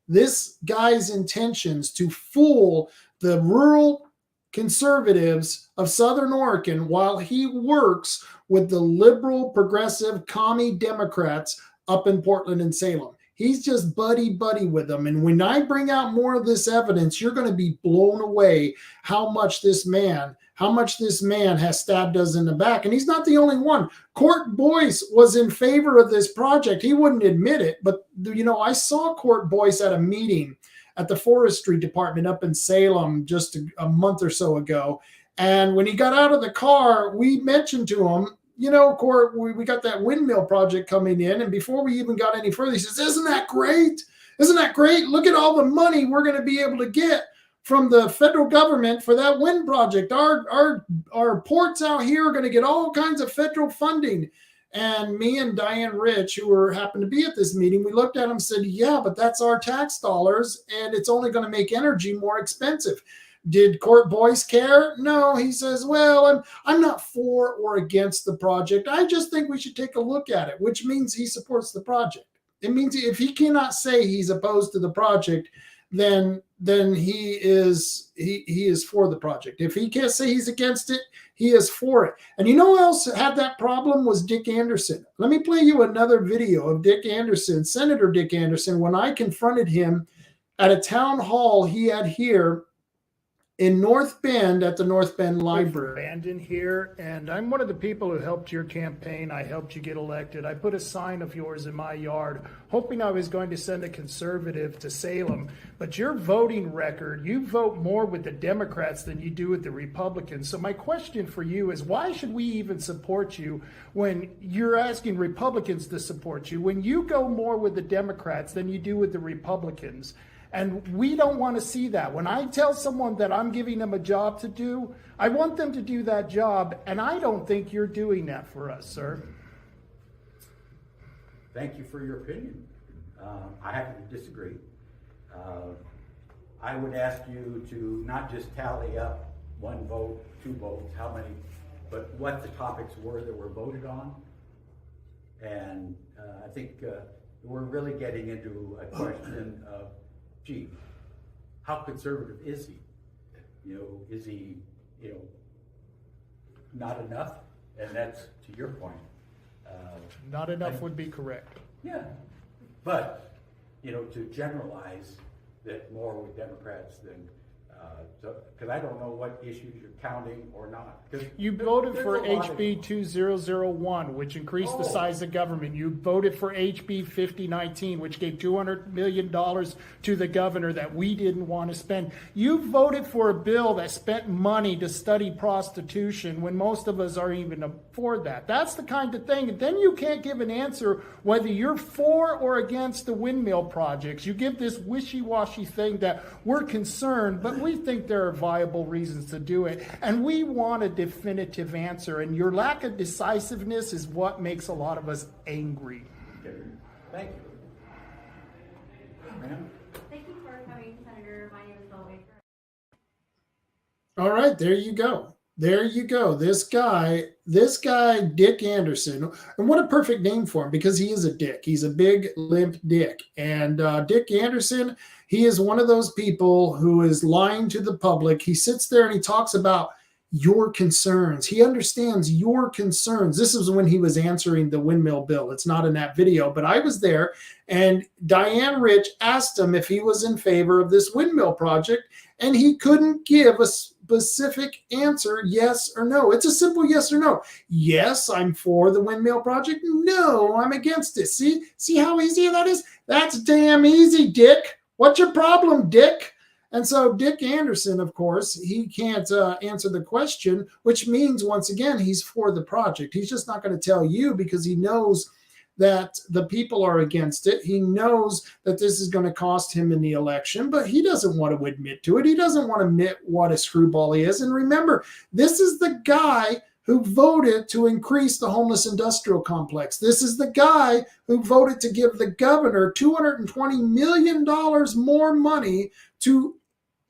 this guy's intentions to fool the rural conservatives of Southern Oregon while he works with the liberal, progressive, commie Democrats up in Portland and Salem. He's just buddy-buddy with them. And when I bring out more of this evidence, you're going to be blown away how much this man has stabbed us in the back. And he's not the only one. Court Boyce was in favor of this project. He wouldn't admit it, but I saw Court Boyce at a meeting at the forestry department up in Salem just a month or so ago. And when he got out of the car, we mentioned to him, Court, we got that windmill project coming in. And before we even got any further, he says, isn't that great? Isn't that great? Look at all the money we're going to be able to get from the federal government for that wind project. Our ports out here are going to get all kinds of federal funding. And me and Diane Rich, who happened to be at this meeting, we looked at him and said, yeah, but that's our tax dollars, and it's only going to make energy more expensive. Did Court Boyce care? No, he says, well, I'm not for or against the project. I just think we should take a look at it, which means he supports the project. It means if he cannot say he's opposed to the project, then he is for the project. If he can't say he's against it, he is for it. And you know who else had that problem was Dick Anderson. Let me play you another video of Dick Anderson, Senator Dick Anderson, when I confronted him at a town hall he had here in North Bend at the North Bend Library. Brandon here, and I'm one of the people who helped your campaign. I helped you get elected. I put a sign of yours in my yard, hoping I was going to send a conservative to Salem. But your voting record, you vote more with the Democrats than you do with the Republicans. So my question for you is, why should we even support you when you're asking Republicans to support you, when you go more with the Democrats than you do with the Republicans? And we don't want to see that. When I tell someone that I'm giving them a job to do, I want them to do that job, and I don't think you're doing that for us, sir. Thank you for your opinion. I have to disagree. I would ask you to not just tally up 1 vote, 2 votes, how many, but what the topics were that were voted on. And I think we're really getting into a question of, gee, how conservative is he? Is he, not enough? And that's to your point. Not enough would be correct. Yeah, but, to generalize that more with Democrats than, because I don't know what issues you're counting or not. You voted for HB 2001, which increased the size of government. You voted for HB 5019, which gave $200 million to the governor that we didn't want to spend. You voted for a bill that spent money to study prostitution when most of us aren't even afford that. That's the kind of thing. And then you can't give an answer whether you're for or against the windmill projects. You give this wishy-washy thing that we're concerned, but we think there are viable reasons to do it. And we want a definitive answer. And your lack of decisiveness is what makes a lot of us angry. Thank you. Ma'am? Thank you for coming, Senator. My name is Bill Baker. All right, there you go. There you go. This guy, Dick Anderson, and what a perfect name for him, because he is a dick. He's a big, limp dick. And Dick Anderson, he is one of those people who is lying to the public. He sits there and he talks about your concerns. He understands your concerns. This is when he was answering the windmill bill. It's not in that video, but I was there, and Diane Rich asked him if he was in favor of this windmill project, and he couldn't give a specific answer, yes or no. It's a simple yes or no. Yes, I'm for the windmill project. No, I'm against it. See how easy that is? That's damn easy, Dick. What's your problem, Dick? And so Dick Anderson, of course, he can't answer the question, which means, once again, he's for the project. He's just not going to tell you because he knows that the people are against it. He knows that this is going to cost him in the election, but he doesn't want to admit to it. He doesn't want to admit what a screwball he is. And remember, this is the guy who voted to increase the homeless industrial complex. This is the guy who voted to give the governor $220 million more money to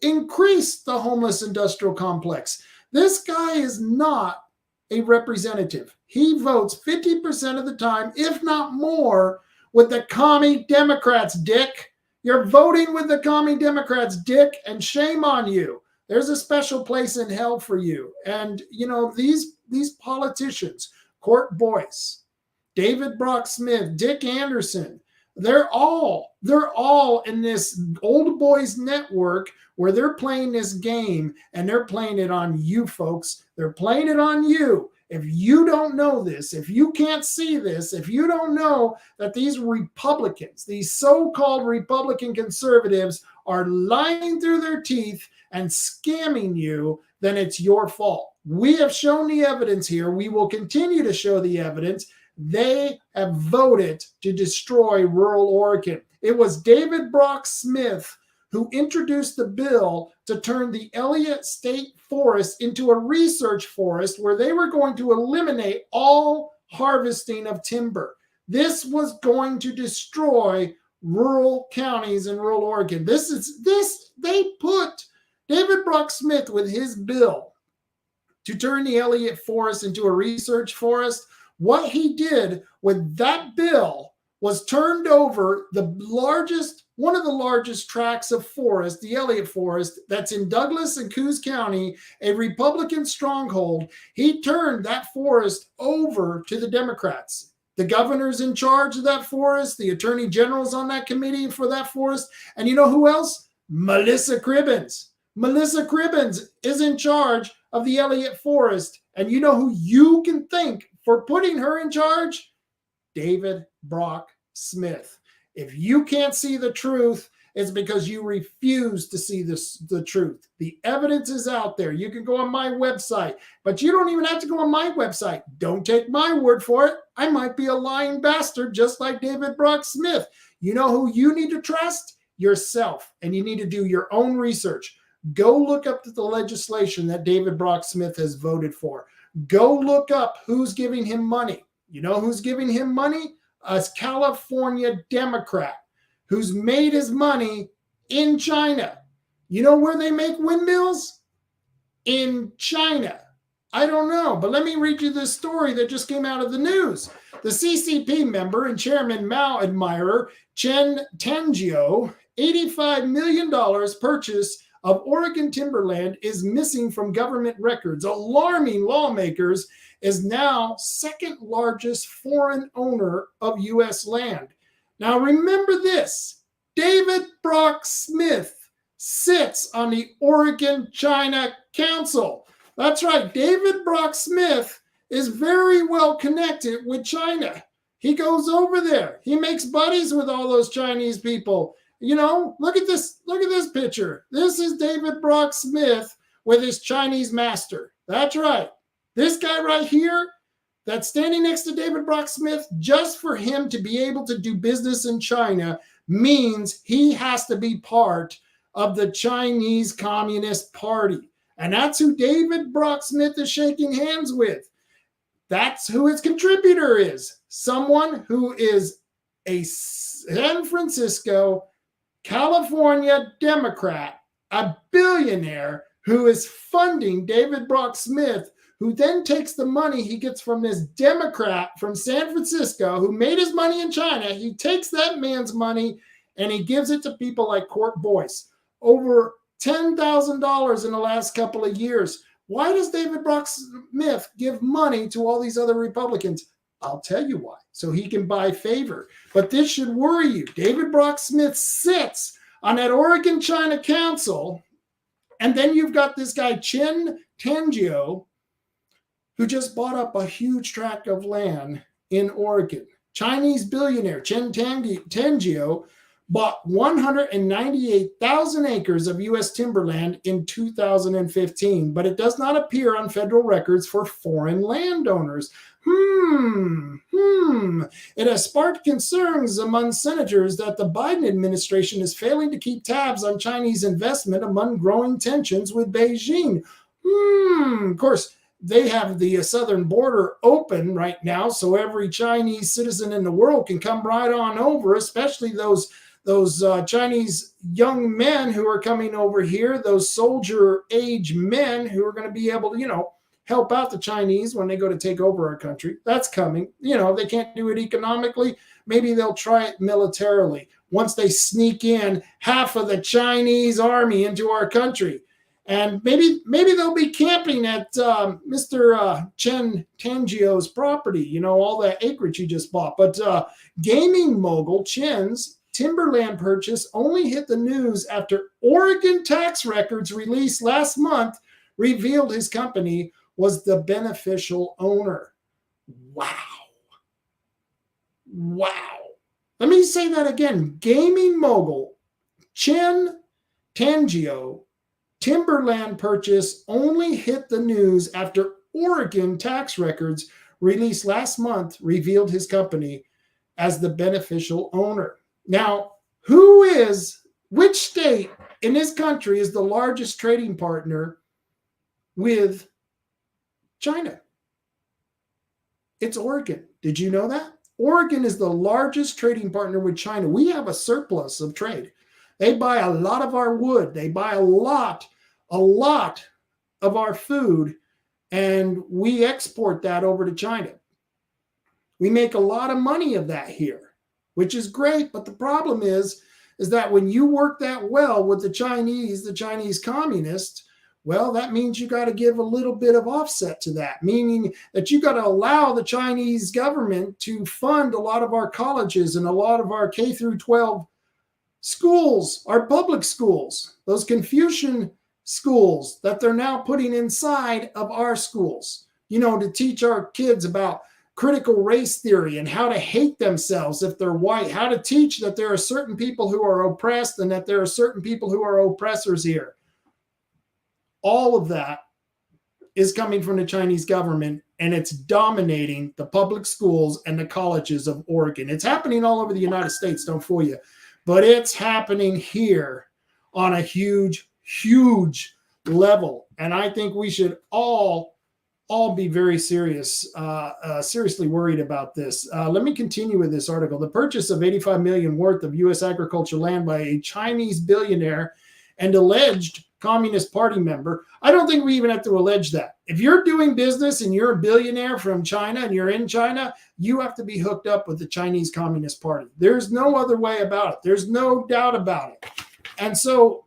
increase the homeless industrial complex. This guy is not a representative. He votes 50% of the time, if not more, with the commie Democrats, Dick. You're voting with the commie Democrats, Dick, and shame on you. There's a special place in hell for you. And, these politicians, Court Boyce, David Brock Smith, Dick Anderson, they're all in this old boys network where they're playing this game, and they're playing it on you, folks. They're playing it on you. If you don't know this, if you can't see this, if you don't know that these Republicans, these so-called Republican conservatives are lying through their teeth and scamming you, then it's your fault. We have shown the evidence here. We will continue to show the evidence. They have voted to destroy rural Oregon. It was David Brock Smith who introduced the bill to turn the Elliott State Forest into a research forest where they were going to eliminate all harvesting of timber. This was going to destroy rural counties in rural Oregon. They put David Brock Smith with his bill to turn the Elliott Forest into a research forest. What he did with that bill was turned over one of the largest tracts of forest, the Elliott Forest, that's in Douglas and Coos County, a Republican stronghold. He turned that forest over to the Democrats. The governor's in charge of that forest. The attorney general's on that committee for that forest. And you know who else? Melissa Cribbins. Melissa Cribbins is in charge of the Elliott Forest. And you know who you can thank for putting her in charge? David Brock Smith. If you can't see the truth, it's because you refuse to see the truth. The evidence is out there. You can go on my website, but you don't even have to go on my website. Don't take my word for it. I might be a lying bastard just like David Brock Smith. You know who you need to trust? Yourself. And you need to do your own research. Go look up the legislation that David Brock Smith has voted for. Go look up who's giving him money. You know who's giving him money? A California Democrat who's made his money in China. You know where they make windmills? In China. I don't know, but let me read you this story that just came out of the news. The CCP member and chairman Mao admirer Chen Tangio, $85 million purchase of Oregon timberland is missing from government records. Alarming lawmakers, is now second largest foreign owner of U.S. land. Now remember this, David Brock Smith sits on the Oregon-China Council. That's right, David Brock Smith is very well connected with China. He goes over there. He makes buddies with all those Chinese people. You know, look at this picture. This is David Brock Smith with his Chinese master. That's right. This guy right here that's standing next to David Brock Smith, just for him to be able to do business in China means he has to be part of the Chinese Communist Party. And that's who David Brock Smith is shaking hands with. That's who his contributor is. Someone who is a San Francisco, California Democrat, a billionaire who is funding David Brock Smith, who then takes the money he gets from this Democrat from San Francisco who made his money in China. He takes that man's money and he gives it to people like Court Boyce. Over $10,000 in the last couple of years. Why does David Brock Smith give money to all these other Republicans? I'll tell you why. So he can buy favor. But this should worry you. David Brock Smith sits on that Oregon-China Council, and then you've got this guy, Chen Tangio, who just bought up a huge tract of land in Oregon. Chinese billionaire Chen Tangio bought 198,000 acres of U.S. timberland in 2015, but it does not appear on federal records for foreign landowners. It has sparked concerns among senators that the Biden administration is failing to keep tabs on Chinese investment among growing tensions with Beijing. Of course, they have the southern border open right now, so every Chinese citizen in the world can come right on over, especially those Chinese young men who are coming over here, those soldier age men who are going to be able to, help out the Chinese when they go to take over our country. That's coming. They can't do it economically. Maybe they'll try it militarily once they sneak in half of the Chinese army into our country. And maybe they'll be camping at Mr. Chen Tangio's property, all that acreage he just bought. But gaming mogul Chen's timberland purchase only hit the news after Oregon tax records released last month revealed his company was the beneficial owner. Wow. Let me say that again. Gaming mogul Chen Tangio timberland purchase only hit the news after Oregon tax records released last month revealed his company as the beneficial owner. Now, which state in this country is the largest trading partner with China? It's Oregon. Did you know that? Oregon is the largest trading partner with China. We have a surplus of trade. They buy a lot of our wood. They buy a lot of our food, and we export that over to China. We make a lot of money of that here, which is great. But the problem is that when you work that well with the Chinese communists, well, that means you got to give a little bit of offset to that, meaning that you got to allow the Chinese government to fund a lot of our colleges and a lot of our K through 12 schools, our public schools, those Confucian schools that they're now putting inside of our schools, to teach our kids about critical race theory and how to hate themselves if they're white, how to teach that there are certain people who are oppressed and that there are certain people who are oppressors here. All of that is coming from the Chinese government, and it's dominating the public schools and the colleges of Oregon. It's happening all over the United States, don't fool you, but it's happening here on a huge, huge level. And I think we should all be very seriously worried about this. Let me continue with this article. The purchase of $85 million worth of U.S. agriculture land by a Chinese billionaire and alleged Communist Party member. I don't think we even have to allege that. If you're doing business and you're a billionaire from China and you're in China, you have to be hooked up with the Chinese Communist Party. There's no other way about it. There's no doubt about it. And so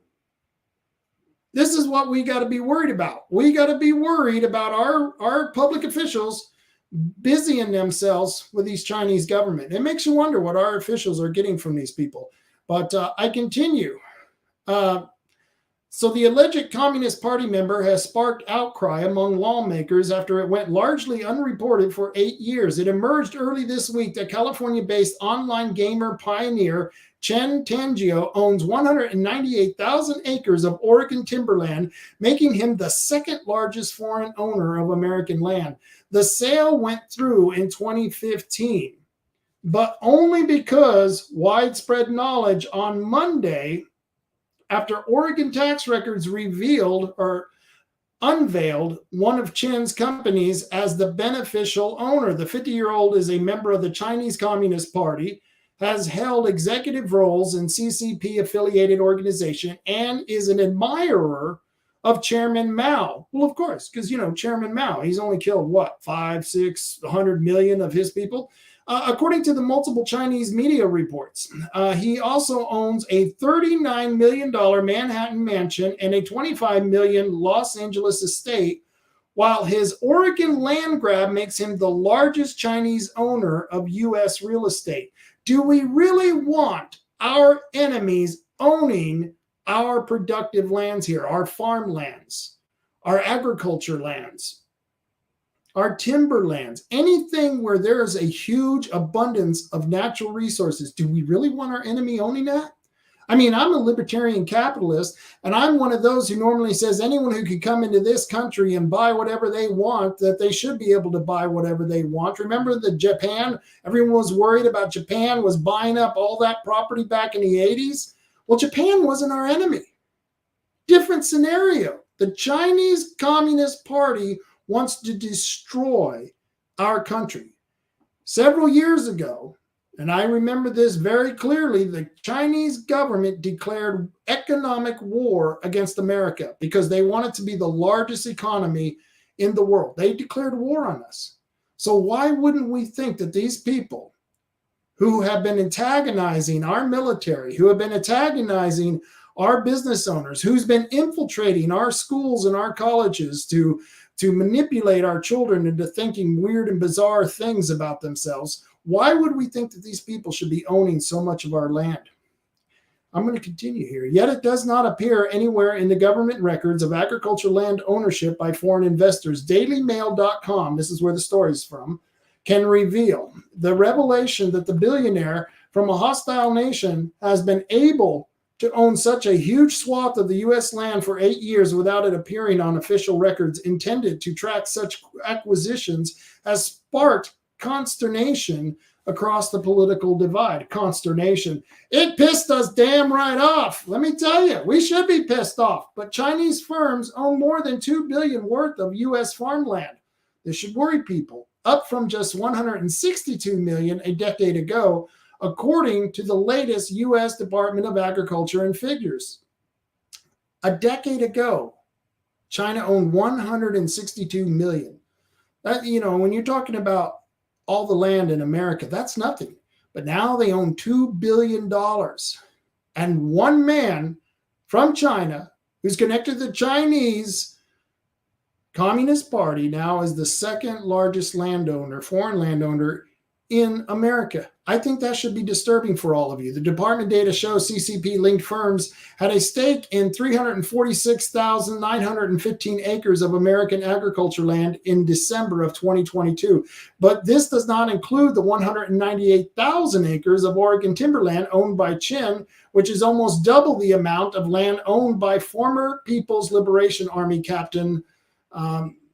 this is what we got to be worried about. We got to be worried about our public officials busying themselves with these Chinese government. It makes you wonder what our officials are getting from these people. But I continue. So the alleged Communist Party member has sparked outcry among lawmakers after it went largely unreported for 8 years. It emerged early this week that California-based online gamer pioneer Chen Tangio owns 198,000 acres of Oregon timberland, making him the second largest foreign owner of American land. The sale went through in 2015, but only because widespread knowledge on Monday, after Oregon tax records unveiled one of Chen's companies as the beneficial owner. The 50-year-old is a member of the Chinese Communist Party, has held executive roles in CCP-affiliated organization, and is an admirer of Chairman Mao. Well, of course, because, Chairman Mao, he's only killed, 500-600 million of his people? According to the multiple Chinese media reports, he also owns a $39 million Manhattan mansion and a $25 million Los Angeles estate, while his Oregon land grab makes him the largest Chinese owner of U.S. real estate. Do we really want our enemies owning our productive lands here, our farmlands, our agriculture lands, our timberlands, anything where there is a huge abundance of natural resources? Do we really want our enemy owning that? I mean, I'm a libertarian capitalist, and I'm one of those who normally says anyone who could come into this country and buy whatever they want, that they should be able to buy whatever they want. Remember the Japan? Everyone was worried about Japan was buying up all that property back in the 80s. Well, Japan wasn't our enemy. Different scenario. The Chinese Communist Party wants to destroy our country. Several years ago, and I remember this very clearly, the Chinese government declared economic war against America because they wanted to be the largest economy in the world. They declared war on us. So why wouldn't we think that these people who have been antagonizing our military, who have been antagonizing our business owners, who's been infiltrating our schools and our colleges to manipulate our children into thinking weird and bizarre things about themselves, why would we think that these people should be owning so much of our land? I'm going to continue here. Yet it does not appear anywhere in the government records of agricultural land ownership by foreign investors. DailyMail.com, this is where the story is from, can reveal the revelation that the billionaire from a hostile nation has been able to own such a huge swath of the U.S. land for 8 years without it appearing on official records intended to track such acquisitions has sparked consternation across the political divide. Consternation. It pissed us damn right off. Let me tell you, we should be pissed off. But Chinese firms own more than $2 billion worth of U.S. farmland. This should worry people, up from just $162 million a decade ago, according to the latest U.S. Department of Agriculture and figures. A decade ago, China owned $162 million. That, when you're talking about all the land in America, that's nothing. But now they own $2 billion. And one man from China who's connected to the Chinese Communist Party now is the second largest landowner, foreign landowner in America. I think that should be disturbing for all of you. The department data shows CCP linked firms had a stake in 346,915 acres of American agriculture land in December of 2022. But this does not include the 198,000 acres of Oregon timberland owned by Chin, which is almost double the amount of land owned by former People's Liberation Army captain,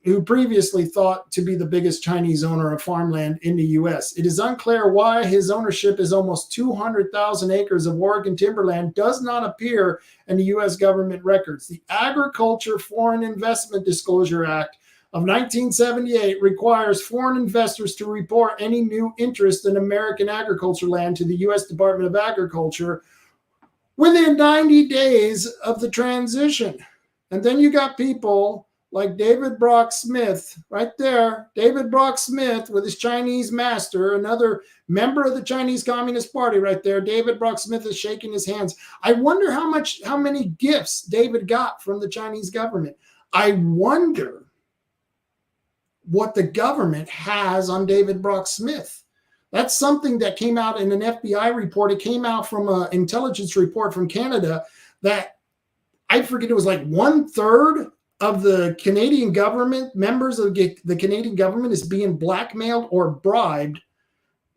who previously thought to be the biggest Chinese owner of farmland in the U.S. It is unclear why his ownership is almost 200,000 acres of Oregon timberland does not appear in the U.S. government records. The Agriculture Foreign Investment Disclosure Act of 1978 requires foreign investors to report any new interest in American agriculture land to the U.S. Department of Agriculture within 90 days of the transition. And then you got people like David Brock Smith, right there, David Brock Smith with his Chinese master, another member of the Chinese Communist Party right there. David Brock Smith is shaking his hands. I wonder how many gifts David got from the Chinese government. I wonder what the government has on David Brock Smith. That's something that came out in an FBI report. It came out from an intelligence report from Canada that I forget, it was like 1/3 of the Canadian government, members of the Canadian government, is being blackmailed or bribed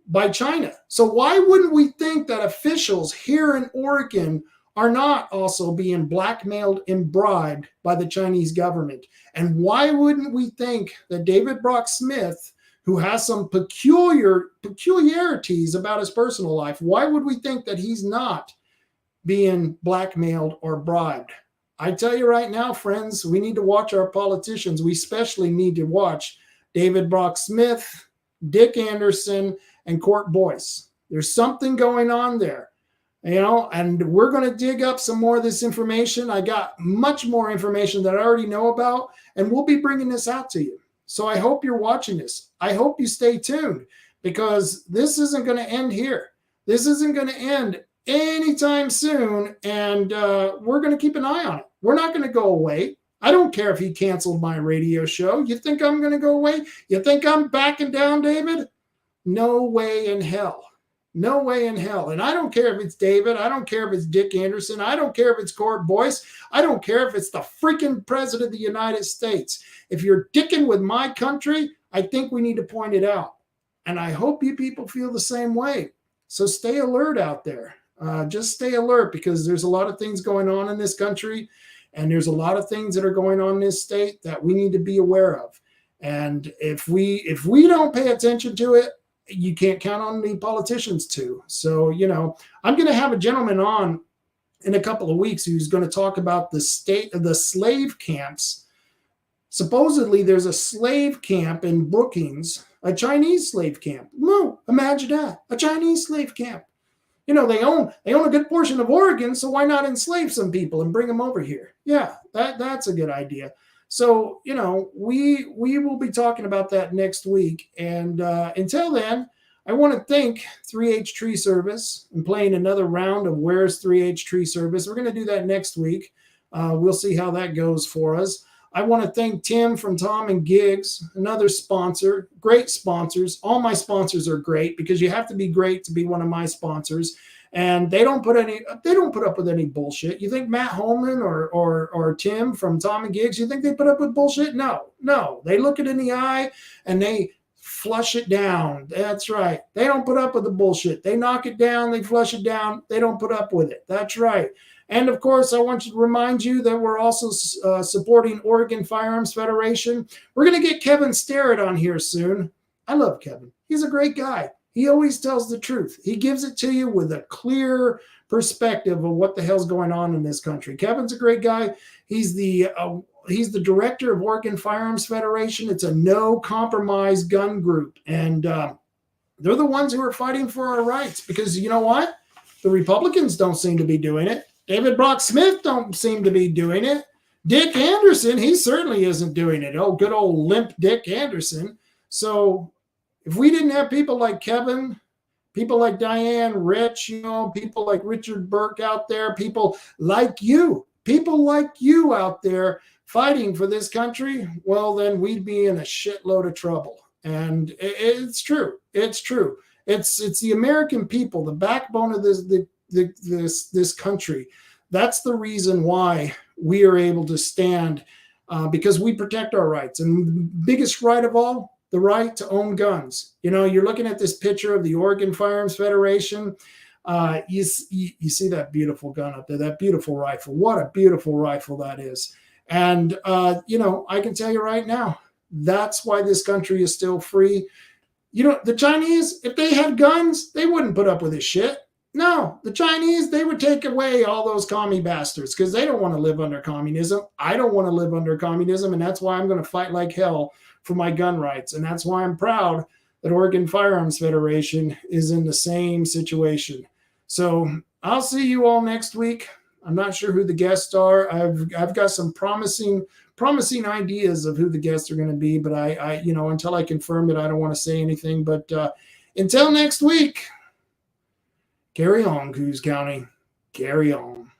by China. So why wouldn't we think that officials here in Oregon are not also being blackmailed and bribed by the Chinese government? And why wouldn't we think that David Brock Smith, who has some peculiarities about his personal life, why would we think that he's not being blackmailed or bribed? I tell you right now, friends, we need to watch our politicians. We especially need to watch David Brock Smith, Dick Anderson, and Court Boyce. There's something going on there, and we're going to dig up some more of this information. I got much more information that I already know about, and we'll be bringing this out to you. So I hope you're watching this. I hope you stay tuned, because this isn't going to end here. This isn't going to end anytime soon, and we're going to keep an eye on it. We're not going to go away. I don't care if he canceled my radio show. You think I'm going to go away? You think I'm backing down, David? No way in hell. No way in hell. And I don't care if it's David. I don't care if it's Dick Anderson. I don't care if it's Court Boyce. I don't care if it's the freaking president of the United States. If you're dicking with my country, I think we need to point it out. And I hope you people feel the same way. So stay alert out there. Just stay alert, because there's a lot of things going on in this country, and there's a lot of things that are going on in this state that we need to be aware of. And if we don't pay attention to it, you can't count on the politicians to. So, I'm going to have a gentleman on in a couple of weeks who's going to talk about the state of the slave camps. Supposedly there's a slave camp in Brookings, a Chinese slave camp. No, imagine that, a Chinese slave camp. They own a good portion of Oregon, so why not enslave some people and bring them over here? Yeah, that's a good idea. So, we will be talking about that next week. And until then, I want to thank 3H Tree Service and playing another round of Where's 3H Tree Service. We're going to do that next week. We'll see how that goes for us. I want to thank Tim from Tom and Gigs, another sponsor, great sponsors. All my sponsors are great, because you have to be great to be one of my sponsors. And they don't put up with any bullshit. You think Matt Holman or Tim from Tom and Gigs, you think they put up with bullshit? No. They look it in the eye and they flush it down. That's right. They don't put up with the bullshit. They knock it down, they flush it down. They don't put up with it. That's right. And of course, I want to remind you that we're also supporting Oregon Firearms Federation. We're going to get Kevin Starrett on here soon. I love Kevin. He's a great guy. He always tells the truth. He gives it to you with a clear perspective of what the hell's going on in this country. Kevin's a great guy. He's the director of Oregon Firearms Federation. It's a no compromise gun group. And they're the ones who are fighting for our rights, because you know what? The Republicans don't seem to be doing it. David Brock Smith don't seem to be doing it. Dick Anderson, he certainly isn't doing it. Oh, good old limp Dick Anderson. So if we didn't have people like Kevin, people like Diane Rich, people like Richard Burke out there, people like you out there fighting for this country, well, then we'd be in a shitload of trouble. And it's true. It's true. It's the American people, the backbone of this country. That's the reason why we are able to stand, because we protect our rights. And the biggest right of all, the right to own guns. You know, you're looking at this picture of the Oregon Firearms Federation. You see that beautiful gun up there, that beautiful rifle. What a beautiful rifle that is. And, you know, I can tell you right now, that's why this country is still free. You know, the Chinese, if they had guns, they wouldn't put up with this shit. No, the Chinese, they would take away all those commie bastards because they don't want to live under communism. I don't want to live under communism, and that's why I'm going to fight like hell for my gun rights. And that's why I'm proud that Oregon Firearms Federation is in the same situation. So I'll see you all next week. I'm not sure who the guests are. I've got some promising ideas of who the guests are going to be, but I you know, until I confirm it, I don't want to say anything. But until next week, carry on, Coos County. Carry on.